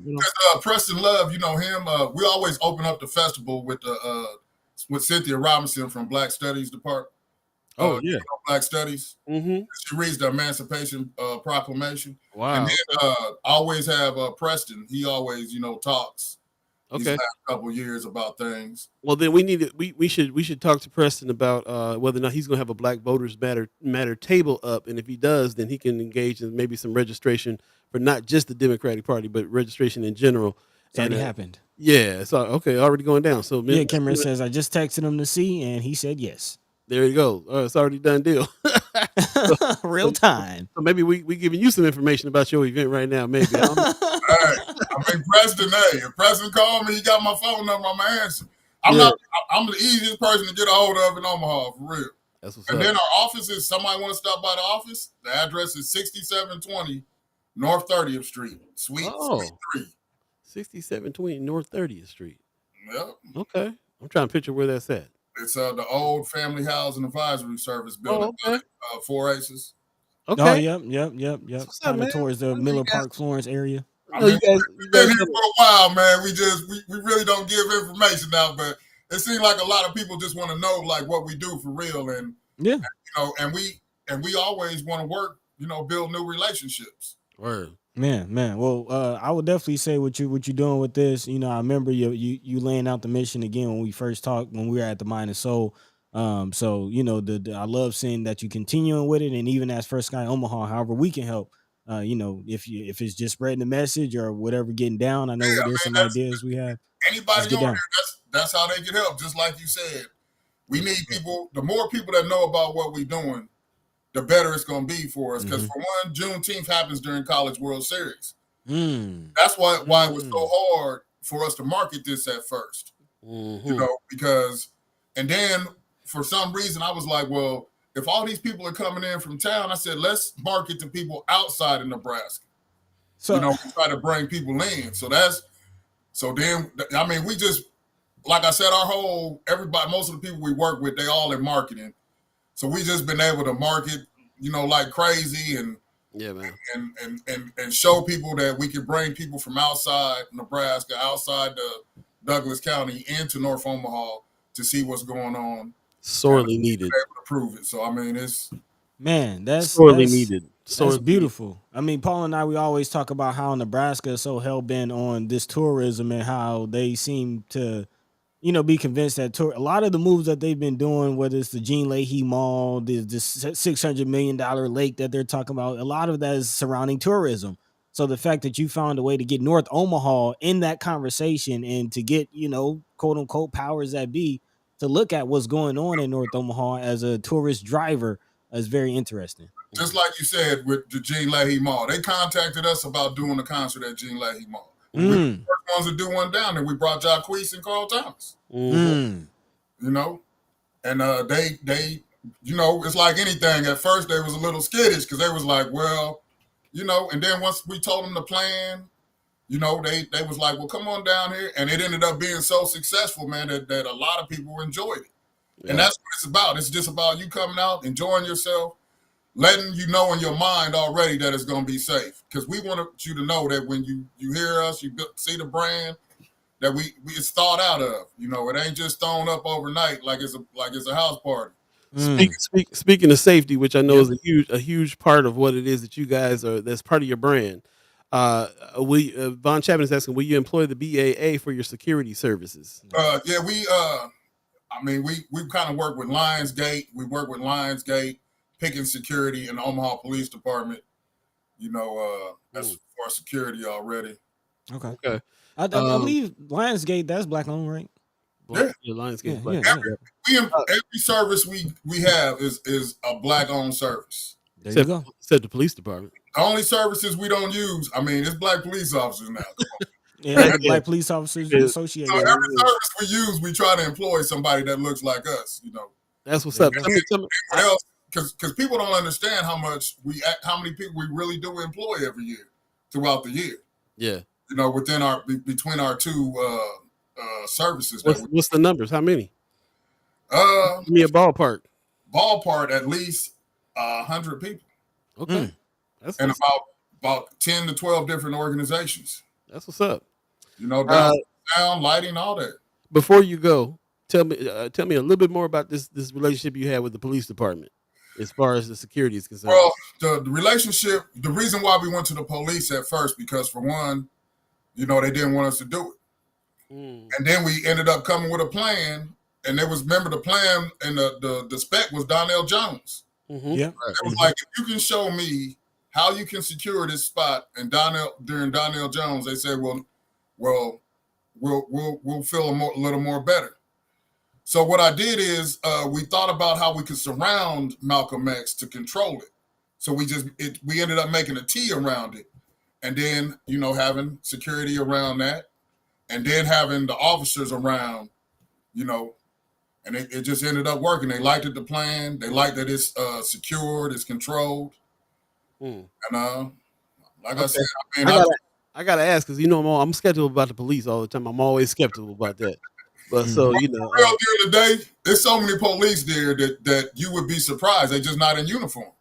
Preston Love, him. We always open up the festival with Cynthia Robinson from Black Studies Department. Black Studies. Mm-hmm. She reads the Emancipation Proclamation. Wow. And then I always have Preston. He always talks. These last couple years about things. Well, then we should talk to Preston about whether or not he's going to have a Black Voters Matter table up, and if he does, then he can engage in maybe some registration for not just the Democratic Party, but registration in general. It's already happened. Yeah, so already going down. So Cameron says I just texted him to see, and he said yes. There you go. It's already done deal. Real time. So maybe we giving you some information about your event right now. Maybe. I don't know. Preston, if Preston called me, he got my phone number, I'm gonna answer. I'm the easiest person to get a hold of in Omaha, for real. That's what's and up. Then our offices, somebody want to stop by the office, the address is 6720 North 30th Street, Suite 3. 6720 North 30th Street. Yep. Okay. I'm trying to picture where that's at. It's the old Family Housing Advisory Service building, 4 Aces. Okay. Oh, yep. Kind of towards the Miller Park, Florence area. We've been here for a while, man. We really don't give information out, but it seems like a lot of people just want to know like what we do for real, and and we always want to work, build new relationships. Word. Man. Well, I would definitely say what you're doing with this. I remember you laying out the mission again when we first talked when we were at the Mind and Soul. So I love seeing that you continuing with it, and even as First Sky Omaha, however we can help. If it's just spreading the message or whatever, getting down. I know there's some ideas we have. Anybody on here, that's how they get help. Just like you said, we need people. The more people that know about what we're doing, the better it's going to be for us. Because for one, Juneteenth happens during College World Series. That's why it was so hard for us to market this at first. Because, and then for some reason I was like, well, if all these people are coming in from town, I said, let's market to people outside of Nebraska. So we try to bring people in. We just, like I said, most of the people we work with, they all in marketing. So we just been able to market, like crazy and and show people that we can bring people from outside Nebraska, outside the Douglas County into North Omaha to see what's going on. Sorely needed. Able to prove it. So it's that's sorely needed. That's beautiful. I mean, Paul and I, we always talk about how Nebraska is so hell bent on this tourism and how they seem to, be convinced that a lot of the moves that they've been doing, whether it's the Gene Leahy Mall, the $600 million lake that they're talking about, a lot of that is surrounding tourism. So the fact that you found a way to get North Omaha in that conversation and to get, quote unquote powers that be to look at what's going on in North Omaha as a tourist driver is very interesting. Just like you said with the Gene Leahy Mall, they contacted us about doing a concert at Gene Leahy Mall. We were the first ones to do one down there. We brought Jacquees and Carl Thomas. And they it's like anything. At first they was a little skittish because they was like, well, and then once we told them the plan, they was like, well, come on down here. And it ended up being so successful, man, that a lot of people enjoyed it. Yeah. And that's what it's about. It's just about you coming out, enjoying yourself, letting you know in your mind already that it's going to be safe. Because we want you to know that when you hear us, you see the brand, that it's thought out of. It ain't just thrown up overnight like it's a house party. Speaking of safety, which I know is a huge part of what it is that you guys are, that's part of your brand. Von Chapman is asking, will you employ the BAA for your security services? Yeah, we kind of work with Lionsgate. We work with Lionsgate, picking security in the Omaha Police Department. That's for security already. Okay. I believe Lionsgate, that's black owned, right? Yeah, Lionsgate. Every service we have is a black owned service. There you go. Except the police department. The only services we don't use, it's black police officers now. Yeah, Black Police Officers Association. So every service we use, we try to employ somebody that looks like us. That's what's up. Because people don't understand how many people we really do employ every year throughout the year. Yeah. Between our two services. What's the numbers? How many? Give me a ballpark. Ballpark, at least 100 people. Okay. And about 10 to 12 different organizations. That's what's up. Sound, lighting, all that. Before you go, tell me a little bit more about this relationship you had with the police department, as far as the security is concerned. Well, the relationship, the reason why we went to the police at first, because for one, they didn't want us to do it. And then we ended up coming with a plan, and remember the plan and the spec was Donnell Jones. Yeah. It was like, if you can show me how you can secure this spot, and during Donnell Jones, they said, well, we'll feel a little more better. So what I did is we thought about how we could surround Malcolm X to control it. So we ended up making a T around it, and then having security around that, and then having the officers around, and it just ended up working. They liked the plan. They liked that it's secured, it's controlled. And like I said, I gotta ask, because I'm skeptical about the police all the time. I'm always skeptical about that. But so during the day, there's so many police there that you would be surprised. They're just not in uniform.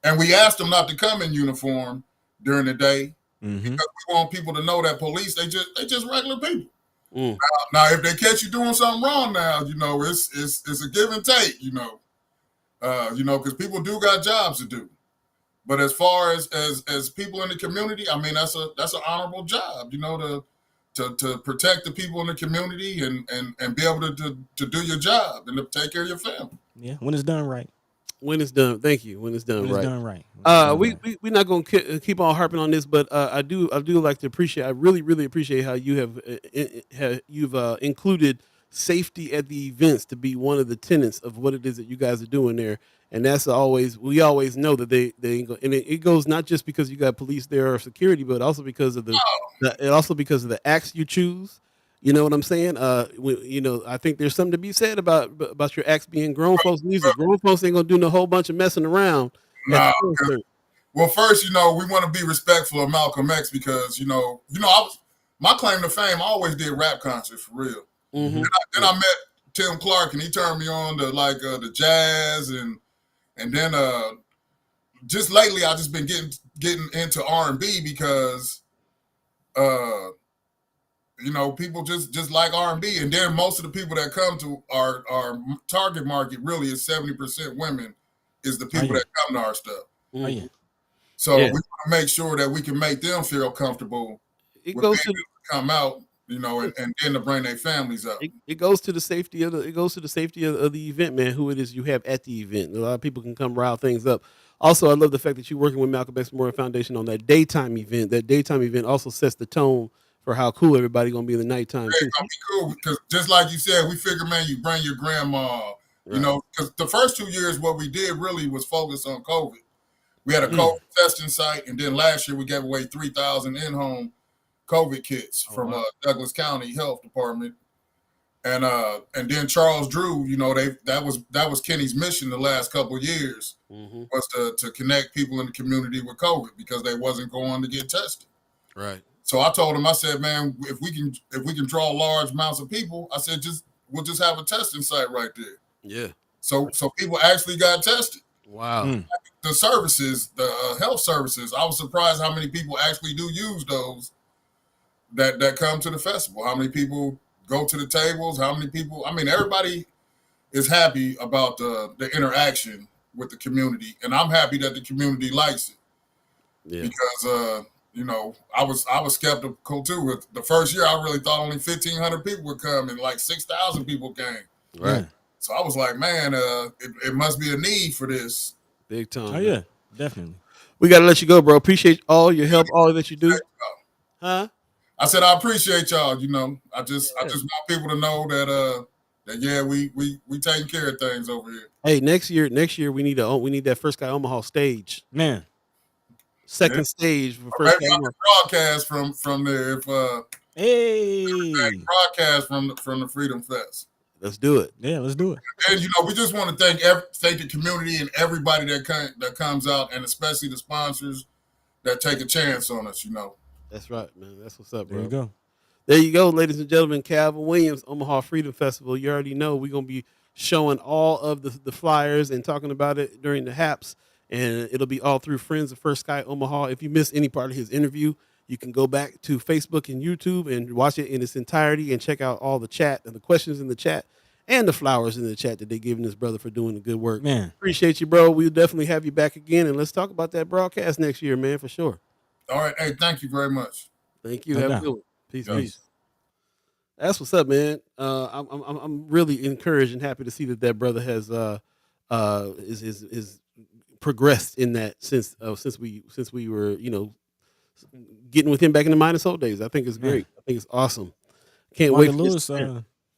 And we asked them not to come in uniform during the day because we want people to know that police, they just regular people. Now, if they catch you doing something wrong, now it's a give and take. Because people do got jobs to do. But as far as people in the community, that's an honorable job, to protect the people in the community and be able to do your job and to take care of your family. Yeah, when it's done right. When it's done, thank you. When it's done right. Done right. We're not going to keep on harping on this, but I do like to appreciate. I really, really appreciate how you've included safety at the events to be one of the tenets of what it is that you guys are doing there. And that's we always know that they ain't go, and it goes not just because you got police there or security, but also because of the acts you choose. You know what I'm saying? I think there's something to be said about your acts being grown folks music. Grown folks ain't gonna do no whole bunch of messing around. Well, first, we want to be respectful of Malcolm X because my claim to fame. I always did rap concerts for real. Then I met Tim Clark, and he turned me on to the jazz, and then just lately I just been getting into R&B because people just like R&B, and then most of the people that come to our target market really is 70% women is the people that come to our stuff. Oh, yeah. So we want to make sure that we can make them feel comfortable It with goes being to able to come out, and then to bring their families up. it goes to the safety of the event, man. Who it is you have at the event. A lot of people can come rile things up. Also, I love the fact that you're working with Malcolm X Memorial Foundation on that daytime event. That daytime event also sets the tone for how cool everybody gonna be in the nighttime too. It's gonna be cool because just like you said, we figure, man, you bring your grandma. Right. Because the first 2 years, what we did really was focus on COVID. We had a COVID testing site, and then last year we gave away 3,000 in-home COVID kits from Douglas County Health Department, and then Charles Drew. That was Kenny's mission the last couple of years was to connect people in the community with COVID because they wasn't going to get tested. Right. So I told him, I said, man, if we can draw large amounts of people, I said, we'll just have a testing site right there. Yeah. So people actually got tested. Wow. The services, the health services, I was surprised how many people actually do use those that come to the festival. How many people go to the tables? How many people? I mean, everybody is happy about the interaction with the community, and I'm happy that the community likes it. Yeah. Because I was skeptical too. With the first year, I really thought only 1,500 people would come, and like 6,000 people came. Right. So I was like, man, it must be a need for this. Big time. Oh yeah, definitely. We gotta let you go, bro. Appreciate all your help, all that you do. Huh? I said I appreciate y'all. I just want people to know that we taking care of things over here. Hey, next year we need that first Sky Omaha stage, man. Second stage for first Sky Omaha. Broadcast from there. Broadcast from the Freedom Fest. Let's do it. Yeah, let's do it. And we just want to thank the community and everybody that comes out, and especially the sponsors that take a chance on us. That's right, man. That's what's up, bro. There you go. There you go, ladies and gentlemen. Calvin Williams, Omaha Freedom Festival. You already know we're gonna be showing all of the flyers and talking about it during the Haps, and it'll be all through Friends of First Sky Omaha. If you missed any part of his interview, you can go back to Facebook and YouTube and watch it in its entirety and check out all the chat and the questions in the chat and the flowers in the chat that they're giving this brother for doing the good work. Man, appreciate you, bro. We'll definitely have you back again, and let's talk about that broadcast next year, man, for sure. All right. Hey, thank you very much. Thank you. Have a good one. Peace. That's what's up, man. I'm really encouraged and happy to see that brother has is progressed in that since we were getting with him back in the Minus Old days. I think it's great. I think it's awesome. Can't wait.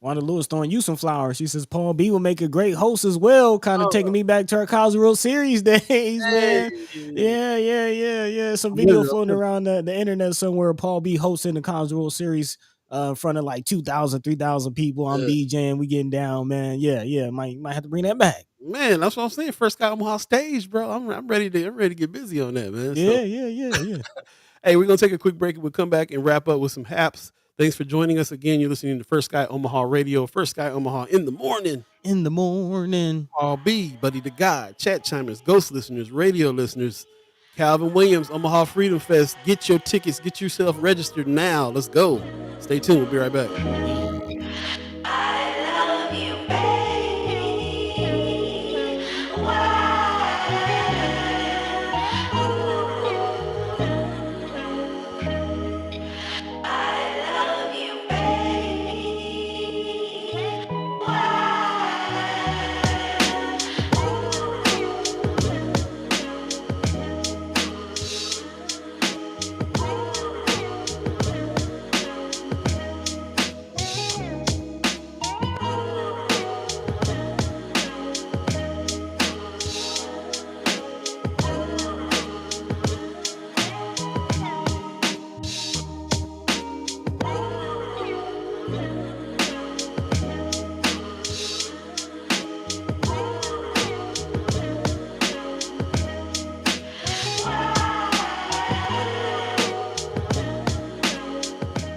Wanda Lewis throwing you some flowers. She says Paul B will make a great host as well. Kind of taking me back to our College World Series days, man. Yeah. Some video floating around the internet somewhere. Paul B hosting the College World Series in front of like 2,000, 3,000 people. I'm DJing. We getting down, man. Yeah. Might have to bring that back. Man, that's what I'm saying. First Sky Omaha stage, bro. I'm ready to get busy on that, man. Yeah. Hey, we're gonna take a quick break and we'll come back and wrap up with some Haps. Thanks for joining us again. You're listening to First Sky Omaha Radio. First Sky Omaha in the morning. Paul B, Buddi3 Da Gawd, chat chimers, ghost listeners, radio listeners, Calvin Williams, Omaha Freedom Fest. Get your tickets. Get yourself registered now. Let's go. Stay tuned. We'll be right back.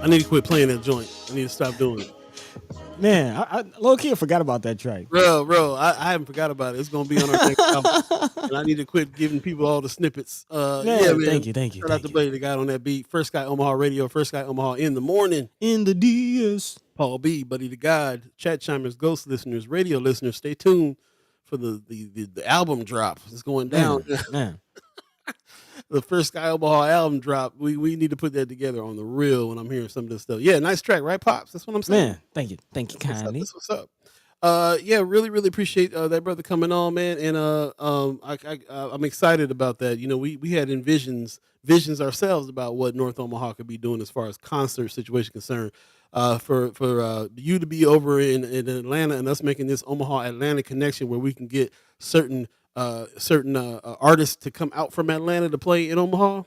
I need to quit playing that joint. I need to stop doing it. Man, I low-key forgot about that track. Bro, I haven't forgot about it. It's going to be on our next album. And I need to quit giving people all the snippets. Man. Thank you. Shout out to Buddi3 Da Gawd on that beat. First Sky Omaha Radio, First Sky Omaha in the morning. In the DS. Paul B, Buddi3 Da Gawd, chat chimers, ghost listeners, radio listeners. Stay tuned for the album drop. It's going down. Man. The first Sky Omaha album drop. We need to put that together on the real when I'm hearing some of this stuff. Yeah, nice track, right, Pops? That's what I'm saying. Man, thank you kindly. That's what's up. Yeah, really appreciate that brother coming on, man. And I'm excited about that. You know, we had visions ourselves about what North Omaha could be doing as far as concert situation concerned. For you to be over in Atlanta and us making this Omaha Atlanta connection where we can get certain artists to come out from Atlanta to play in Omaha.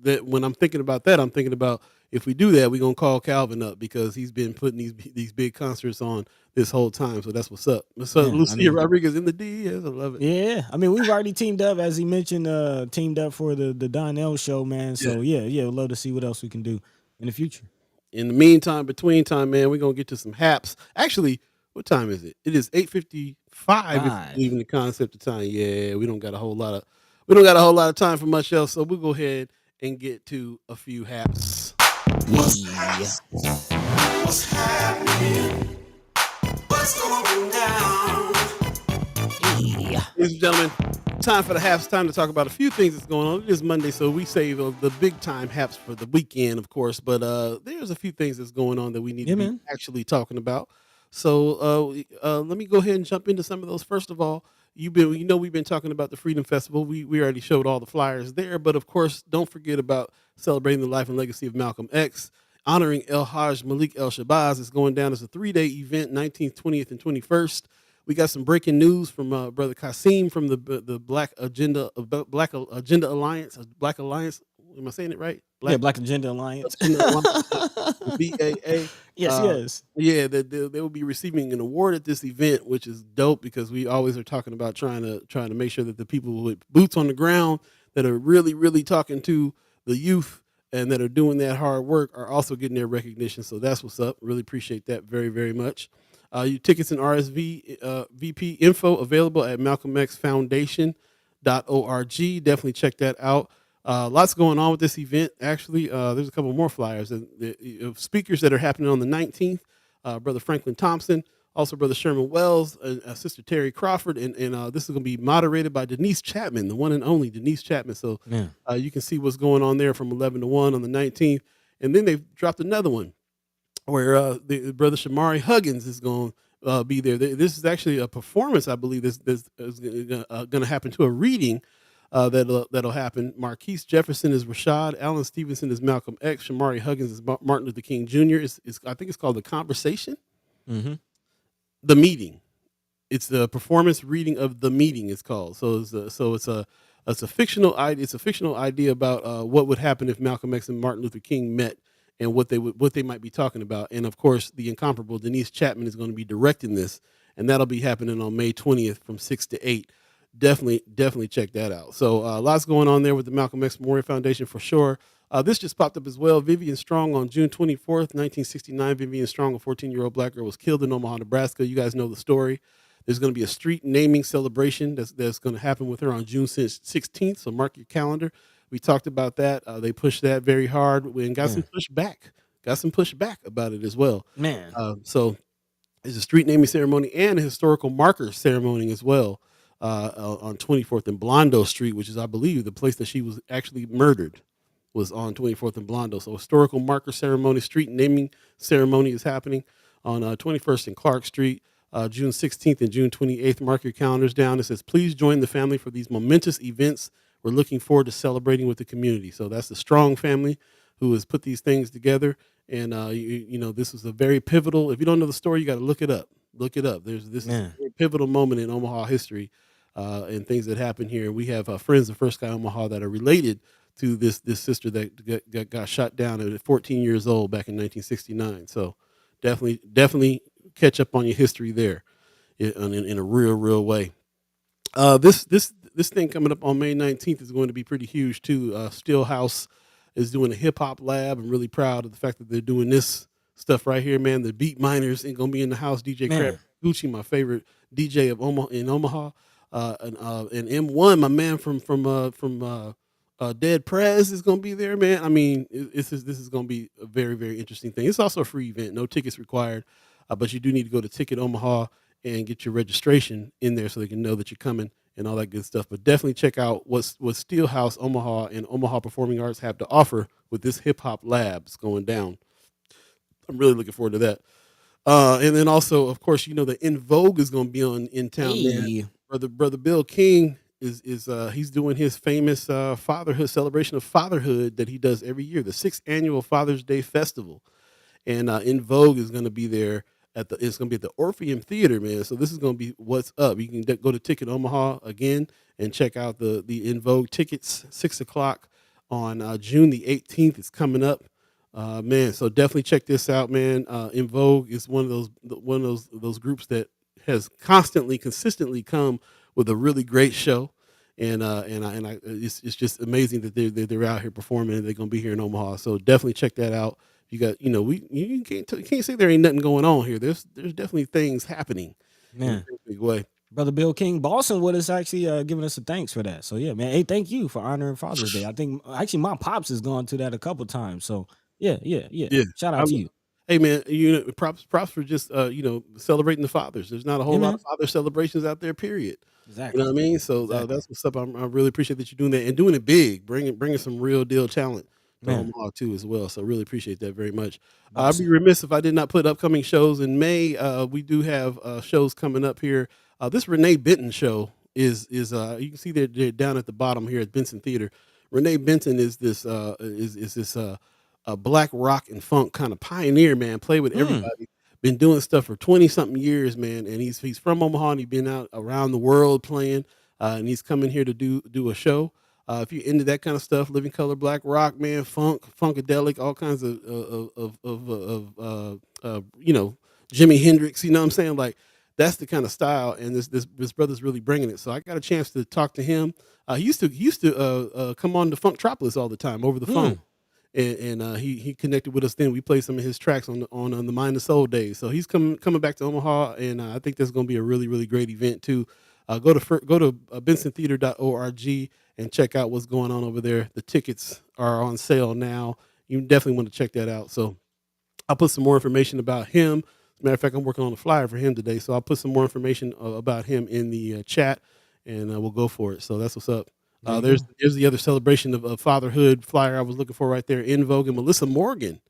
That when I'm thinking about that, I'm thinking about if we do that, we're gonna call Calvin up because he's been putting these big concerts on this whole time. So that's what's up. So Yeah, Lucia Rodriguez in the D. Yes, I love it. Yeah, I mean, we've already teamed up, as he mentioned, teamed up for the Donnell show, man. So yeah, we'd love to see what else we can do in the future. In the meantime, between time, man, we're gonna get to some Haps. Actually, what time is it? It is 8:55. If you leaving the concept of time. Yeah, we don't got a whole lot of time for much else. So we'll go ahead and get to a few Haps. What's happening? What's going down? Ladies and gentlemen, time for the Haps. Time to talk about a few things that's going on. It is Monday, so we save the big time Haps for the weekend, of course. But there's a few things that's going on that we need to be actually talking about. So let me go ahead and jump into some of those. First of all, we've been talking about the Freedom Festival. We already showed all the flyers there, but of course, don't forget about celebrating the life and legacy of Malcolm X. Honoring El Hajj Malik El Shabazz is going down as a 3-day event, 19th, 20th, and 21st. We got some breaking news from Brother Kasim from the Black Agenda Alliance. Black Alliance. Am I saying it right? Black Agenda Alliance. BAA. Yes. Yeah, they will be receiving an award at this event, which is dope because we always are talking about trying to make sure that the people with boots on the ground that are really talking to the youth and that are doing that hard work are also getting their recognition. So that's what's up. Really appreciate that very much. Your tickets and VP info available at malcolmxfoundation.org. Definitely check that out. Lots going on with this event. Actually, there's a couple more flyers of speakers that are happening on the 19th. Brother Franklin Thompson, also Brother Sherman Wells, Sister Terry Crawford, and this is going to be moderated by Denise Chapman, the one and only Denise Chapman. So you can see what's going on there from 11 to 1 on the 19th. And then they've dropped another one where the Brother Shamari Huggins is going to be there. This is actually a performance, I believe, this is going to happen to a reading that'll happen. Marquise Jefferson is Rashad. Alan Stevenson is Malcolm X. Shamari Huggins is Martin Luther King Jr. I think it's called The Conversation. Mm-hmm. The Meeting. It's the performance reading of The Meeting. It's called. So it's a fictional idea. It's a fictional idea about what would happen if Malcolm X and Martin Luther King met and what they might be talking about. And of course, the incomparable Denise Chapman is going to be directing this, and that'll be happening on May 20th from 6 to 8. Definitely check that out. So lots going on there with the Malcolm X Memorial Foundation for sure. This just popped up as well. Vivian Strong on June 24th, 1969. Vivian Strong, a 14-year-old black girl, was killed in Omaha, Nebraska. You guys know the story. There's going to be a street naming celebration that's going to happen with her on June 16th. So mark your calendar. We talked about that. They pushed that very hard and got some pushback. Got some pushback about it as well. Man. So there's a street naming ceremony and a historical marker ceremony as well on 24th and Blondo Street, which is, I believe, the place that she was actually murdered was on 24th and Blondo. So historical marker ceremony, street naming ceremony is happening on 21st and Clark Street, June 16th and June 28th. Mark your calendars down. It says, please join the family for these momentous events. We're looking forward to celebrating with the community. So that's the Strong family who has put these things together. And, this is a very pivotal. If you don't know the story, you got to look it up. This is a very pivotal moment in Omaha history and things that happen here. We have friends of First Sky Omaha that are related to this sister that got shot down at 14 years old back in 1969. So definitely catch up on your history there in a real way. This thing coming up on May 19th is going to be pretty huge too. Stillhouse is doing a hip hop lab. I'm really proud of the fact that they're doing this stuff right here, man. The Beat Miners ain't gonna be in the house. DJ Crab Gucci, my favorite DJ of Omaha, and M1, my man from Dead Prez is gonna be there, man. I mean, this is gonna be a very interesting thing. It's also a free event, no tickets required, but you do need to go to Ticket Omaha and get your registration in there so they can know that you're coming and all that good stuff. But definitely check out what Steelhouse Omaha and Omaha Performing Arts have to offer with this hip hop labs going down. I'm really looking forward to that. And then also, of course, the In Vogue is going to be in town, man. Hey, Brother Bill King is he's doing his famous fatherhood celebration of fatherhood that he does every year, the 6th annual Father's Day Festival. And In Vogue is going to be there it's going to be at the Orpheum Theater, man. So this is going to be what's up. You can go to Ticket Omaha again and check out the In Vogue tickets. 6 o'clock on June the 18th. It's coming up, man. So definitely check this out, man. In Vogue is one of those groups that has consistently come with a really great show. It's just amazing that they're out here performing and they're going to be here in Omaha. So definitely check that out. You got, you can't say there ain't nothing going on here. There's definitely things happening in a man. big way. Brother Bill King Boston with us actually giving us a thanks for that. So yeah, man. Hey, thank you for honoring Father's Day. I think actually my pops has gone to that a couple times. So yeah. Yeah. Shout out to you. Hey man, props for just celebrating the fathers. There's not a whole Yeah, lot man. of father celebrations out there, period. You Exactly. know what I mean? So Exactly. that's what's up. I really appreciate that you're doing that and doing it big, bringing some real deal talent to Man, Omaha too as well. So really appreciate that very much. I'd be bossing. remiss if I did not put upcoming shows in May. We do have shows coming up here. This Renee Benton show is you can see they're down at the bottom here at Benson Theater. Renee Benton is this black rock and funk kind of pioneer, man. Play with Mm. everybody. Been doing stuff for 20 something years, man. And he's from Omaha and he's been out around the world playing. And he's coming here to do a show. If you're into that kind of stuff, living color, black rock, man, funk, funkadelic, all kinds of Jimi Hendrix. You know what I'm saying? Like that's the kind of style, and this brother's really bringing it. So I got a chance to talk to him. He used to come on to Funktropolis all the time over the phone, Mm. and he connected with us. Then we played some of his tracks on the Mind and Soul days. So he's coming back to Omaha, and I think that's going to be a really really great event too. Go to bensontheater.org and check out what's going on over there. The tickets are on sale now. You definitely want to check that out. So I'll put some more information about him. As a matter of fact, I'm working on a flyer for him today, so I'll put some more information about him in the chat, and we'll go for it. So that's what's up. There you There's go. there's the other celebration of fatherhood flyer I was looking for right there. In Vogue and Melissa Morgan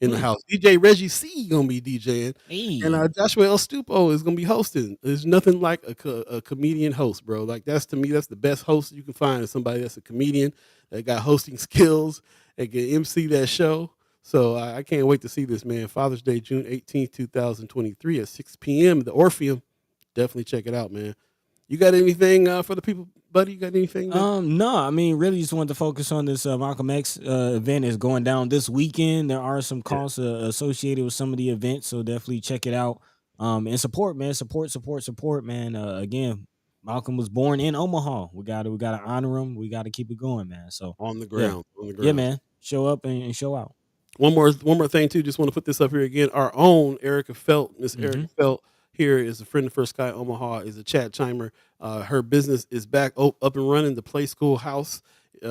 in the Mm. house. DJ Reggie C gonna be DJing, and Hey, Joshua El Stupo is gonna be hosting. There's nothing like a comedian host, bro. Like that's to me, that's the best host you can find. Is somebody that's a comedian that got hosting skills and can MC that show. So I can't wait to see this, man. Father's Day, June 18th, 2023 at 6 p.m. The Orpheum. Definitely check it out, man. You got anything for the people, buddy? You got anything that no, I mean, really just wanted to focus on this Malcolm X event is going down this weekend. There are some yeah, costs associated with some of the events, so definitely check it out. And support, man, support, man. Again, Malcolm was born in Omaha. We gotta honor him. We gotta keep it going, man. So on the yeah, ground? On the yeah, ground. man. Show up and show out. One more thing too. Just want to put this up here again. Our own Erica Felt, Miss Mm-hmm. Erica Felt, here is a friend of First Sky Omaha. Is a chat chimer. Her business is back up and running. The Play School House.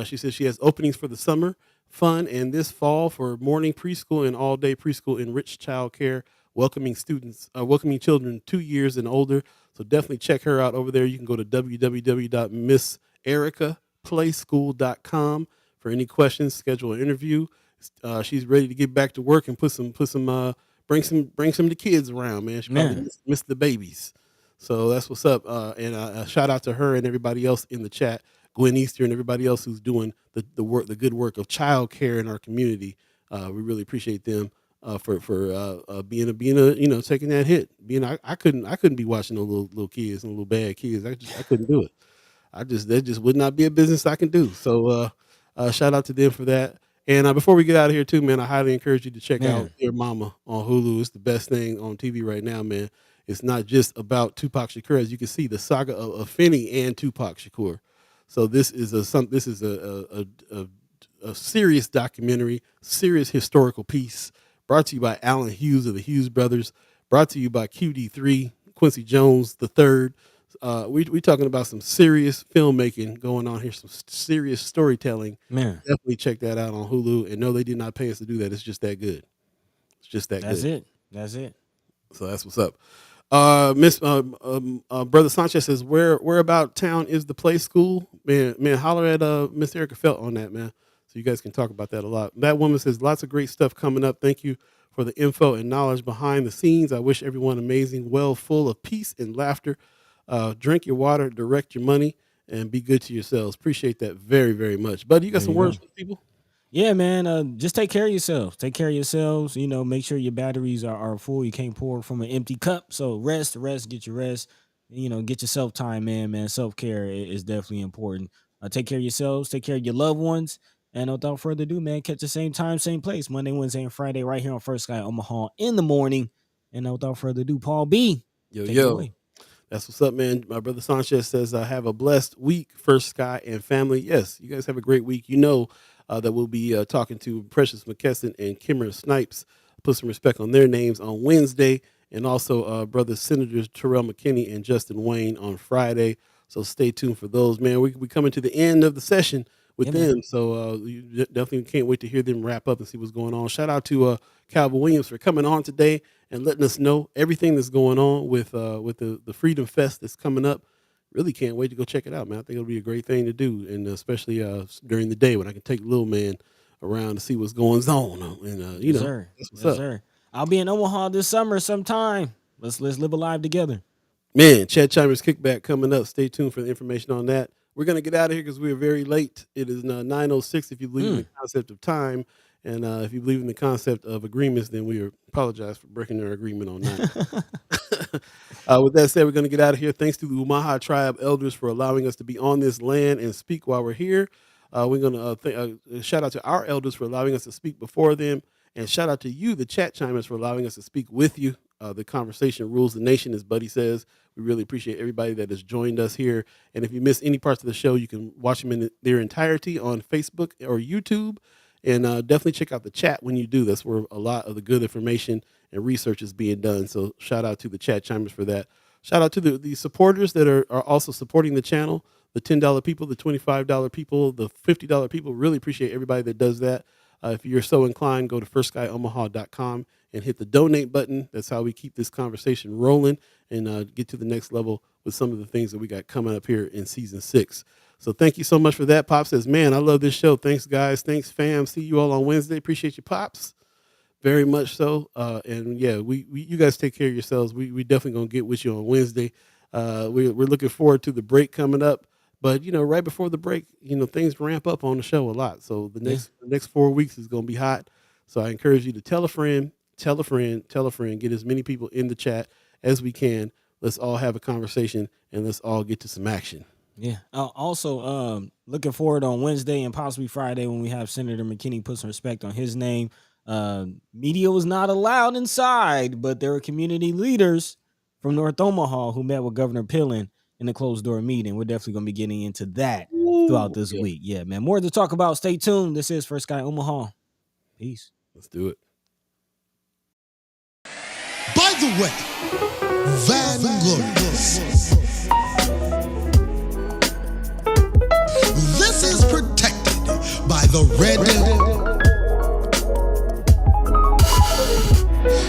She says she has openings for the summer fun and this fall for morning preschool and all day preschool enriched child care, welcoming children 2 years and older. So definitely check her out over there. You can go to www.missericaplaySchool.com for any questions. Schedule an interview. She's ready to get back to work and bring some of the kids around, man. She probably Man, missed the babies. So that's what's up. And a shout out to her and everybody else in the chat, Gwen Easter and everybody else who's doing the good work of child care in our community. We really appreciate them for being a taking that hit. I couldn't be watching those little kids and little bad kids. I couldn't do it. That just would not be a business I can do. So shout out to them for that. And before we get out of here too, man, I highly encourage you to check out man, Dear Mama on Hulu. It's the best thing on TV right now, man. It's not just about Tupac Shakur, as you can see, the saga of Finney and Tupac Shakur. So this is a serious documentary, serious historical piece, brought to you by Alan Hughes of the Hughes Brothers, brought to you by QD3, Quincy Jones the third. We talking about some serious filmmaking going on here, some serious storytelling. man. Definitely check that out on Hulu. And no, they did not pay us to do that. It's just that good. It's just that That's good. it. That's it. So that's what's up. Miss Brother Sanchez says, where about town is the play school? Man, holler at Miss Erica Felt on that, man. So you guys can talk about that a lot. That woman says lots of great stuff coming up. Thank you for the info and knowledge behind the scenes. I wish everyone amazing, well, full of peace and laughter. Drink your water, direct your money, and be good to yourselves. Appreciate that very, very much. Buddy, you got some words for people? Yeah, man. Just take care of yourselves. Take care of yourselves. You know, make sure your batteries are full. You can't pour from an empty cup. So rest, get your rest. You know, get yourself time, man. Self-care is definitely important. Take care of yourselves. Take care of your loved ones. And without further ado, man, catch the same time, same place, Monday, Wednesday, and Friday, right here on First Sky Omaha in the morning. And without further ado, Paul B. Yo, take it away. That's what's up, man. My brother Sanchez says, have a blessed week, First Sky and family. Yes, you guys have a great week. You know that we'll be talking to Precious McKesson and Kimmer Snipes. Put some respect on their names on Wednesday. And also brother Senators Terrell McKinney and Justin Wayne on Friday. So stay tuned for those, man. We coming to the end of the session with them. Man. So you definitely can't wait to hear them wrap up and see what's going on. Shout out to Calvin Williams for coming on today and letting us know everything that's going on with the Freedom Fest that's coming up. Really can't wait to go check it out, man. I think it'll be a great thing to do, and especially during the day when I can take little man around to see what's going on. And you know, sir. That's what's Yes, up. Sir. I'll be in Omaha this summer sometime. Let's live a live together. Man, Chad Chimers Kickback coming up. Stay tuned for the information on that. We're gonna get out of here because we are very late. It is 9:06. If you believe in the concept of time, and if you believe in the concept of agreements, then we apologize for breaking our agreement on that. With that said, we're going to get out of here. Thanks to the Omaha Tribe elders for allowing us to be on this land and speak while we're here. We're going to shout out to our elders for allowing us to speak before them. And shout out to you, the chat chimers, for allowing us to speak with you. The conversation rules the nation, as Buddy says. We really appreciate everybody that has joined us here. And if you miss any parts of the show, you can watch them in their entirety on Facebook or YouTube. And definitely check out the chat when you do. That's where a lot of the good information and research is being done. So shout out to the chat chimers for that. Shout out to the supporters that are also supporting the channel, the $10 people, the $25 people, the $50 people. Really appreciate everybody that does that. If you're so inclined, go to firstsky.omaha.com and hit the donate button. That's how we keep this conversation rolling and get to the next level with some of the things that we got coming up here in season 6. So thank you so much for that. Pop says, man, I love this show. Thanks, guys. Thanks, fam. See you all on Wednesday. Appreciate you, Pops. Very much so. And yeah, we you guys take care of yourselves. We definitely going to get with you on Wednesday. We're looking forward to the break coming up. But, you know, right before the break, you know, things ramp up on the show a lot. So the next 4 weeks is going to be hot. So I encourage you to tell a friend, get as many people in the chat as we can. Let's all have a conversation and let's all get to some action. Yeah. Also, looking forward on Wednesday and possibly Friday when we have Senator McKinney put some respect on his name. Media was not allowed inside, but there were community leaders from North Omaha who met with Governor Pillen in a closed door meeting. We're definitely going to be getting into that throughout this week. Yeah, man. More to talk about. Stay tuned. This is First Sky Omaha. Peace. Let's do it. By the way, Vanguard. This is protected by the red,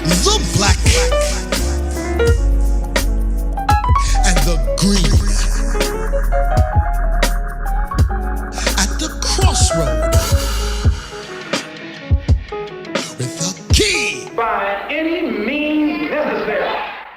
the black, and the green. At the crossroad, with the key. By any means necessary.